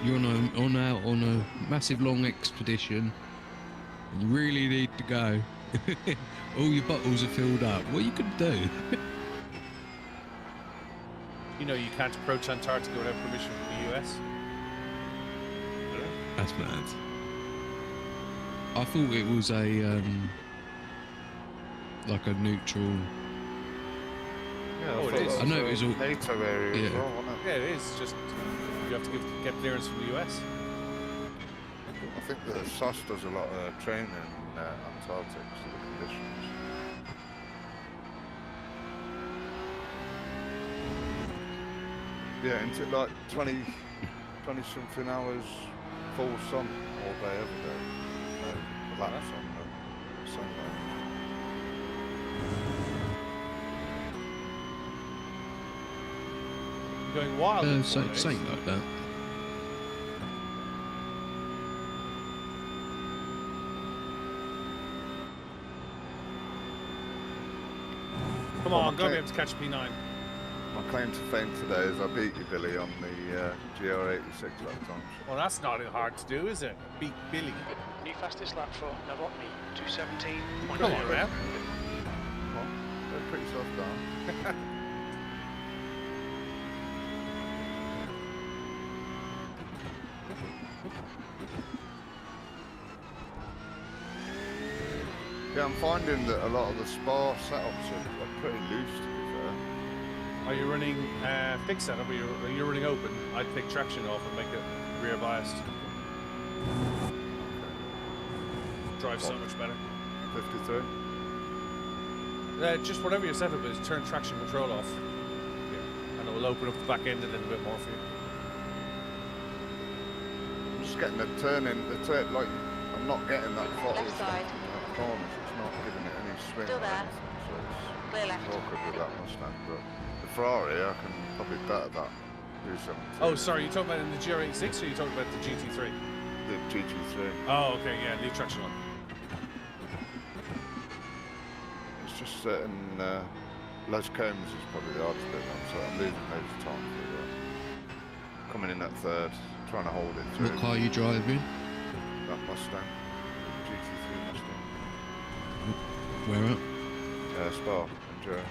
You're on a massive long expedition. And you really need to go. All your bottles are filled up. What are you gonna do? You know you can't approach Antarctica without permission from the US. That's mad. I thought it was a like a neutral. Yeah, Oh, thought it is. that I know was it was a all- NATO area as yeah. well, wasn't it? Yeah, it is. Just you have to get clearance from the US. I think the SAS does a lot of training in Antarctic, so the conditions. Yeah, into like 20 something hours full sun all day, every day. Relax on the Sunday. You're going wild. in 4 days. Something like that. Come on, go be able to catch P9. My claim to fame today is I beat you, Billy, on the GR86 lap times. Well, that's not hard to do, is it? Beat Billy. New fastest lap for Novotny, 2:17.0. Come on, man. Come on, don't put yourself down. Yeah, I'm finding that a lot of the Spa setups are pretty loose, to be fair. Are you running fixed setup or you're running open? I'd take traction off and make it rear biased. Drives so much better. 53. Just whatever your setup is, turn traction control off. Yeah. And it will open up the back end a little bit more for you. I'm just getting the turn in, like, I'm not getting that throttle Left side. corners, it's not giving it any swing. Still or there. anything, so Clear it's left. awkward with that Mustang, but the Ferrari, I can probably better that. Do something. Oh, sorry, you're talking about in the GR86 or you're talking about the GT3? The GT3. Oh, okay, yeah, leave traction on. It's just certain, Les Combs is probably the hardest bit, so I'm losing loads of time for that. Coming in at third, trying to hold it through. What car are you driving? That Mustang. GT3 Mustang. Where up? Spa, endurance.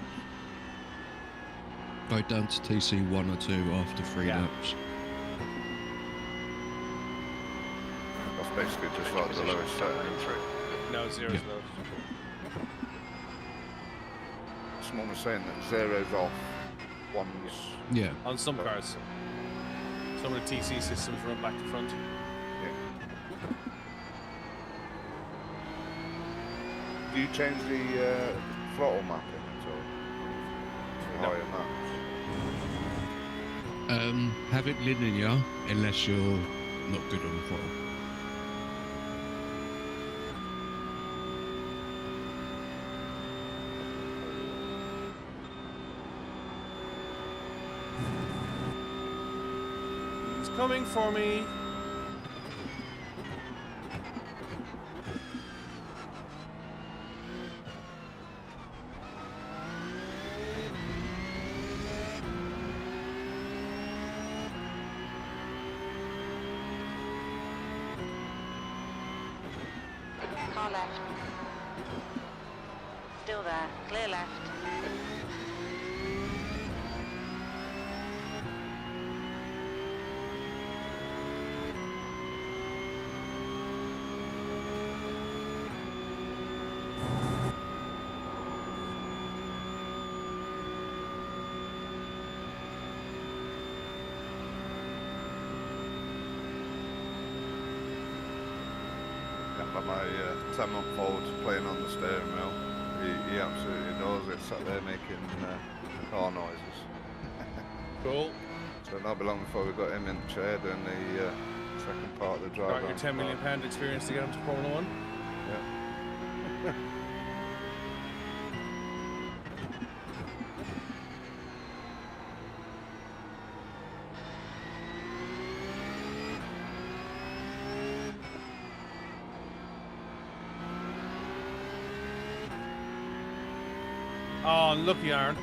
Go down to TC1 or 2 after 3 Yeah. laps. That's basically just like the lowest setting. No, zero's Yeah. low. Someone was saying that zero's off, one's... Yeah. On some cars. Some of the TC systems run back to front. Do you change the throttle mapping at all? No. Higher maps? Have it linear unless you're not good on the throttle. He's coming for me. Car left. Still there. Clear left. my 10-month-old playing on the steering wheel. He absolutely adores it, sat there making car noises. Cool. So not be long before we got him in the chair doing the second part of the drive. Got your £10 million experience to get him to Formula 1? Yeah. Oh, lucky Aaron.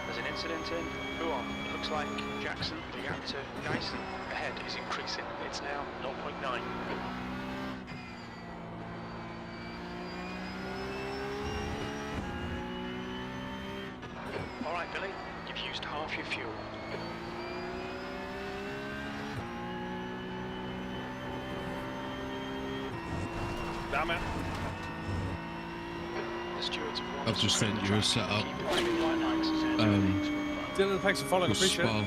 There's an incident in. Who on? It looks like Jackson, the gap to Dyson ahead is increasing. It's now 0.9. All right, Billy, you've used half your fuel. Damn it. The stewards have I've just sent you a setup. Dylan, thanks for following. Appreciate it.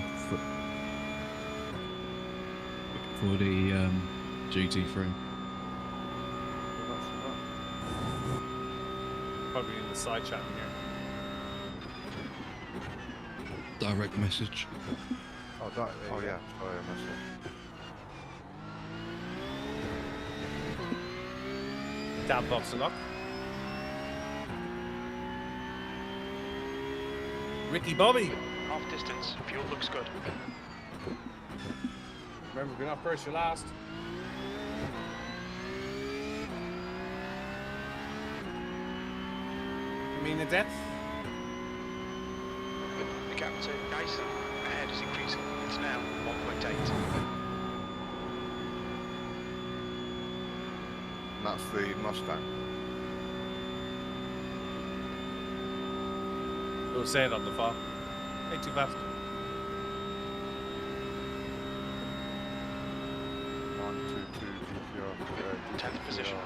For the GT3. Probably in the side chat in here. Direct message. Oh, yeah, sorry, I missed it. Dab box and lock. Ricky Bobby. Half distance, fuel looks good. Remember, we're not first, you're last. Mean the depth. The gap to Dyson ahead is increasing. It's now 1.8. And that's the Mustang. We'll say it on the far. Ain't too fast. 122 GTR. 10th position.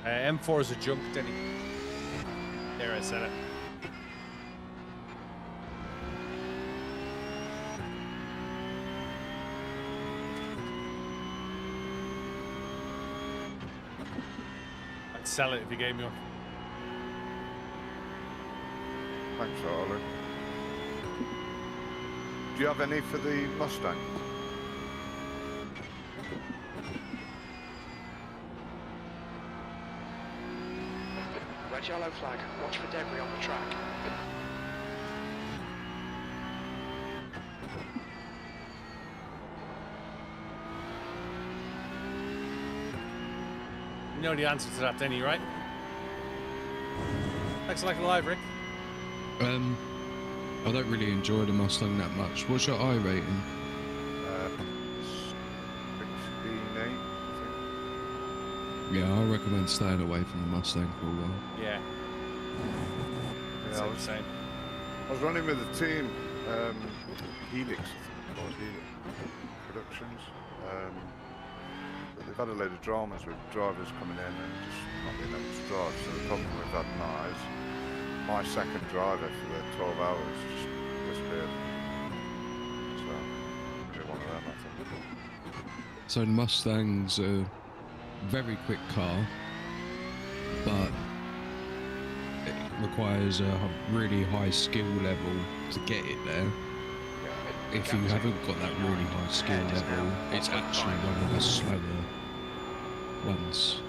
M4 is a jump, Denny. There, I said it. I'd sell it if you gave me one. Thanks, Harley. Do you have any for the Mustang? Red yellow flag. Watch for debris on the track. You know the answer to that, Denny, right? Thanks for liking live, Rick. I don't really enjoy the Mustang that much. What's your I rating? 16.8, I think. Yeah, I recommend staying away from the Mustang for a while. Yeah. Yeah, I was running with the team, Helix, or Helix Productions. But they've had a load of dramas with drivers coming in and just not being able to drive. So the problem we've had now is my second driver for the 12 hours just disappeared. So, really one of them, I think. So the Mustang's a very quick car, but it requires a really high skill level to get it there. If you haven't got that really high skill level, it's actually one of the slower ones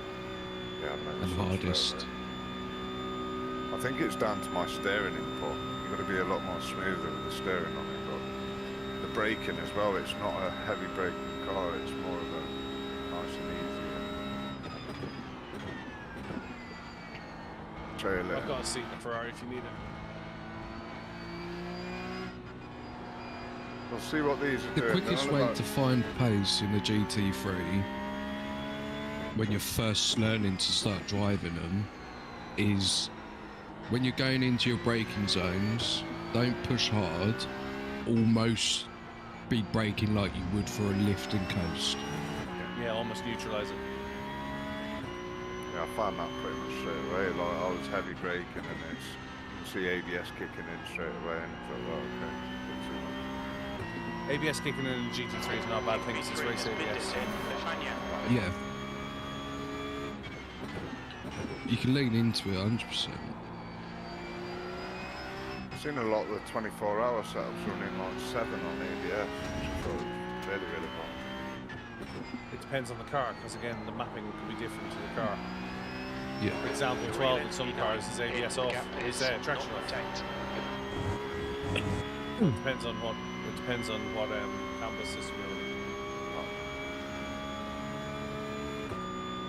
and hardest. I think it's down to my steering input. You've got to be a lot more smoother with the steering on it, but the braking as well, it's not a heavy braking car, it's more of a nice and easy trailer. I've got a seat in the Ferrari if you need it. We'll see what these are The doing. quickest way to find pace in the GT3 when you're first learning to start driving them is when you're going into your braking zones, don't push hard, almost be braking like you would for a lift and coast. Yeah, almost neutralise it. Yeah, I found that pretty much straight away. Like I was heavy braking and it's see ABS kicking in straight away and it's like, well, okay. ABS kicking in GT3 is not a bad thing. It's race ABS. Yeah. You can lean into it 100%. I've seen a lot of the 24-hour setups running like 7 on ABS, which I thought was really, really hot. It depends on the car, because again, the mapping could be different to the car. Yeah. For example, 12 in some cars is ABS off, is traction off. It depends on what canvas system you're running.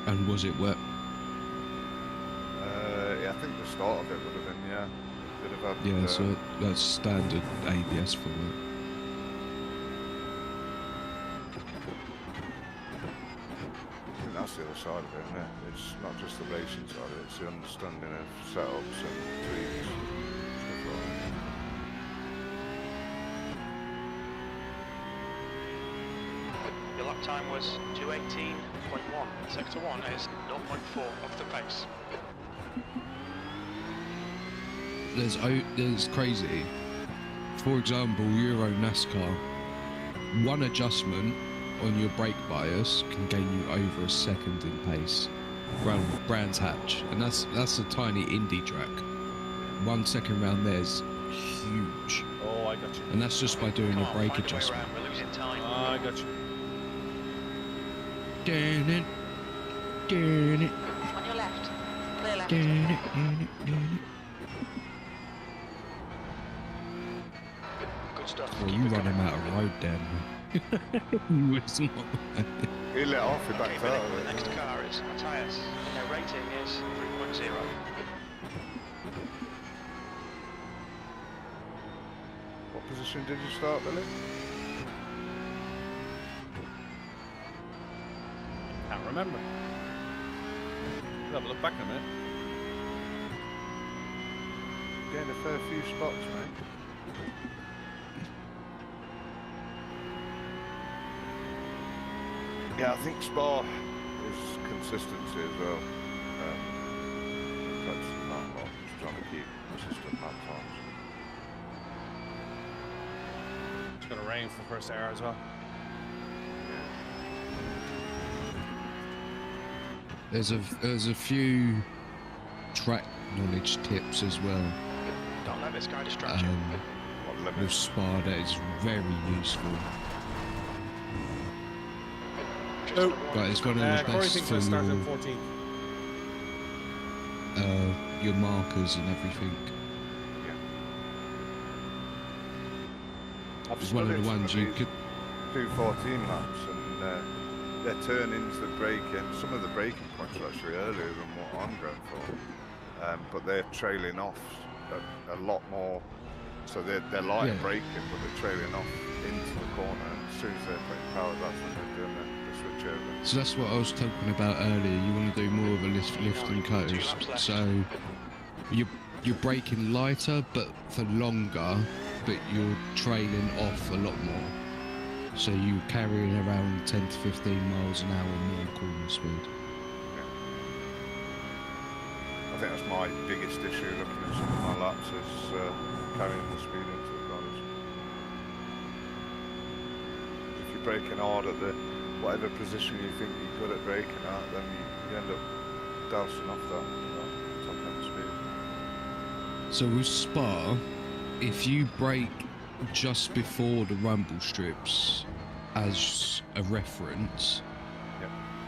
And was it wet? Yeah, I think the start of it would have been, yeah. Could have had, Yeah, so that's standard ABS for it. I think that's the other side of it, isn't it? It's not just the racing side of it, it's the understanding of setups and tweaks. Stuff like that. Your lap time was 2:18.1. Sector 1 is 0.4 off the pace. There's crazy. For example, Euro NASCAR, one adjustment on your brake bias can gain you over a second in pace. Brands Hatch, and that's a tiny indie track. 1 second round there's huge. Oh, I got you. And that's just by doing a brake adjustment. We're losing time. Oh, I got you. Turn it. On your left. Clear left. Turn it. Good stuff. Well, Keep you it run going. him out of road, Dan. You was not. He let off, he backed Okay, out Billy, of the it. next car is Matthias. Their rating is 3.0. What position did you start, Billy? Can't remember. We'll have a look back in a minute. Getting a fair few spots, mate. Yeah, I think Spa is consistency as well. Practicing that a lot, just trying to keep consistent lap times. It's going to rain for the first hour as well. There's a few track knowledge tips as well. Don't let this guy distract you. With Spa that is very useful. Oh, But it's one of the Corey best thinks for we'll start in 14th. your markers and everything. It's one of the ones you could do 14 laps and their turn-ins, the braking, some of the braking points are actually earlier than what I'm going for, but they're trailing off a lot more, so they're light braking but they're trailing off into the corner, and as soon as they're putting power, that's when they're doing the switch over. So that's what I was talking about earlier. You want to do more of a lift and coast. So you're braking lighter but for longer, but you're trailing off a lot more. So you're carrying around 10 to 15 miles an hour more corner speed. I think that's my biggest issue looking at some of my laps is carrying the speed into the corners. If you're braking hard at the whatever position you think you're good at braking at, then you end up dousing off that top end speed. So with Spa, if you brake just before the rumble strips as a reference,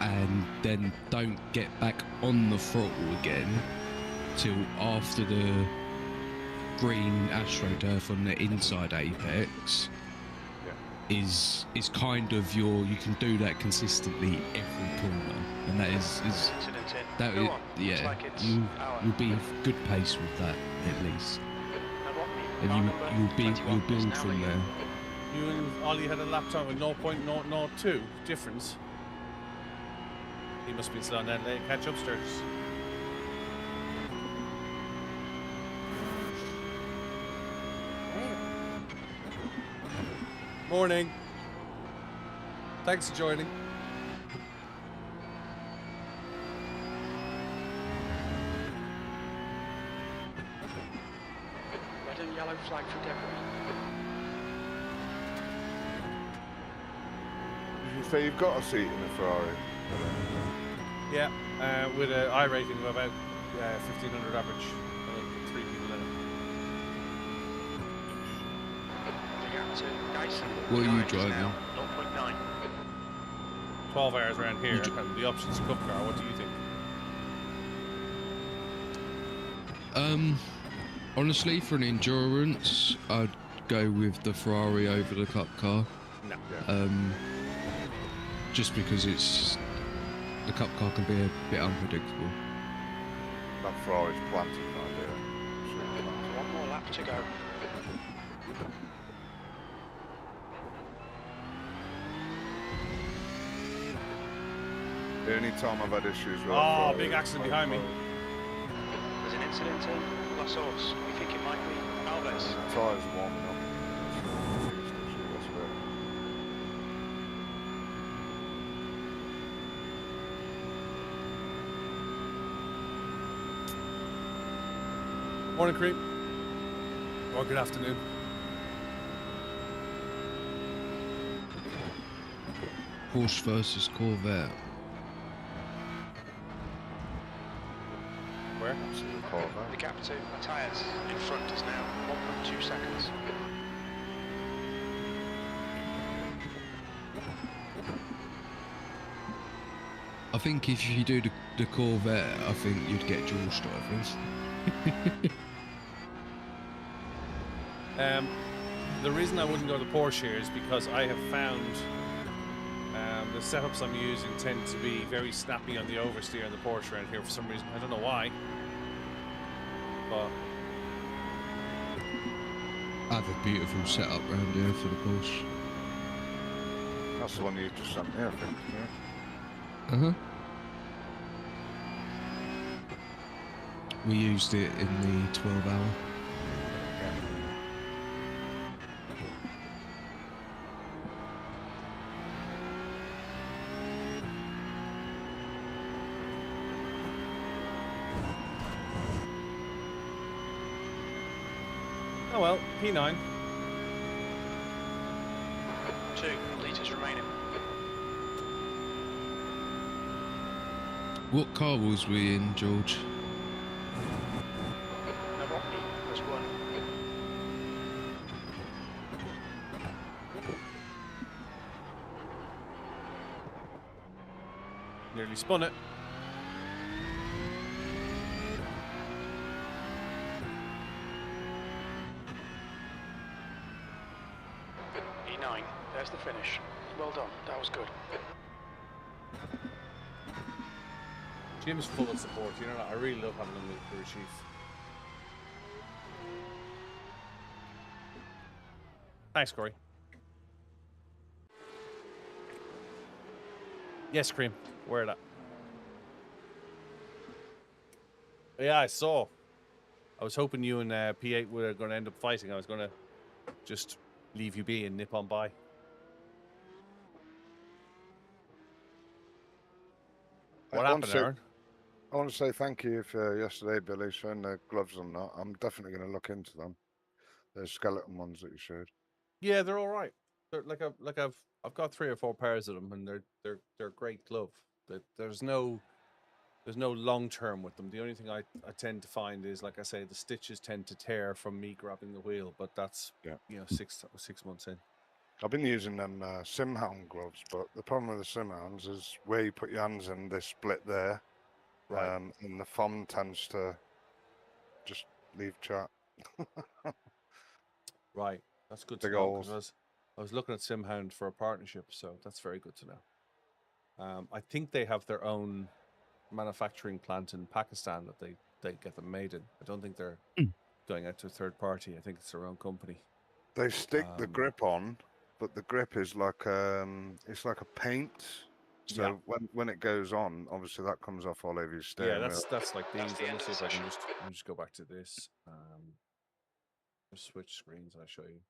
and then don't get back on the throttle again till after the green AstroTurf on the inside apex, is kind of you can do that consistently every corner, and that is that is, yeah, you'll be good pace with that at least, and you'll build from there. You and Ollie had a lap time with 0.002 difference. He must be still on that lane. Catch upstairs. Morning. Thanks for joining. Red and yellow flag for debris. Did you say you've got a seat in the Ferrari? Yeah, with an iRating of about 1500 average. 3 people in it. What are you driving? 0.9. 12 hours around here. And the options cup car. What do you think? Honestly, for an endurance, I'd go with the Ferrari over the Cup car. No. Just because the Cup car can be a bit unpredictable. That Ferrari's planted an idea. One more lap to go. The only time I've had issues with Oh, big accident behind me. There's an incident in La Source. We think it might be Alves. The tyres are warming up. That's weird. Morning, Creep. Or good afternoon. Porsche versus Corvette. Where? The gap to tyres in front is now 1.2 seconds. I think if you do the Corvette, I think you'd get dual drivers. The reason I wouldn't go to Porsche here is because I have found the setups I'm using tend to be very snappy on the oversteer in the Porsche around here for some reason. I don't know why. But I have a beautiful setup round here for the Porsche. That's the one you just sent me, I think. Yeah. Uh-huh. We used it in the 12-hour. oh well, P9. 2 litres remaining. What car was we in, George? Novotny was 1. Nearly spun it. E9, there's the finish. Well done, that was good. Jim's full of support, you know that. I really love having him with the chief. Thanks, Corey. Yes, Cream. Where that? Yeah, I saw. I was hoping you and P8 were going to end up fighting. I was going to just leave you be and nip on by. What happened, Aaron? I want to say thank you for yesterday, Billy, showing the gloves and that. I'm definitely going to look into them. The skeleton ones that you showed. Yeah, they're all right. They're I've got 3 or 4 pairs of them, and they're great glove. There's no long term with them. The only thing I tend to find is, like I say, the stitches tend to tear from me grabbing the wheel. But that's 6 months in. I've been using them Simhound gloves, but the problem with the Simhounds is where you put your hands in, they split there. Right. And the foam tends to just leave chat. Right. That's good to know. 'Cause I was looking at Simhound for a partnership, so that's very good to know. I think they have their own manufacturing plant in Pakistan that they get them made in. I don't think they're going out to a third party. I think it's their own company. They stick the grip on, but the grip is like it's like a paint, So when it goes on, obviously that comes off all over your steering wheel. That's like these. the Let me end of see the if I can session. just go back to this. Just switch screens and I'll show you.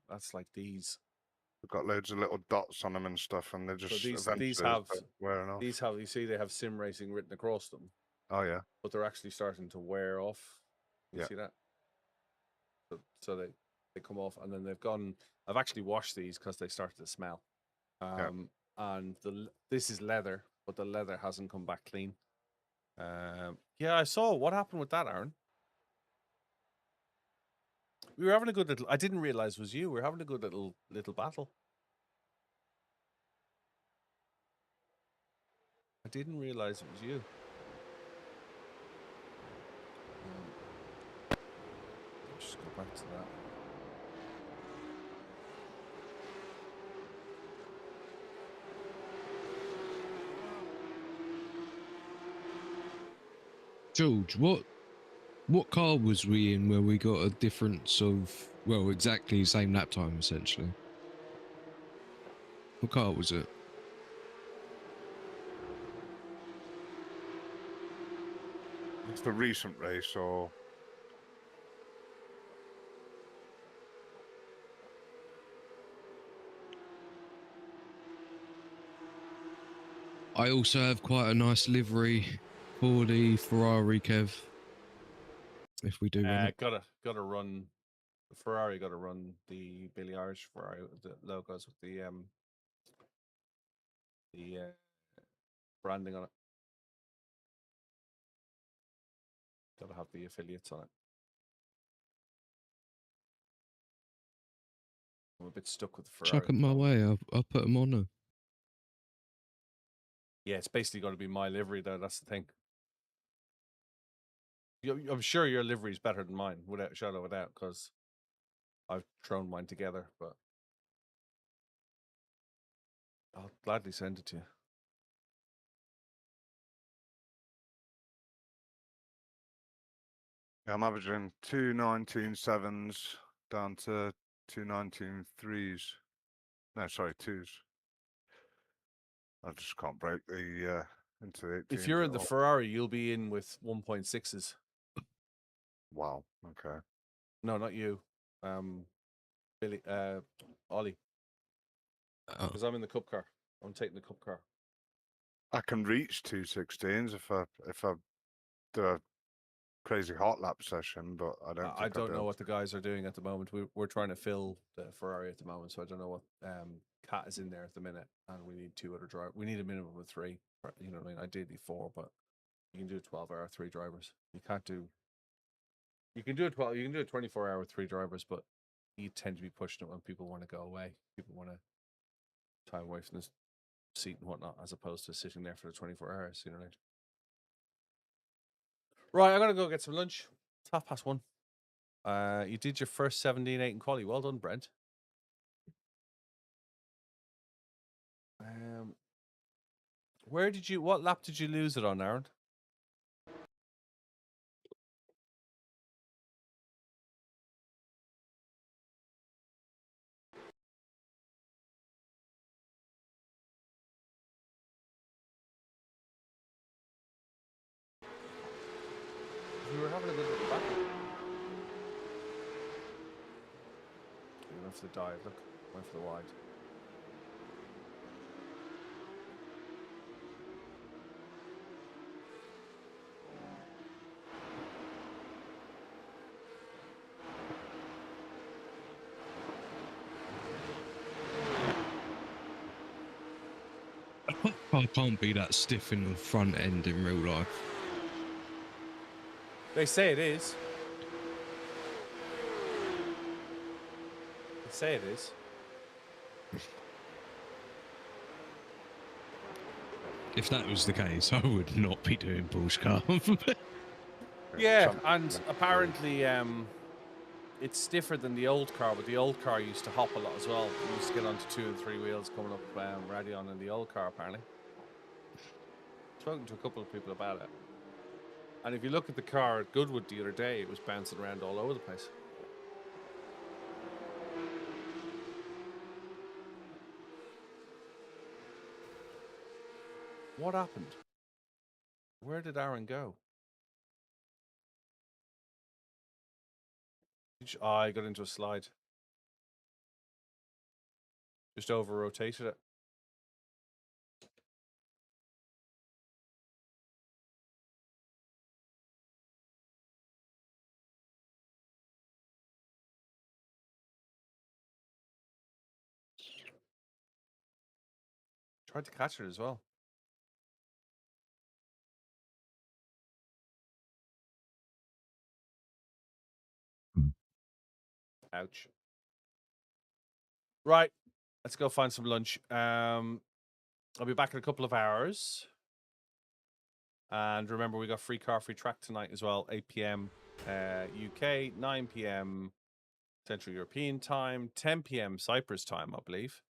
That's like these. They've got loads of little dots on them and stuff, and they're just So these eventually have wearing off. these have, you see they have sim racing written across them. Oh yeah. But they're actually starting to wear off. You see that? So they come off, and then they've gone. I've actually washed these because they started to smell. And this is leather, but the leather hasn't come back clean. Yeah, I saw what happened with that, Aaron. We were having a good little. I didn't realize it was you. We were having a good little battle. I didn't realize it was you. Just go back to that. George, what car was we in where we got a difference of, well, exactly the same lap time, essentially? What car was it? It's the recent race, or I also have quite a nice livery for the Ferrari, Kev. If we do run it. Gotta run. Ferrari got to run the BillyOirish Ferrari with the logos with the branding on it. Got to have the affiliates on it. I'm a bit stuck with the Ferrari. Chuck it my way. I'll put them on her. Yeah, it's basically going to be my livery, though. That's the thing. I'm sure your livery is better than mine, without a shadow of a doubt, because I've thrown mine together. But I'll gladly send it to you. yeah, I'm averaging 2:19.7s down to 2:19.3s. No, sorry, 2s. I just can't break the into the 18s. If you're in the Ferrari, you'll be in with 1.6s. Wow. Okay. No, not you. Ollie. Because I'm in the cup car. I'm taking the cup car. I can reach 2:16s if I do a crazy hot lap session, but I don't. I don't know what the guys are doing at the moment. We're trying to fill the Ferrari at the moment, so I don't know what Cat is in there at the minute, and we need 2 other drivers. We need a minimum of 3. You know what I mean? Ideally 4, but you can do a 12-hour 3 drivers. You can't do. You can do a 12. You can do a 24-hour 3 drivers, but you tend to be pushing it when people want to go away. People want to time away from this seat and whatnot, as opposed to sitting there for the 24 hours. You know what I mean? Right, I'm gonna go get some lunch. It's 1:30. You did your first 17.8 in quali. Well done, Brent. What lap did you lose it on, Aaron? We were having a good little battle. You went for the dive, look. Went for the wide. I can't be that stiff in the front end in real life. They say it is. They say it is. If that was the case, I would not be doing Porsche car. Yeah, and apparently it's stiffer than the old car, but the old car used to hop a lot as well. You used to get onto 2 and 3 wheels coming up Radion in the old car, apparently. Spoken to a couple of people about it. And if you look at the car at Goodwood the other day, it was bouncing around all over the place. What happened? Where did Aaron go? Oh, I got into a slide. Just over-rotated it. Tried to catch it as well. Ouch. Right. Let's go find some lunch. I'll be back in a couple of hours. And remember, we got free car, free track tonight as well. 8 p.m. UK, 9 p.m. Central European time, 10 p.m. Cyprus time, I believe.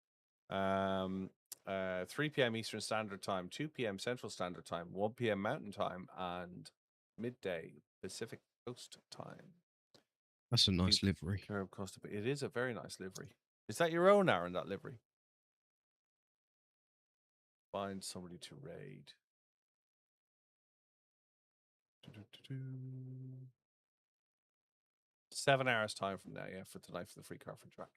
3 p.m. Eastern Standard Time, 2 p.m. Central Standard Time, 1 p.m. Mountain Time, and midday Pacific Coast Time. That's a nice livery. It is a very nice livery. Is that your own, Aaron, that livery? Find somebody to raid. 7 hours time from now, yeah, for tonight for the free car, free track.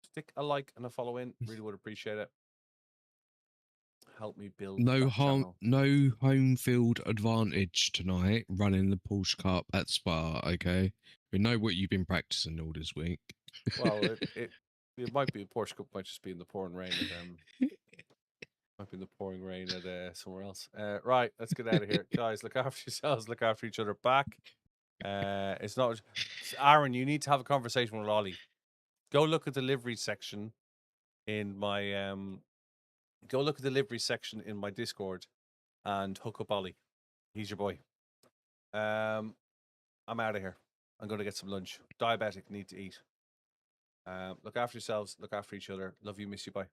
Stick a like and a follow in. Really would appreciate it. Help me build no channel. No home field advantage tonight running the Porsche Cup at Spa. Okay, we know what you've been practicing all this week. Well, it might be a Porsche Cup, might just be in the pouring rain at might be in the pouring rain at somewhere else. Right, let's get out of here, guys. Look after yourselves. Look after each other. Back. It's not Aaron. You need to have a conversation with Ollie. Go look at the livery section in my Go look at the livery section in my Discord and hook up Ollie. He's your boy. I'm out of here. I'm going to get some lunch. Diabetic, need to eat. Look after yourselves. Look after each other. Love you. Miss you. Bye.